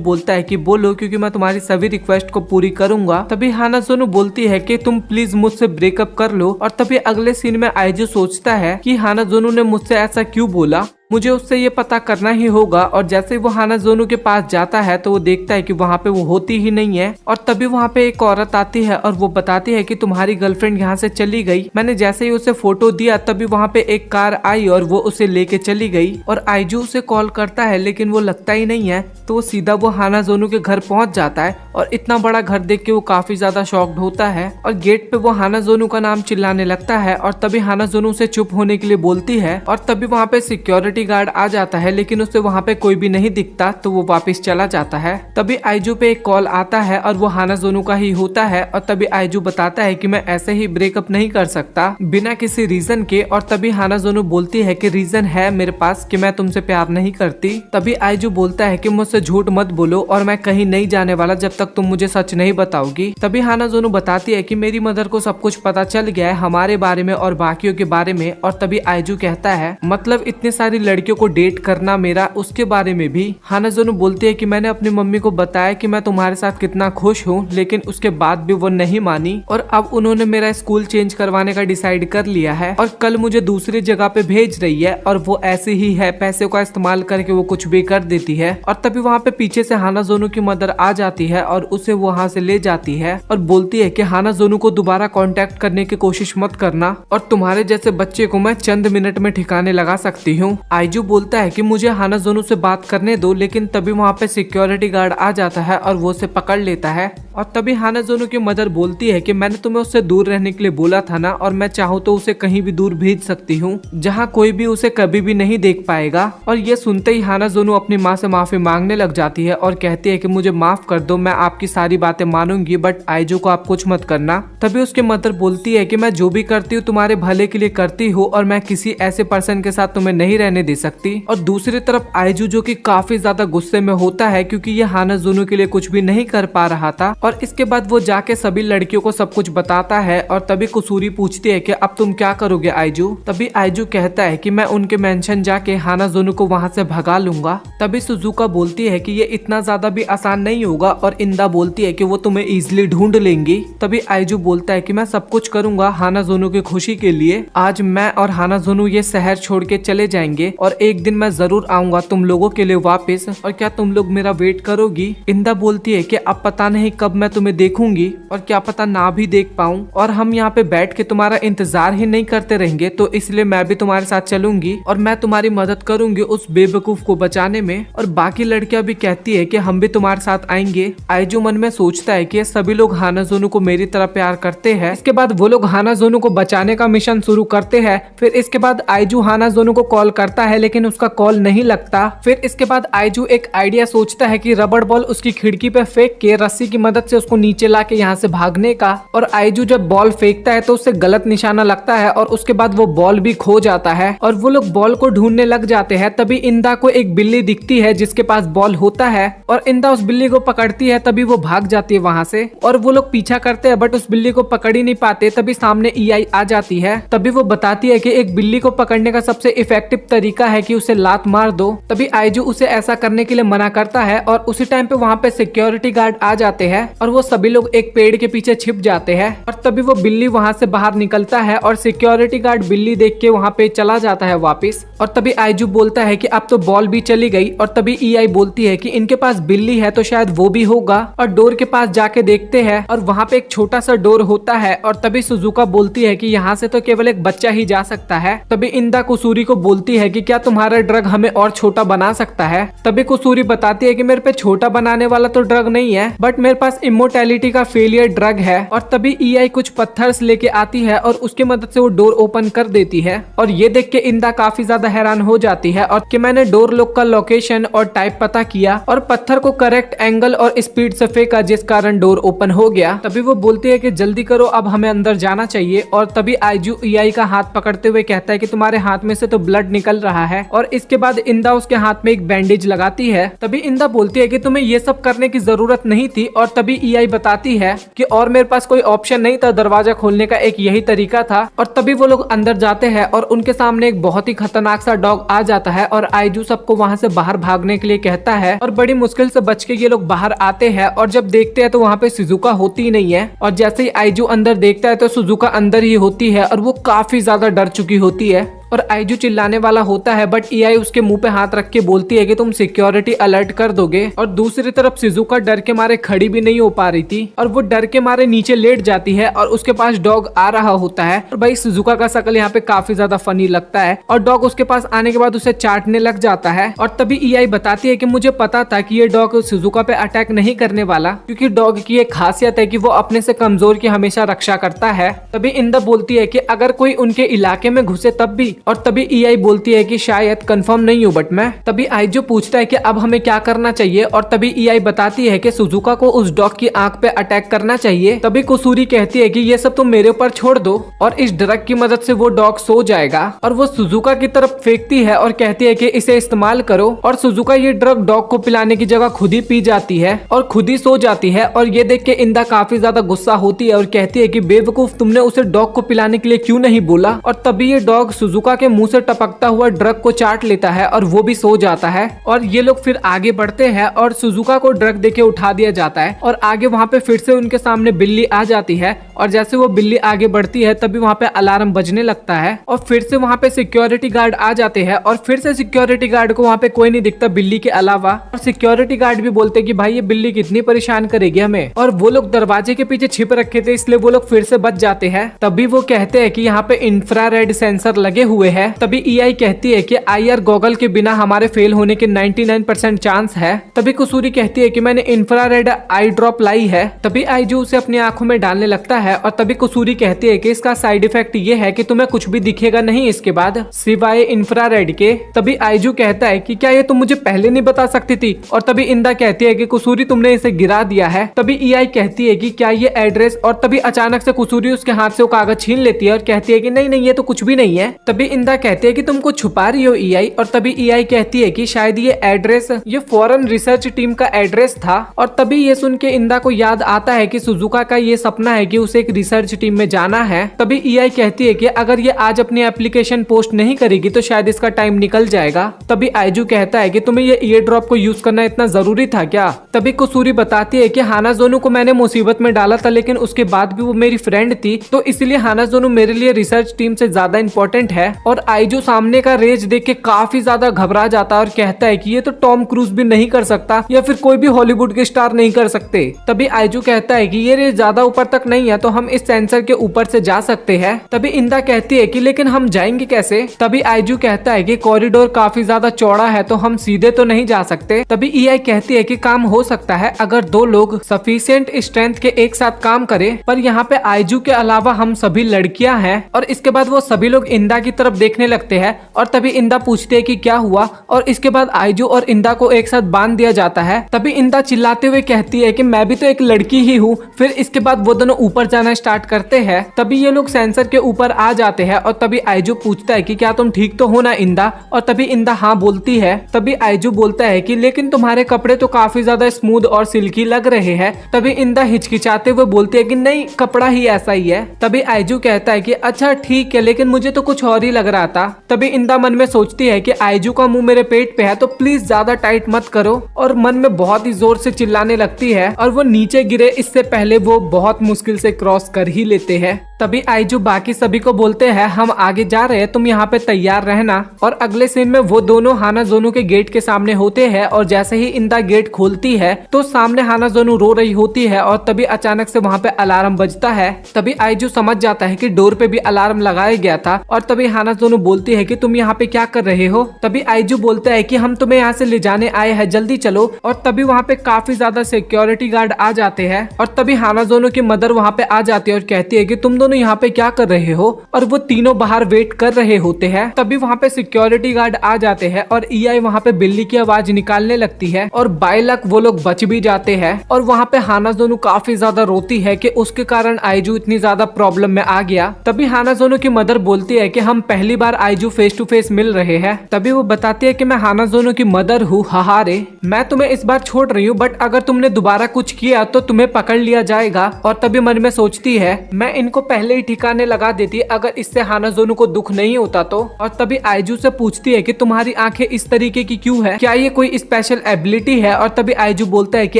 बोलता है कि बोलो, क्योंकि मैं तुम्हारी सभी रिक्वेस्ट को पूरी करूंगा। तभी हानाज़ोनो बोलती है कि तुम प्लीज मुझसे ब्रेकअप कर लो। और तभी अगले सीन में आइजू सोचता है कि हानाज़ोनो ने मुझसे ऐसा क्यों बोला, मुझे उससे ये पता करना ही होगा। और जैसे वो हानाज़ोनो के पास जाता है तो वो देखता है कि वहाँ पे वो होती ही नहीं है। और तभी वहाँ पे एक औरत आती है और वो बताती है कि तुम्हारी गर्लफ्रेंड यहाँ से चली गई। मैंने जैसे ही उसे फोटो दिया तभी वहाँ पे एक कार आई और वो उसे लेके चली गई। और आइजू उसे कॉल करता है लेकिन वो लगता ही नहीं है, तो वो सीधा वो हानाज़ोनो के घर पहुंच जाता है। और इतना बड़ा घर देख के वो काफी ज्यादा शॉक्ड होता है और गेट पे वो हानाज़ोनो का नाम चिल्लाने लगता है। और तभी हानाज़ोनो उसे चुप होने के लिए बोलती है। और तभी वहाँ पे सिक्योरिटी गार्ड आ जाता है, लेकिन उसे वहाँ पे कोई भी नहीं दिखता, तो वो वापस चला जाता है। तभी आइजू पे एक कॉल आता है और वो हानाज़ोनो का ही होता है। और तभी आइजू बताता है कि मैं ऐसे ही ब्रेकअप नहीं कर सकता बिना किसी रीजन के। और तभी हानाज़ोनो बोलती है कि रीजन है मेरे पास कि मैं तुमसे प्यार नहीं करती। तभी आइजू बोलता है कि मुझसे झूठ मत बोलो और मैं कहीं नहीं जाने वाला जब तक तुम मुझे सच नहीं बताओगी। तभी हानाज़ोनो बताती है कि मेरी मदर को सब कुछ पता चल गया है हमारे बारे में और बाकियों के बारे में। और तभी आइजू कहता है मतलब इतनी सारी लड़कियों को डेट करना मेरा, उसके बारे में भी। हानाज़ोनो बोलती है कि मैंने अपनी मम्मी को बताया कि मैं तुम्हारे साथ कितना खुश हूँ, लेकिन उसके बाद भी वो नहीं मानी और अब उन्होंने मेरा स्कूल चेंज करवाने का डिसाइड कर लिया है और कल मुझे दूसरी जगह पे भेज रही है। और वो ऐसी ही है, पैसे का इस्तेमाल करके वो कुछ भी कर देती है। और तभी वहाँ पे पीछे से हानाज़ोनो की मदर आ जाती है और उसे वहाँ से ले जाती है और बोलती है कि हानाज़ोनो को दोबारा कांटेक्ट करने की कोशिश मत करना और तुम्हारे जैसे बच्चे को मैं चंद मिनट में ठिकाने लगा सकती हूँ। आइजू बोलता है कि मुझे हानाज़ोनो से बात करने दो, लेकिन तभी वहाँ पे सिक्योरिटी गार्ड आ जाता है और वो उसे पकड़ लेता है। और तभी हानाज़ोनो की मदर बोलती है कि मैंने तुम्हें उससे दूर रहने के लिए बोला था ना, और मैं चाहूँ तो उसे कहीं भी दूर भेज सकती हूँ जहाँ कोई भी उसे कभी भी नहीं देख पाएगा। और ये सुनते ही हानाज़ोनो अपनी माँ से माफी मांगने लग जाती है और कहती है कि मुझे माफ कर दो, मैं आपकी सारी बातें मानूंगी, बट आइजू को आप कुछ मत करना। तभी उसकी मदर बोलती है कि मैं जो भी करती हूँ तुम्हारे भले के लिए करती हूँ और मैं किसी ऐसे पर्सन के साथ तुम्हें नहीं रहने दे सकती। और दूसरी तरफ आइजू जो कि काफी ज्यादा गुस्से में होता है क्योंकि ये हानाज़ोनो के लिए कुछ भी नहीं कर पा रहा था। और इसके बाद वो जाके सभी लड़कियों को सब कुछ बताता है। और तभी कुसूरी पूछती है कि अब तुम क्या करोगे आइजू। तभी आइजू कहता है कि मैं उनके मेंशन जाके हानाज़ोनो को वहाँ से भगा लूंगा। तभी सुजुका बोलती है कि ये इतना ज्यादा भी आसान नहीं होगा और इंदा बोलती है कि वो तुम्हें इजिली ढूंढ लेंगी। तभी आइजू बोलता है कि मैं सब कुछ करूंगा हानाज़ोनो की खुशी के लिए। आज मैं और हानाज़ोनो ये शहर छोड़ के चले जाएंगे लिए और एक दिन मैं जरूर आऊंगा तुम लोगों के लिए वापस, और क्या तुम लोग मेरा वेट करोगी। इंदा बोलती है कि अब पता नहीं कब मैं तुम्हें देखूंगी और क्या पता ना भी देख पाऊं, और हम यहाँ पे बैठ के तुम्हारा इंतजार ही नहीं करते रहेंगे, तो इसलिए मैं भी तुम्हारे साथ चलूंगी और मैं तुम्हारी मदद करूंगी उस बेवकूफ को बचाने में। और बाकी लड़कियां भी कहती है कि हम भी तुम्हारे साथ आएंगे। आइजू मन में सोचता है कि सभी लोग हानाजोनो को मेरी तरह प्यार करते हैं। इसके बाद वो लोग हानाजोनो को बचाने का मिशन शुरू करते हैं। फिर इसके बाद आइजू हानाजोनो को कॉल करता है लेकिन उसका कॉल नहीं लगता। फिर इसके बाद आइजू एक आइडिया सोचता है कि रबड़ बॉल उसकी खिड़की पे फेंक के रस्सी की मदद से उसको नीचे ला के यहाँ से भागने का। और आइजू जब बॉल फेंकता है तो उससे गलत निशाना लगता है और उसके बाद वो बॉल भी खो जाता है और वो लोग बॉल को ढूंढने लग जाते हैं। तभी इंदा को एक बिल्ली दिखती है जिसके पास बॉल होता है और इंदा उस बिल्ली को पकड़ती है। तभी वो भाग जाती है वहाँ से और वो लोग पीछा करते हैं बट उस बिल्ली को पकड़ ही नहीं पाते। तभी सामने ईआई आ जाती है। तभी वो बताती है कि एक बिल्ली को पकड़ने का सबसे इफेक्टिव तरीका है कि उसे लात मार दो। तभी आइजू उसे ऐसा करने के लिए मना करता है और उसी टाइम पे वहाँ पे सिक्योरिटी गार्ड आ जाते हैं और वो सभी लोग एक पेड़ के पीछे छिप जाते हैं। और तभी वो बिल्ली वहाँ से बाहर निकलता है और सिक्योरिटी गार्ड बिल्ली देख के वहाँ पे चला जाता है वापिस। और तभी आइजू बोलता है कि अब तो बॉल भी चली गई। और तभी ईआई बोलती है कि इनके पास बिल्ली है तो शायद वो भी होगा। और डोर के पास जाके देखते हैं और वहाँ पे एक छोटा सा डोर होता है। और तभी सुजुका बोलती है कि यहाँ से तो केवल एक बच्चा ही जा सकता है। तभी इंदा कुसूरी को बोलती है कि क्या तुम्हारा ड्रग हमें और छोटा बना सकता है। तभी कुसूरी बताती है कि मेरे पे छोटा बनाने वाला तो ड्रग नहीं है बट मेरे पास इमोर्टैलिटी का फेलियर ड्रग है। और तभी ईआई कुछ पत्थर्स लेके आती है और उसकी मदद से वो डोर ओपन कर देती है। और ये देख के इंदा काफी ज्यादा हैरान हो जाती है और कि मैंने डोर लॉक का लोकेशन और टाइप पता किया और पत्थर को करेक्ट एंगल और स्पीड से फेंका जिस कारण डोर ओपन हो गया। तभी वो बोलती है कि जल्दी करो अब हमें अंदर जाना चाहिए। और तभी आइजू ईआई का हाथ पकड़ते हुए कहता है कि तुम्हारे हाथ में से तो ब्लड निकल रहा है। और इसके बाद इंदा उसके हाथ में एक बैंडेज लगाती है। तभी इंदा बोलती है कि तुम्हें ये सब करने की जरूरत नहीं थी। और तभी ईआई बताती है कि और मेरे पास कोई ऑप्शन नहीं था, दरवाजा खोलने का एक यही तरीका था। और तभी वो लोग अंदर जाते हैं और उनके सामने एक बहुत ही खतरनाक सा डॉग आ जाता है और आइजू सबको वहाँ से बाहर भागने के लिए कहता है। और बड़ी मुश्किल से बच के ये लोग बाहर आते हैं और जब देखते हैं तो वहाँ पे सुजुका होती ही नहीं है। और जैसे ही आइजू अंदर देखता है तो सुजुका अंदर ही होती है और वो काफी ज्यादा डर चुकी होती है। और आइजू चिल्लाने वाला होता है बट ईआई उसके मुंह पे हाथ रख के बोलती है कि तुम सिक्योरिटी अलर्ट कर दोगे। और दूसरी तरफ शिजुका डर के मारे खड़ी भी नहीं हो पा रही थी और वो डर के मारे नीचे लेट जाती है और उसके पास डॉग आ रहा होता है। और भाई शिजुका का शक्ल यहाँ पे काफी ज्यादा फनी लगता है और डॉग उसके पास आने के बाद उसे चाटने लग जाता है। और तभी ईआई बताती है कि मुझे पता था कि ये डॉग शिजुका पे अटैक नहीं करने वाला क्योंकि डॉग की एक खासियत है कि वो अपने से कमजोर की हमेशा रक्षा करता है। तभी इंदा बोलती है कि अगर कोई उनके इलाके में घुसे तब भी। और तभी ईआई बोलती है कि शायद कंफर्म नहीं हूँ बट मैं। तभी आइजू पूछता है कि अब हमें क्या करना चाहिए। और तभी ईआई बताती है कि सुजुका को उस डॉग की आंख पे अटैक करना चाहिए। तभी कुसूरी कहती है कि ये सब तुम मेरे ऊपर छोड़ दो और इस ड्रग की मदद से वो डॉग सो जाएगा। और वो सुजुका की तरफ फेंकती है और कहती है कि इसे इस्तेमाल करो। और सुजुका ये ड्रग डॉग को पिलाने की जगह खुद ही पी जाती है और खुद ही सो जाती है। और ये देख के इंदा काफी ज्यादा गुस्सा होती है और कहती है कि बेवकूफ, तुमने उसे डॉग को पिलाने के लिए क्यों नहीं बोला। और तभी ये डॉग सुजुका के मुंह से टपकता हुआ ड्रग को चाट लेता है और वो भी सो जाता है। और ये लोग फिर आगे बढ़ते हैं और सुजुका को ड्रग देके उठा दिया जाता है। और आगे वहाँ पे फिर से उनके सामने बिल्ली आ जाती है और जैसे वो बिल्ली आगे बढ़ती है तभी वहाँ पे अलार्म बजने लगता है और फिर से वहाँ पे सिक्योरिटी गार्ड आ जाते हैं। और फिर से सिक्योरिटी गार्ड को वहाँ पे कोई नहीं दिखता बिल्ली के अलावा। और सिक्योरिटी गार्ड भी बोलते कि भाई ये बिल्ली कितनी परेशान करेगी हमें। और वो लोग दरवाजे के पीछे छिप रखे थे इसलिए वो लोग फिर से बच जाते हैं। तभी वो कहते हैं कि यहाँ पे इंफ्रारेड सेंसर लगे हुए हैं। तभी ईआई कहती है कि आईआर गॉगल के बिना हमारे फेल होने के 99% चांस है। तभी कुसूरी कहती है कि मैंने इंफ्रारेड आई ड्रॉप लाई है। तभी आइजू उसे अपनी आंखों में डालने लगता है और तभी कुसूरी कहती है कि इसका साइड इफेक्ट ये है कि तुम्हें कुछ भी दिखेगा नहीं इसके बाद सिवाय इंफ्रारेड के। तभी आइजू कहता है कि क्या ये तुम मुझे पहले नहीं बता सकती थी। और तभी इंदा कहती है कि कुसूरी तुमने इसे गिरा दिया है। तभी ईआई कहती है कि क्या ये एड्रेस। और तभी अचानक से कुसूरी उसके हाथ से वो कागज छीन लेती है और कहती है कि नहीं नहीं ये तो कुछ भी नहीं है। तभी इंदा कहती है कि तुमको छुपा रही हो ईआई। और तभी ईआई कहती है कि शायद ये एड्रेस ये फॉरेन रिसर्च टीम का एड्रेस था। और तभी ये सुन के इंदा को याद आता है कि सुजुका का ये सपना है कि उसे एक रिसर्च टीम में जाना है। तभी ईआई कहती है कि अगर ये आज अपनी एप्लीकेशन पोस्ट नहीं करेगी तो शायद इसका टाइम निकल जाएगा। तभी आइजू कहता है कि तुम्हें ये ईयर ड्रॉप को यूज करना इतना जरूरी था क्या। तभी कुसूरी बताती है कि हानाजोनो को मैंने मुसीबत में डाला था लेकिन उसके बाद भी वो मेरी फ्रेंड थी तो इसलिए हानाजोनो मेरे लिए रिसर्च टीम से ज्यादा इंपॉर्टेंट है। और आइजू सामने का रेज देख के काफी ज्यादा घबरा जाता है और कहता है कि ये तो टॉम क्रूज भी नहीं कर सकता या फिर कोई भी हॉलीवुड के स्टार नहीं कर सकते। तभी आइजू कहता है कि ये रेज ज्यादा ऊपर तक नहीं है तो हम इस सेंसर के ऊपर से जा सकते हैं। तभी इंदा कहती है कि लेकिन हम जाएंगे कैसे। तभी आइजू कहता है कि कॉरिडोर काफी ज्यादा चौड़ा है तो हम सीधे तो नहीं जा सकते। तभी ईआई कहती है कि काम हो सकता है अगर दो लोग सफिशिएंट स्ट्रेंथ के एक साथ काम करें, पर यहाँ पे आइजू के अलावा हम सभी लड़कियां हैं। और इसके बाद वो सभी लोग इंदा की तरफ देखने लगते हैं और तभी इंदा पूछते है कि क्या हुआ, और इसके बाद आइजू और इंदा को एक साथ बांध दिया जाता है। तभी इंदा चिल्लाते हुए कहती है कि मैं भी तो एक लड़की ही हूँ। फिर इसके बाद वो दोनों ऊपर जाना स्टार्ट करते हैं। तभी ये लोग सेंसर के ऊपर आ जाते हैं और तभी आइजू पूछता है कि क्या तुम ठीक तो हो ना इंदा, और तभी इंदा हाँ बोलती है। तभी आइजू बोलता है कि लेकिन तुम्हारे कपड़े तो काफी ज्यादा स्मूथ और सिल्की लग रहे हैं। तभी इंदा हिचकिचाते हुए बोलती है कि नहीं, कपड़ा ही ऐसा ही है। तभी आइजू कहता है कि अच्छा ठीक है, लेकिन मुझे तो कुछ और ही लग रहा था। तभी इंदा मन में सोचती है कि आइजू का मुंह मेरे पेट पे है तो प्लीज ज्यादा टाइट मत करो, और मन में बहुत ही जोर से चिल्लाने लगती है और वो नीचे गिरे इससे पहले वो बहुत मुश्किल से क्रॉस कर ही लेते हैं। तभी आइजू बाकी सभी को बोलते हैं हम आगे जा रहे हैं, तुम यहाँ पे तैयार रहना। और अगले सीन में वो दोनों हाना जोनू के गेट के सामने होते हैं और जैसे ही इंदा गेट खोलती है तो सामने हाना जोनू रो रही होती है और तभी अचानक से वहाँ पे अलार्म बजता है। तभी आइजू समझ जाता है कि डोर पे भी अलार्म लगाया गया था और तभी हाना जोनू बोलती है कि तुम यहाँ पे क्या कर रहे हो। तभी आइजू बोलता है कि हम तुम्हें यहाँ से ले जाने आए हैं, जल्दी चलो। और तभी वहाँ पे काफी ज्यादा सिक्योरिटी गार्ड आ जाते हैं और तभी हाना जोनू की मदर वहाँ पे आ जाती है और कहती है कि तुम दोनों यहाँ पे क्या कर रहे हो, और वो तीनों बाहर वेट कर रहे होते हैं। तभी वहाँ पे सिक्योरिटी गार्ड आ जाते हैं और ईआई वहाँ पे बिल्ली की आवाज निकालने लगती है और बाय लक वो लोग बच भी जाते हैं। और वहाँ पे हाना जोनू काफी ज्यादा रोती है कि उसके कारण आइजू इतनी ज्यादा प्रॉब्लम में आ गया। तभी हाना जोनू की मदर बोलती है कि हम पहली बार आइजू फेस टू फेस मिल रहे हैं। तभी वो बताती है कि मैं हाना जोनू की मदर हूँ, हाहारे मैं तुम्हें इस बार छोड़ रही हूँ, बट अगर तुमने दोबारा कुछ किया तो तुम्हें पकड़ लिया जाएगा। और तभी मन में सोचती है मैं इनको पहले ही ठिकाने लगा देती अगर इससे हाना जोनू को दुख नहीं होता तो। और तभी आइजू से पूछती है कि तुम्हारी आंखें इस तरीके की क्यों है, क्या ये कोई स्पेशल एबिलिटी है। और तभी आइजू बोलता है कि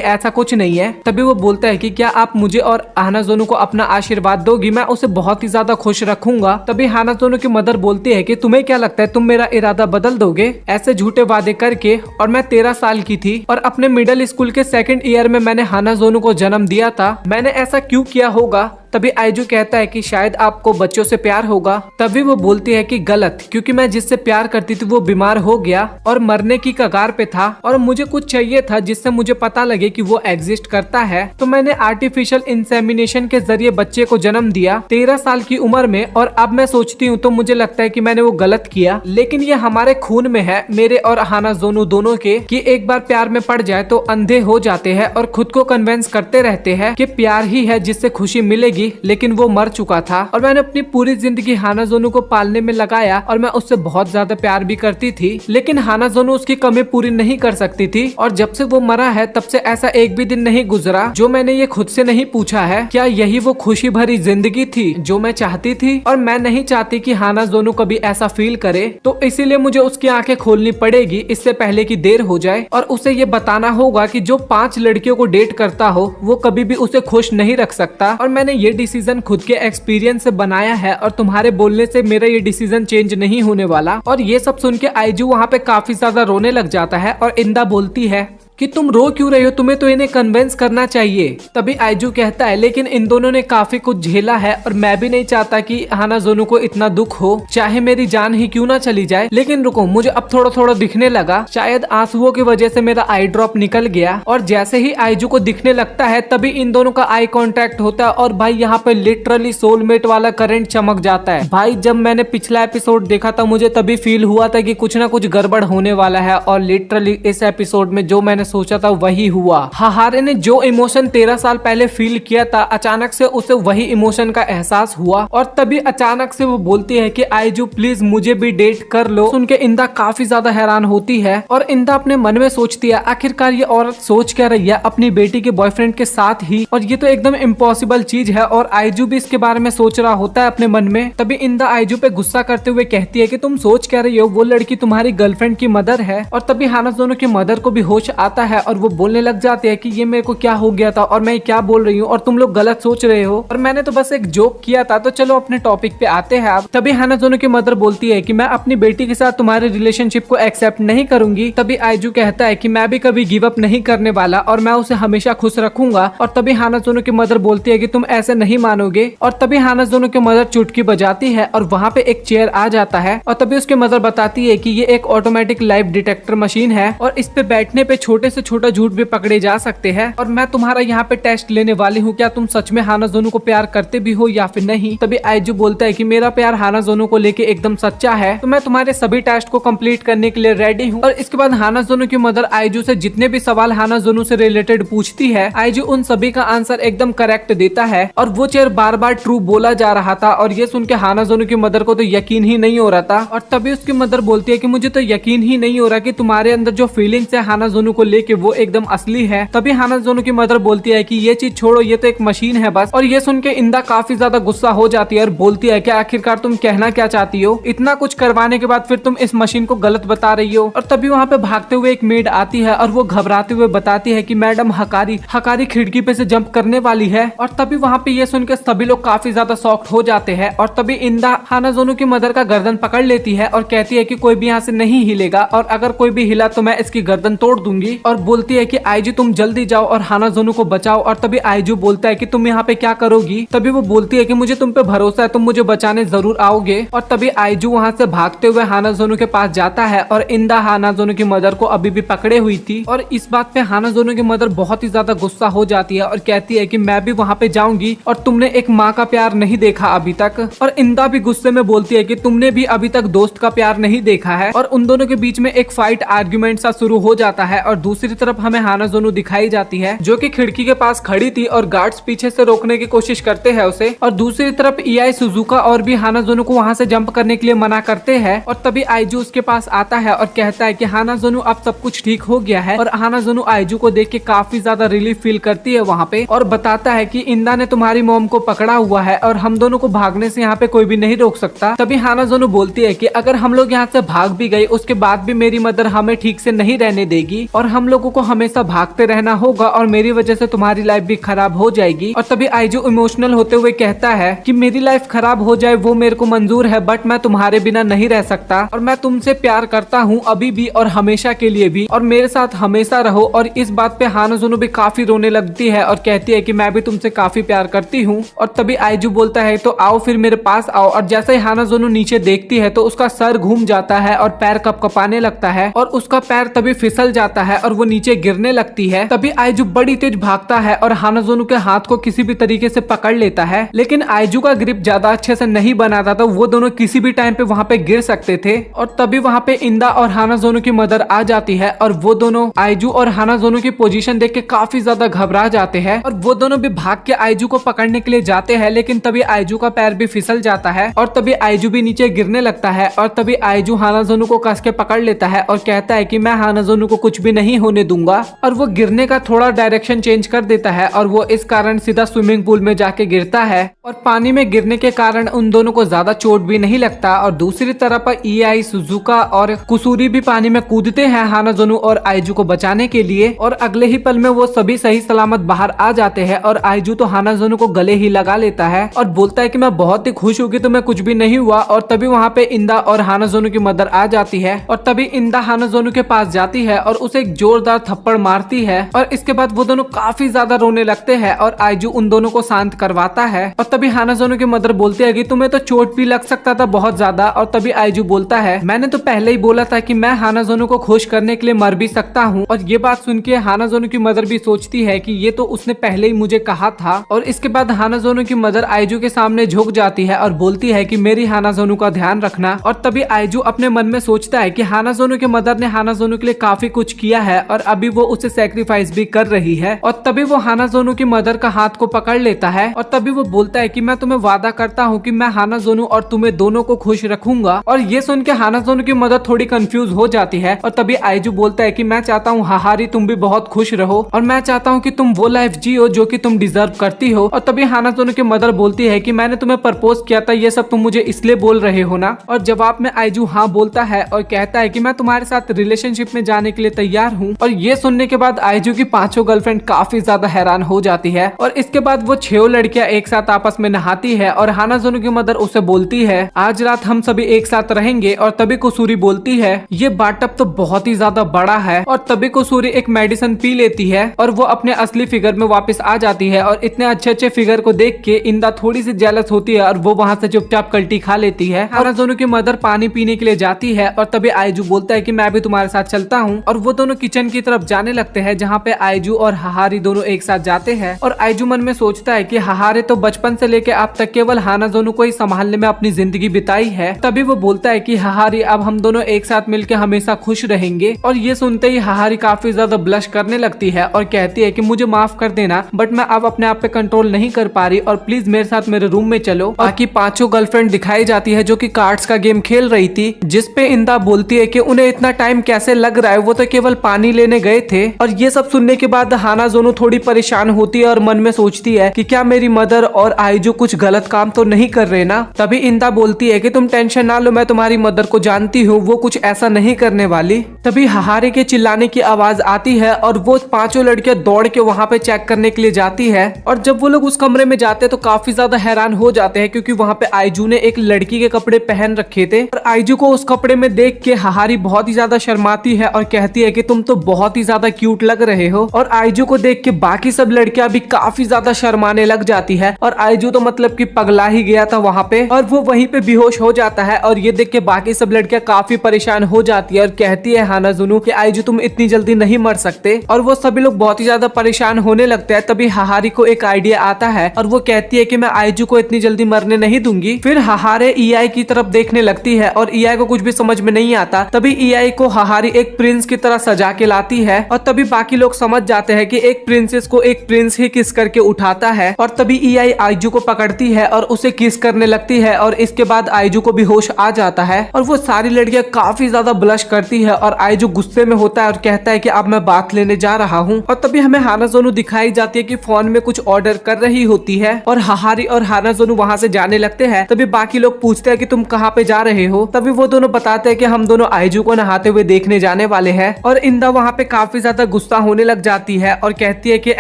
ऐसा कुछ नहीं है। तभी वो बोलता है कि क्या आप मुझे और हाना जोनू को अपना आशीर्वाद दोगी, मैं उसे बहुत ही ज्यादा खुश रखूंगा। तभी हाना जोनू की मदर बोलती है कि तुम्हें क्या लगता है तुम मेरा इरादा बदल दोगे ऐसे झूठे वादे करके। और मैं 13 साल की थी और अपने मिडिल स्कूल के 2nd ईयर में मैंने हाना जोनू को जन्म दिया था, मैंने ऐसा क्यों किया होगा। तभी आइजू कहता है कि शायद आपको बच्चों से प्यार होगा। तभी वो बोलती है कि गलत, क्योंकि मैं जिससे प्यार करती थी वो बीमार हो गया और मरने की कगार पे था और मुझे कुछ चाहिए था जिससे मुझे पता लगे कि वो एग्जिस्ट करता है, तो मैंने आर्टिफिशियल इंसेमिनेशन के जरिए बच्चे को जन्म दिया 13 साल की उम्र में। और अब मैं सोचती हूँ तो मुझे लगता है कि मैंने वो गलत किया, लेकिन ये हमारे खून में है, मेरे और हाना जोनू दोनों के, कि एक बार प्यार में पड़ जाए तो अंधे हो जाते हैं और खुद को कन्विंस करते रहते हैं कि प्यार ही है जिससे खुशी मिलेगी। लेकिन वो मर चुका था और मैंने अपनी पूरी जिंदगी हाना जोनू को पालने में लगाया और मैं उससे बहुत ज्यादा प्यार भी करती थी, लेकिन हाना जोनू उसकी कमी पूरी नहीं कर सकती थी। और जब से वो मरा है तब से ऐसा एक भी दिन नहीं गुजरा जो मैंने ये खुद से नहीं पूछा है क्या यही वो खुशी भरी जिंदगी थी जो मैं चाहती थी। और मैं नहीं चाहती कि हाना जोनू कभी ऐसा फील करे, तो इसीलिए मुझे उसकी आंखें खोलनी पड़ेगी इससे पहले कि देर हो जाए, और उसे ये बताना होगा कि जो 5 लड़कियों को डेट करता हो वो कभी भी उसे खुश नहीं रख सकता। और मैंने ये डिसीजन खुद के एक्सपीरियंस से बनाया है और तुम्हारे बोलने से मेरा ये डिसीजन चेंज नहीं होने वाला। और ये सब सुन के आइजू वहाँ पे काफी ज्यादा रोने लग जाता है और इंदा बोलती है कि तुम रो क्यों रहे हो, तुम्हें तो इन्हें कन्विंस करना चाहिए। तभी आइजू कहता है लेकिन इन दोनों ने काफी कुछ झेला है और मैं भी नहीं चाहता कि हाना जोनू को इतना दुख हो, चाहे मेरी जान ही क्यों ना चली जाए। लेकिन रुको, मुझे अब थोड़ा थोड़ा दिखने लगा, शायद आंसुओं की वजह से मेरा आई ड्रॉप निकल गया। और जैसे ही आइजू को दिखने लगता है तभी इन दोनों का आई कॉन्टेक्ट होता है और भाई यहाँ पे लिटरली सोलमेट वाला करंट चमक जाता है। भाई जब मैंने पिछला एपिसोड देखा था मुझे तभी फील हुआ था कि कुछ ना कुछ गड़बड़ होने वाला है, और लिटरली इस एपिसोड में जो मैंने सोचा था वही हुआ। हाहारे ने जो इमोशन 13 साल पहले फील किया था अचानक से उसे वही इमोशन का एहसास हुआ, और तभी अचानक से वो बोलती है कि आइजू प्लीज मुझे भी डेट कर लो। सुन के इंदा काफी ज्यादा हैरान होती है और इंदा अपने मन में सोचती है आखिरकार ये औरत सोच क्या रही है अपनी बेटी के बॉयफ्रेंड के साथ ही, और ये तो एकदम इम्पॉसिबल चीज है। और आइजू भी इसके बारे में सोच रहा होता है अपने मन में। तभी इंदा आइजू पे गुस्सा करते हुए कहती है कि तुम सोच क्या रही हो, वो लड़की तुम्हारी गर्लफ्रेंड की मदर है। और तभी हाना जोनू की मदर को भी होश आता आता है और वो बोलने लग जाते हैं कि ये मेरे को क्या हो गया था और मैं क्या बोल रही हूँ और तुम लोग गलत सोच रहे हो और मैंने तो बस एक जोक किया था। तो चलो अपने टॉपिक पे आते हैं अब। तभी हानाजोनो की मदर बोलती है कि मैं अपनी बेटी के साथ तुम्हारे रिलेशनशिप को एक्सेप्ट नहीं करूंगी। तभी आइजू कहता है कि मैं भी कभी गिव अप नहीं करने वाला और मैं उसे हमेशा खुश रखूंगा। और तभी हानाजोनो की मदर बोलती है कि तुम ऐसे नहीं मानोगे। और तभी हानाजोनो की मदर चुटकी बजाती है और वहाँ पे एक चेयर आ जाता है और तभी उसकी मदर बताती है कि ये एक ऑटोमेटिक लाइफ डिटेक्टर मशीन है और इस पे बैठने पे छोटे से छोटा झूठ भी पकड़े जा सकते हैं और मैं तुम्हारा यहाँ पे टेस्ट लेने वाली हूँ, क्या तुम सच में हानाजोनो को प्यार करते भी हो या फिर नहीं। तभी आइजू बोलता है कि मेरा प्यार हानाजोनो को लेके एकदम सच्चा है, तो मैं तुम्हारे सभी टेस्ट को कंप्लीट करने के लिए रेडी हूँ। और इसके बाद हानाजोनो की मदर आइजू से जितने भी सवाल हानाजोनो से रिलेटेड पूछती है, आइजू उन सभी का आंसर एकदम करेक्ट देता है और वो चेयर बार बार ट्रू बोला जा रहा था और ये सुन के हानाजोनो की मदर को तो यकीन ही नहीं हो रहा था। और तभी उसकी मदर बोलती है कि मुझे तो यकीन ही नहीं हो रहा कि तुम्हारे अंदर जो फीलिंग्स है हानाजोनो को लेके वो एकदम असली है। तभी हानाजोनो की मदर बोलती है कि ये चीज छोड़ो, ये तो एक मशीन है बस। और ये सुन के इंदा काफी ज्यादा गुस्सा हो जाती है और बोलती है कि आखिरकार तुम कहना क्या चाहती हो, इतना कुछ करवाने के बाद फिर तुम इस मशीन को गलत बता रही हो। और तभी वहाँ पे भागते हुए एक मेड आती है और वो घबराते हुए बताती है कि मैडम हकारी खिड़की पे से जंप करने वाली है। और तभी वहाँ पे ये सुन के सभी लोग काफी ज्यादा शॉक्ड हो जाते हैं। और तभी इंदा हानाजोनो की मदर का गर्दन पकड़ लेती है और कहती है कि कोई भी यहाँ से नहीं हिलेगा और अगर कोई भी हिला तो मैं इसकी गर्दन तोड़ दूंगी। और बोलती है कि आइजू तुम जल्दी जाओ और हानाजोनो को बचाओ। और तभी आइजू बोलता है कि तुम यहाँ पे क्या करोगी। तभी वो बोलती है कि मुझे तुम पे भरोसा है, तुम मुझे बचाने जरूर आओगे। और तभी आइजू वहाँ से भागते हुए हानाजोनो के पास जाता है और इंदा हानाजोनो की मदर को अभी भी पकड़े हुई थी। और इस बात पे हानाजोनो की मदर बहुत ही ज्यादा गुस्सा हो जाती है और कहती है कि मैं भी वहाँ पे जाऊंगी और तुमने एक माँ का प्यार नहीं देखा अभी तक। और इंदा भी गुस्से में बोलती है कि तुमने भी अभी तक दोस्त का प्यार नहीं देखा है। और उन दोनों के बीच में एक फाइट आर्ग्यूमेंट सा शुरू हो जाता है। और दूसरी तरफ हमें हानाजोनो दिखाई जाती है जो कि खिड़की के पास खड़ी थी और गार्ड्स पीछे से रोकने की कोशिश करते हैं उसे। और दूसरी तरफ ईआई सुजुका और भी हानाजोनो को वहाँ से जंप करने के लिए मना करते हैं। और तभी आइजू उसके पास आता है और कहता है कि हानाजोनो अब सब कुछ ठीक हो गया है। और हानाजोनो आइजू को देख के काफी ज्यादा रिलीफ फील करती है वहाँ पे और बताता है कि इंदा ने तुम्हारी मॉम को पकड़ा हुआ है और हम दोनों को भागने से यहाँ पे कोई भी नहीं रोक सकता। तभी हानाजोनो बोलती है कि अगर हम लोग यहाँ से भाग भी गए उसके बाद भी मेरी मदर हमें ठीक से नहीं रहने देगी और हम लोगों को हमेशा भागते रहना होगा और मेरी वजह से तुम्हारी लाइफ भी खराब हो जाएगी। और तभी आइजू इमोशनल होते हुए कहता है कि मेरी लाइफ खराब हो जाए वो मेरे को मंजूर है, बट मैं तुम्हारे बिना नहीं रह सकता और मैं तुमसे प्यार करता हूँ अभी भी और हमेशा के लिए भी और मेरे साथ हमेशा रहो। और इस बात पे हानाजोनो भी काफी रोने लगती है और कहती है कि मैं भी तुमसे काफी प्यार करती हूँ। और तभी आइजू बोलता है तो आओ फिर मेरे पास आओ। और जैसे ही हानाजोनो नीचे देखती है तो उसका सर घूम जाता है और पैर कपकपाने लगता है और उसका पैर तभी फिसल जाता है और वो नीचे गिरने लगती है। तभी आइजू बड़ी तेज भागता है और हानाजोनो के हाथ को किसी भी तरीके से पकड़ लेता है, लेकिन आइजू का ग्रिप ज्यादा अच्छे से नहीं बना था तो वो दोनों किसी भी टाइम पे वहाँ पे गिर सकते थे। और तभी वहाँ पे इंदा और हानाजोनो की मदर आ जाती है और वो दोनों आइजू और हानाजोनो की पोजीशन देख के काफी ज्यादा घबरा जाते हैं और वो दोनों भी भाग के आइजू को पकड़ने के लिए जाते हैं, लेकिन तभी आइजू का पैर भी फिसल जाता है और तभी आइजू भी नीचे गिरने लगता है। और तभी आइजू हानाजोनो को कस के पकड़ लेता है और कहता है कि मैं हानाजोनो को कुछ भी नहीं होने दूंगा। और वो गिरने का थोड़ा डायरेक्शन चेंज कर देता है और वो इस कारण सीधा स्विमिंग पूल में जाके गिरता है और पानी में गिरने के कारण उन दोनों को ज्यादा चोट भी नहीं लगता। और दूसरी तरफ ईआई सुजुका और कुसूरी भी पानी में कूदते हैं हानाजोनो और आइजू को बचाने के लिए और अगले ही पल में वो सभी सही सलामत बाहर आ जाते हैं। और आइजू तो हानाजोनो को गले ही लगा लेता है और बोलता है कि मैं बहुत ही खुश हूँ कि तुम्हें कुछ भी नहीं हुआ। और तभी वहाँ पे इंदा और हानाजोनो की मदर आ जाती है और तभी इंदा हानाजोनो के पास जाती है और उसे एक जोरदार थप्पड़ मारती है और इसके बाद वो दोनों काफी ज्यादा रोने लगते हैं और आइजू उन दोनों को शांत करवाता है। और तभी हानाजोनो की मदर बोलती है कि तुम्हें तो चोट भी लग सकता था बहुत ज्यादा। और तभी आइजू बोलता है मैंने तो पहले ही बोला था कि मैं हानाजोनो को खुश करने के लिए मर भी सकता हूँ। और ये बात सुन के हानाजोनो की मदर भी सोचती है कि ये तो उसने पहले ही मुझे कहा था। और इसके बाद हानाजोनो की मदर आइजू के सामने झुक जाती है और बोलती है कि मेरी हानाजोनो का ध्यान रखना। और तभी आइजू अपने मन में सोचता है कि हानाजोनो के मदर ने हानाजोनो के लिए काफी कुछ किया है और अभी वो उसे सैक्रिफाइस भी कर रही है। और तभी वो हानाजोनो की मदर का हाथ को पकड़ लेता है और तभी वो बोलता है कि मैं तुम्हें वादा करता हूँ कि मैं हानाजोनो और तुम्हें दोनों को खुश रखूंगा। और ये सुन के हानाजोनो की मदर थोड़ी कंफ्यूज हो जाती है और तभी आइजू बोलता है कि मैं चाहता हूँ हाहारी तुम भी बहुत खुश रहो और मैं चाहता हूँ कि तुम वो लाइफ जियो जो कि तुम डिजर्व करती हो। और तभी हानाजोनो की मदर बोलती है कि मैंने तुम्हें प्रपोज किया था, ये सब तुम मुझे इसलिए बोल रहे हो ना। और जवाब में आइजू हाँ बोलता है और कहता है कि मैं तुम्हारे साथ रिलेशनशिप में जाने के लिए तैयार हूँ। और ये सुनने के बाद आइजू की पांचों गर्लफ्रेंड काफी ज्यादा हैरान हो जाती है और इसके बाद वो 6 लड़कियां एक साथ आपस में नहाती है और हानाजोनो की मदर उसे बोलती है आज रात हम सभी एक साथ रहेंगे। और तभी कुसूरी बोलती है ये बाथटब तो बहुत ही ज्यादा बड़ा है। और तभी कुसूरी एक मेडिसिन पी लेती है और वो अपने असली फिगर में वापस आ जाती है। और इतने अच्छे अच्छे फिगर को देख के इंदा थोड़ी सी जेलस होती है और वो वहां से चुपचाप कल्टी खा लेती है। हानाजोनो की मदर पानी पीने के लिए जाती है और तभी आइजू बोलता है कि मैं भी तुम्हारे साथ चलता हूँ। और वो दोनों किचन की तरफ जाने लगते हैं जहाँ पे आइजू और हाहारी दोनों एक साथ जाते हैं। और आइजू मन में सोचता है कि हाहारे तो बचपन से लेके अब तक केवल हानाजोनो को ही संभालने में अपनी जिंदगी बिताई है। तभी वो बोलता है कि हाहारी अब हम दोनों एक साथ मिलकर हमेशा खुश रहेंगे। और ये सुनते ही हाहारी काफी ज्यादा ब्लश करने लगती है और कहती है कि मुझे माफ कर देना बट मैं अब अपने आप पे कंट्रोल नहीं कर पा रही और प्लीज मेरे साथ मेरे रूम में चलो। बाकी पांचों गर्लफ्रेंड दिखाई जाती है जो कि कार्ड्स का गेम खेल रही थी, जिसपे इंदा बोलती है कि उन्हें इतना टाइम कैसे लग रहा है, वो तो केवल पानी लेने गए थे। और ये सब सुनने के बाद हानाजोनो थोड़ी परेशान होती है और मन में सोचती है कि क्या मेरी मदर और आइजू कुछ गलत काम तो नहीं कर रहे ना। तभी इंदा बोलती है कि तुम टेंशन ना लो, मैं तुम्हारी मदर को जानती हूँ, वो कुछ ऐसा नहीं करने वाली। तभी हाहारे के चिल्लाने की आवाज आती है और वो पांचों लड़कियां दौड़ के वहाँ पे चेक करने के लिए जाती है। और जब वो लोग उस कमरे में जाते हैं तो काफी ज्यादा हैरान हो जाते हैं क्योंकि वहाँ पे आइजू ने एक लड़की के कपड़े पहन रखे थे। और आइजू को उस कपड़े में देख के हाहारी बहुत ही ज्यादा शर्माती है और कहती है कि तुम तो बहुत ही ज्यादा क्यूट लग रहे हो। और आइजू को देख के बाकी सब लड़कियां भी काफी ज्यादा शर्माने लग जाती है और आइजू तो मतलब कि पगला ही गया था वहाँ पे और वो वहीं पे बेहोश हो जाता है। और ये देख के बाकी सब लड़कियां काफी परेशान हो जाती है और कहती है हानाजुनु कि आइजू तुम इतनी जल्दी नहीं मर सकते। और वो सभी लोग बहुत ही ज्यादा परेशान होने लगते हैं। तभी हाहारी को एक आइडिया आता है और वो कहती है कि मैं आइजू को इतनी जल्दी मरने नहीं दूंगी। फिर हाहारे ईआई की तरफ देखने लगती है और ईआई को कुछ भी समझ में नहीं आता। तभी ईआई को हाहारी एक प्रिंस की तरह सजा के लाती है और तभी बाकी लोग समझ जाते हैं कि एक प्रिंसेस को एक प्रिंस ही किस करके उठाता है। और तभी ईआई आइजू को पकड़ती है और उसे किस करने लगती है और इसके बाद आइजू को भी होश आ जाता है और वो सारी लड़कियां काफी ज्यादा ब्लश करती है और आइजू गुस्से में होता है और कहता है कि अब मैं बात लेने जा रहा हूँ। और तभी हमें हानाजोनु दिखाई जाती है कि फोन में कुछ ऑर्डर कर रही होती है और हाहारी और हानाजोनु वहाँ से जाने लगते हैं। तभी बाकी लोग पूछते हैं कि तुम कहाँ पे जा रहे हो। तभी वो दोनों बताते हैं कि हम दोनों आइजू को नहाते हुए देखने जाने वाले हैं। और इंदा वहाँ पे काफी ज्यादा गुस्सा होने लग जाती है और कहती है कि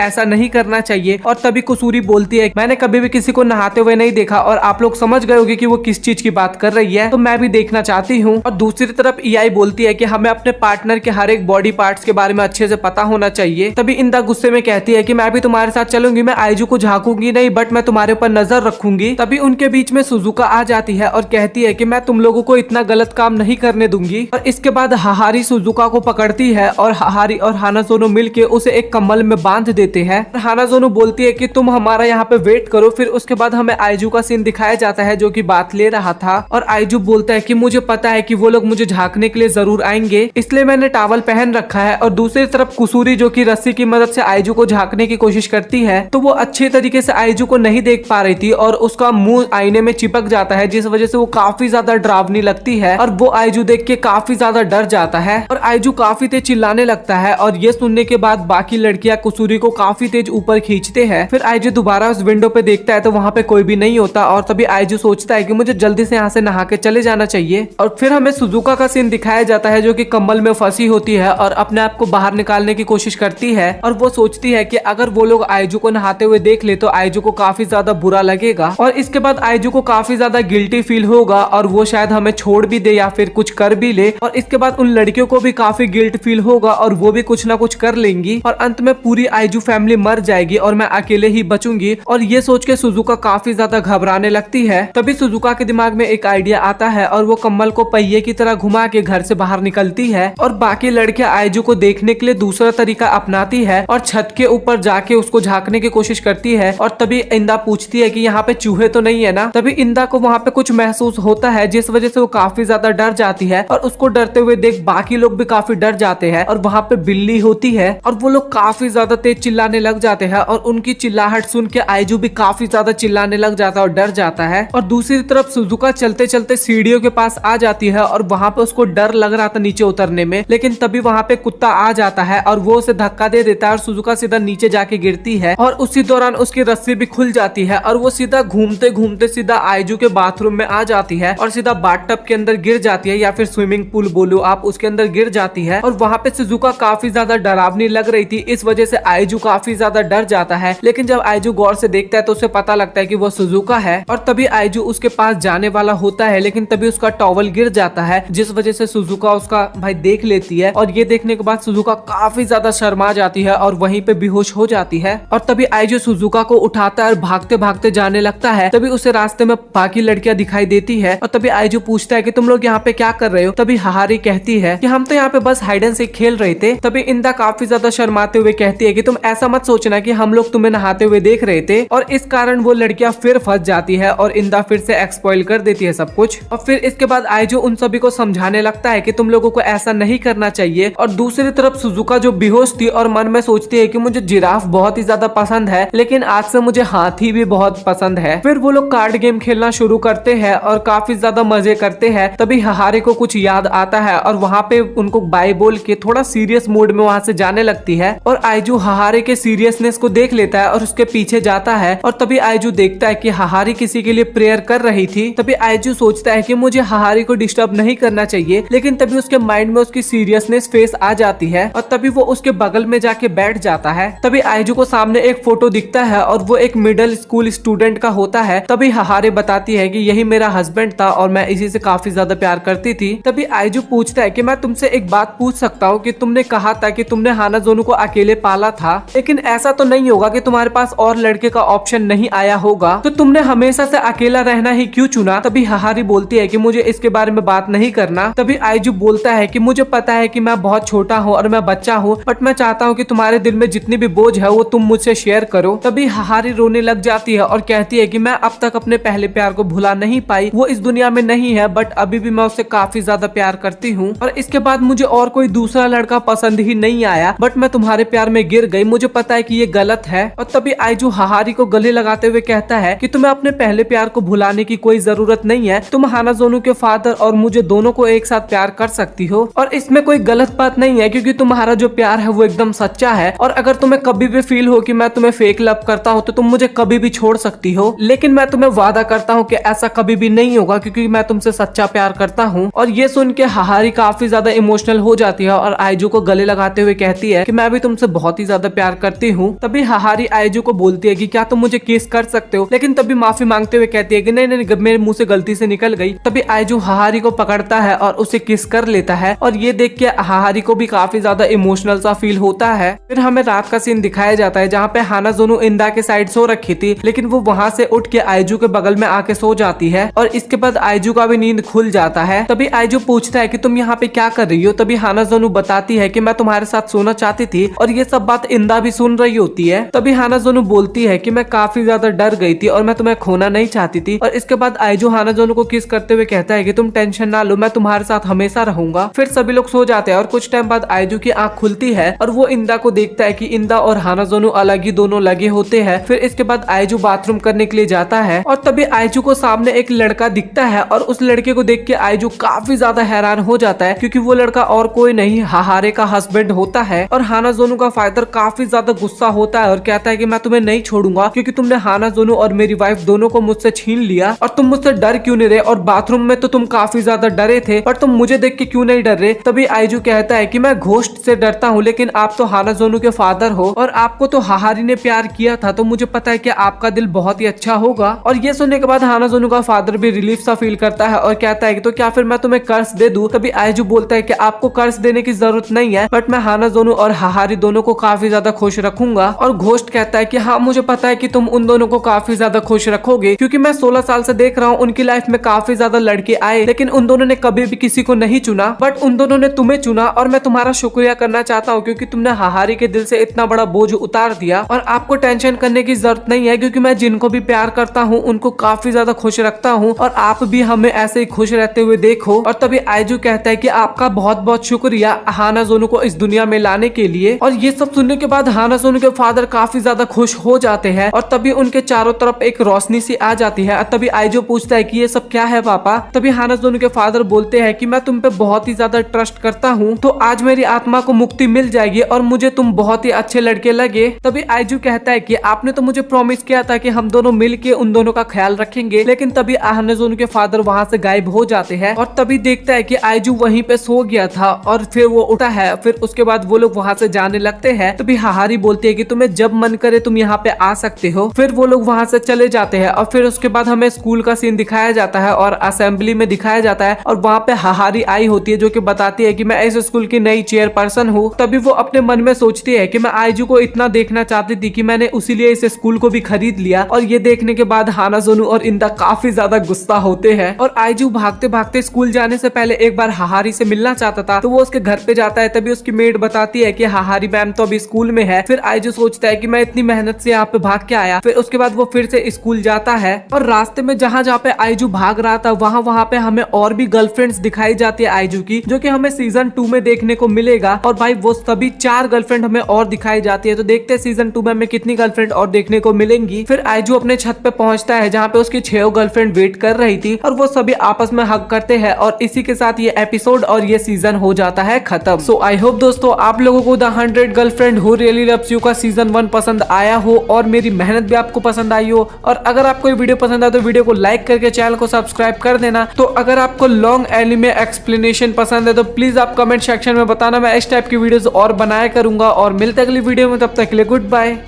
ऐसा नहीं करना चाहिए। और तभी कुसूरी बोलती है मैंने कभी भी किसी को नहाते हुए नहीं देखा और आप लोग समझ गए होंगे कि वो किस चीज की बात कर रही है, तो मैं भी देखना चाहती हूँ। और दूसरी तरफ ईआई बोलती है कि हमें अपने पार्टनर के हर एक बॉडी पार्ट्स के बारे में अच्छे से पता होना चाहिए। तभी इंदा गुस्से में कहती है कि मैं भी तुम्हारे साथ चलूंगी, मैं आइजू को झांकूंगी नहीं बट मैं तुम्हारे ऊपर नजर रखूंगी। तभी उनके बीच में सुजुका आ जाती है और कहती है कि मैं तुम लोगों को इतना गलत काम नहीं करने दूंगी। और इसके बाद हाहारी सुजुका को पकड़ती है और हाहारी और हानाजोनो मिलके उसे एक कम्बल में बांध देते हैं। हानाजोनो बोलती है कि तुम हमारा यहाँ पे वेट करो। फिर उसके बाद हमें आइजू का सीन दिखाया जाता है जो कि बात ले रहा था और आइजू बोलता है कि मुझे पता है कि वो लोग मुझे झांकने के लिए जरूर आएंगे, इसलिए मैंने टॉवल पहन रखा है। और दूसरी तरफ कुसूरी जो कि रस्सी की मदद से आइजू को झांकने की कोशिश करती है तो वो अच्छे तरीके से आइजू को नहीं देख पा रही थी और उसका मुंह आईने में चिपक जाता है जिस वजह से वो काफी ज्यादा डरावनी लगती है और वो आइजू देख के काफी ज्यादा डर जाता है और आइजू काफी तेज चिल्लाने लगता है। और ये सुनने के बाद बाकी लड़कियां कुसूरी को काफी तेज ऊपर खींचते हैं। फिर आइजू दोबारा उस विंडो पे देखता है तो वहाँ पे कोई भी नहीं होता और तभी आइजू सोचता है कि मुझे जल्दी से यहाँ से नहा के चले जाना चाहिए। और फिर हमें सुजुका का सीन दिखाया जाता है जो कि कम्बल में फंसी होती है और अपने आप को बाहर निकालने की कोशिश करती है और वो सोचती है कि अगर वो लोग आइजू को नहाते हुए देख ले तो आइजू को काफी ज्यादा बुरा लगेगा और इसके बाद आइजू को काफी ज्यादा गिल्टी फील होगा और वो शायद हमें छोड़ भी दे या फिर कुछ कर भी ले। और इसके बाद उन लड़कियों को भी काफी गिल्ट फील होगा और वो भी कुछ ना कुछ कर लेंगी और अंत में पूरी आइजू फैमिली मर जाएगी और मैं अकेले ही बचूंगी। और ये सोच के सुजुका काफी ज्यादा घबराने लगती है। तभी सुजुका के दिमाग में एक आइडिया आता है और वो कम्बल को पहिए की तरह घुमा के घर से बाहर निकलती है और बाकी लड़कियां आइजू को देखने के लिए दूसरा तरीका अपनाती है और छत के ऊपर जाके उसको झांकने की कोशिश करती है। और तभी इंदा पूछती है कि यहाँ पे चूहे तो नहीं है ना। तभी इंदा को वहाँ पे कुछ महसूस होता है जिस वजह से वो काफी ज्यादा डर जाती है और उसको डरते हुए देख बाकी लोग भी काफी डर जाते हैं और वहाँ पे बिल्ली होती है और वो लोग काफी ज्यादा तेज चिल्लाने लग जाते हैं और उनकी चिल्लाहट सुन के आइजू भी काफी ज्यादा चिल्लाने लग जाता है और डर जाता है। और दूसरी तरफ सुजुका चलते चलते सीढ़ियों के पास आ जाती है और वहाँ पे उसको डर लग रहा था नीचे उतरने में, लेकिन तभी वहाँ पे कुत्ता आ जाता है और वो उसे धक्का दे देता है और सुजुका सीधा नीचे जाके गिरती है और उसी दौरान उसकी रस्सी भी खुल जाती है और वो सीधा घूमते घूमते सीधा आइजू के बाथरूम में आ जाती है और सीधा बाथटब के अंदर गिर जाती है या फिर स्विमिंग पूल बोलो आप, उसके अंदर गिर जाती है और वहाँ पे पे सुजुका काफी ज्यादा डरावनी लग रही थी, इस वजह से आइजू काफी ज्यादा डर जाता है। लेकिन जब आइजू गौर से देखता है तो उसे पता लगता है कि वो सुजुका है और तभी आइजू उसके पास जाने वाला होता है, लेकिन तभी उसका टॉवल गिर जाता है जिस वजह से सुजुका उसका भाई देख लेती है। और ये देखने के बाद सुजुका काफी ज्यादा शर्मा जाती है और वहीं पे बेहोश हो जाती है। और तभी आइजू सुजुका को उठाता है और भागते भागते जाने लगता है। तभी उसे रास्ते में बाकी लड़कियां दिखाई देती है और तभी आइजू पूछता है कि तुम लोग यहाँ पे क्या कर रहे हो। तभी हाहारी कहती है कि हम तो यहाँ पे बस हाइड एंड सीक खेल रहे थे। तभी इंदा काफी ज्यादा शर्माते हुए कहती है कि तुम ऐसा मत सोचना कि हम लोग तुम्हें नहाते हुए देख रहे थे। और इस कारण वो लड़कियां फिर फंस जाती है और इंदा फिर से एक्सपॉइल कर देती है सब कुछ। और फिर इसके बाद आइजू उन सभी को समझाने लगता है कि तुम लोगों को ऐसा नहीं करना चाहिए। और दूसरी तरफ सुजुका जो बेहोश थी और मन में सोचती है कि मुझे जिराफ बहुत ही ज्यादा पसंद है, लेकिन आज से मुझे हाथी भी बहुत पसंद है। फिर वो लोग कार्ड गेम खेलना शुरू करते हैं और काफी ज्यादा मजे करते हैं। तभी हाहारी को कुछ याद आता है और वहाँ पे उनको बाय बोल के थोड़ा सीरियस मूड में वहाँ से जाने लगती है। और आइजू हाहारी के सीरियसनेस को देख लेता है और उसके पीछे जाता है। और तभी आइजू देखता है कि हाहारी किसी के लिए प्रेयर कर रही थी। तभी आइजू सोचता है कि मुझे हाहारी को डिस्टर्ब नहीं करना चाहिए, लेकिन तभी उसके माइंड में उसकी सीरियसनेस फेस आ जाती है और तभी वो उसके बगल में जाके बैठ जाता है। तभी आइजू को सामने एक फोटो दिखता है और वो एक मिडिल स्कूल स्टूडेंट का होता है। तभी हाहारी बताती है कि यही मेरा हस्बैंड था और मैं इसी से काफी ज्यादा प्यार करती थी। तभी आइजू पूछता है कि मैं तुमसे एक बात पूछ सकता हूँ कि तुमने कहा था कि तुमने हानाजोनु को अकेले पाला था, लेकिन ऐसा तो नहीं होगा कि तुम्हारे पास और लड़के का ऑप्शन नहीं आया होगा, तो तुमने हमेशा से अकेला रहना ही क्यों चुना। तभी हाहारी बोलती है कि मुझे इसके बारे में बात नहीं करना। तभी आइजू बोलता है कि मुझे पता है कि मैं बहुत छोटा हूँ और मैं बच्चा हूँ, बट मैं चाहता हूँ कि तुम्हारे दिल में जितनी भी बोझ है वो तुम मुझसे शेयर करो। तभी हाहारी रोने लग जाती है और कहती है कि मैं अब तक अपने पहले प्यार को भुला नहीं पाई। वो इस दुनिया में नहीं है, बट अभी भी मैं उससे काफी ज्यादा प्यार करती हूँ और इसके बाद मुझे और कोई दूसरा लड़का पसंद ही नहीं आया, बट मैं तुम्हारे प्यार में गिर गई। मुझे पता है कि ये गलत है। और तभी आइजू हाहारी को गले लगाते हुए कहता है कि तुम्हें अपने पहले प्यार को भुलाने की कोई जरूरत नहीं है। तुम हानाजोनु के फादर और मुझे दोनों को एक साथ प्यार कर सकती हो और इसमें कोई गलत बात नहीं है, क्योंकि तुम्हारा जो प्यार है वो एकदम सच्चा है। और अगर तुम्हें कभी भी फील हो कि मैं तुम्हें फेक लव करता हूँ तो तुम मुझे कभी भी छोड़ सकती हो, लेकिन मैं तुम्हें वादा करता हूँ कि ऐसा कभी भी नहीं होगा, क्योंकि मैं तुमसे सच्चा प्यार करता हूँ। और ये सुन के हाहारी काफी ज्यादा इमोशनल हो जाती है और आइजू को गले लगाते हुए कहती है कि मैं भी तुमसे बहुत ही ज्यादा प्यार करती हूँ। तभी हाहारी आइजू को बोलती है कि क्या तुम मुझे किस कर सकते हो, लेकिन तभी माफी मांगते हुए कहती है कि नहीं नहीं, मेरे मुंह से गलती से निकल गई। तभी आइजू हाहारी को पकड़ता है और उसे किस कर लेता है और ये देख के हाहारी को भी काफी ज्यादा इमोशनल सा फील होता है। फिर हमें रात का सीन दिखाया जाता है जहाँ पे हानाजोनु इंदा के साइड सो रखी थी, लेकिन वो वहाँ से उठ के आइजू के बगल में आके सो जाती है और इसके बाद आइजू का भी नींद खुल जाता है। तभी आइजू पूछता है कि तुम यहाँ पे क्या कर रही हो। तभी हानाजोनु बताती है कि मैं तुम्हारे साथ सोना चाहती थी और ये सब बात इंदा भी सुन रही होती है। तभी हानाजोनु बोलती है कि मैं काफी ज्यादा डर गई थी और मैं तुम्हें खोना नहीं चाहती थी। और इसके बाद आइजू हानाजोनु को किस करते हुए कहता है कि तुम टेंशन ना लो, मैं तुम्हारे साथ हमेशा रहूंगा। फिर सभी लोग सो जाते हैं और कुछ टाइम बाद आइजू की आंख खुलती है और वो इंदा को देखता है कि इंदा और हानाजोनु अलग ही दोनों लगे होते हैं। फिर इसके बाद आइजू बाथरूम करने के लिए जाता है और तभी आइजू को सामने एक लड़का दिखता है और उस लड़के को देख के आइजू काफी ज्यादा हैरान हो जाता है, क्योंकि वो लड़का और कोई नहीं हाहारे का हस्बैंड होता है। और हानाजोनु का फादर काफी ज्यादा गुस्सा होता है और कहता है कि मैं तुम्हें नहीं छोड़ूंगा, क्योंकि तुमने हानाजोनु और मेरी वाइफ दोनों को मुझसे छीन लिया और तुम मुझसे डर क्यों नहीं रहे, और बाथरूम में तो तुम काफी ज्यादा डरे थे, पर तुम मुझे देख के क्यों नहीं डर रहे। तभी आइजू कहता है कि मैं घोस्ट से डरता हूँ, लेकिन आप तो हानाजोनु के फादर हो और आपको तो हाहारी ने प्यार किया था, तो मुझे पता है कि आपका दिल बहुत ही अच्छा होगा। और ये सुनने के बाद हानाजोनु का फादर भी रिलीफ सा फील करता है और कहता है कि तो क्या फिर मैं तुम्हें कर्ज दे दूं। तभी आइजू बोलता है कि आपको कर्ज देने की जरूरत नहीं है, बट मैं हानाजोनु और हाहारी दोनों को काफी ज्यादा खुश रखूंगा। और घोस्ट कहता है कि हाँ, मुझे पता है कि तुम उन दोनों को काफी ज्यादा खुश रखोगे, क्योंकि मैं 16 साल से देख रहा हूँ उनकी लाइफ में काफी ज्यादा लड़के आए, लेकिन उन दोनों ने कभी भी किसी को नहीं चुना, बट उन दोनों ने तुम्हें चुना। और मैं तुम्हारा शुक्रिया करना चाहता हूँ, क्योंकि तुमने हाहारी के दिल से इतना बड़ा बोझ उतार दिया। और आपको टेंशन करने की जरूरत नहीं है, क्योंकि मैं जिनको भी प्यार करता हूँ उनको काफी ज्यादा खुश रखता हूँ, और आप भी हमें ऐसे ही खुश रहते हुए देखो। और तभी आइजू कहता है कि आपका बहुत बहुत शुक्रिया हानाजोनु को इस दुनिया में लाने के लिए। और ये सब सुनने के बाद हानाजोनु के फादर काफी ज्यादा खुश हो जाते हैं और तभी उनके चारों तरफ एक रोशनी सी आ जाती है। तभी आइजू पूछता है कि ये सब क्या है पापा। तभी हानाजोनु के फादर बोलते हैं कि मैं तुम पे बहुत ही ज्यादा ट्रस्ट करता हूँ, तो आज मेरी आत्मा को मुक्ति मिल जाएगी और मुझे तुम बहुत ही अच्छे लड़के लगे। तभी आइजू कहता है कि आपने तो मुझे प्रॉमिस किया था कि हम दोनों मिलके उन दोनों का ख्याल रखेंगे, लेकिन तभी हानाजोनु के फादर वहाँ से गायब हो जाते हैं। और तभी देखता है कि आइजू वहीं पे सो गया था और फिर वो वो उठा है। फिर उसके बाद वो लोग वहाँ से जाने लगते हैं। तभी हाहारी बोलती है कि तुम्हें जब मन करे तुम यहाँ पे आ सकते हो। फिर वो लोग वहाँ से चले जाते हैं और फिर उसके बाद हमें स्कूल का सीन दिखाया जाता है और असेंबली में दिखाया जाता है और वहाँ पे हाहारी आई होती है जो कि बताती है कि मैं इस स्कूल की नई चेयरपर्सन हूँ। तभी वो अपने मन में सोचती है कि मैं आइजू को इतना देखना चाहती थी कि मैंने उसीलिए इस स्कूल को भी खरीद लिया। और ये देखने के बाद हानाजोनु और इंदा काफी ज्यादा गुस्सा होते हैं और आइजू भागते भागते स्कूल जाने से पहले एक बार हाहारी से मिलना चाहता था, तो वो उसके घर पे जाता है। तभी उसकी मेड बताती है कि हाहारी मैम तो अभी स्कूल में है। फिर आइजू सोचता है कि मैं इतनी मेहनत से यहाँ पे भाग के आया। फिर उसके बाद वो फिर से स्कूल जाता है और रास्ते में जहाँ पे आइजू भाग रहा था वहाँ पे हमें और भी गर्लफ्रेंड्स दिखाई जाती है आइजू की, जो कि हमें सीजन 2 में देखने को मिलेगा। और भाई वो सभी 4 गर्लफ्रेंड हमें और दिखाई जाती है। तो देखते हैं सीजन 2 में हमें कितनी गर्लफ्रेंड और देखने को मिलेंगी। फिर आइजू अपने छत पे पहुंचता है जहाँ पे उसकी 6 गर्लफ्रेंड वेट कर रही थी और वो सभी आपस में हग करते हैं और इसी के साथ ये एपिसोड और ये सीजन हो जाता है खत्म। सो आई होप दोस्तों आप लोगों को the 100 girlfriend who really loves you का सीजन 1 पसंद आया हो और मेरी मेहनत भी आपको पसंद आई हो। और अगर आपको ये वीडियो पसंद आए तो वीडियो को लाइक करके चैनल को सब्सक्राइब कर देना। तो अगर आपको लॉन्ग एनिमे एक्सप्लेनेशन पसंद है तो प्लीज आप कमेंट सेक्शन में बताना, मैं इस टाइप की वीडियोस और बनाया करूंगा। और मिलते अगली वीडियो में, तब तक के लिए गुड बाय।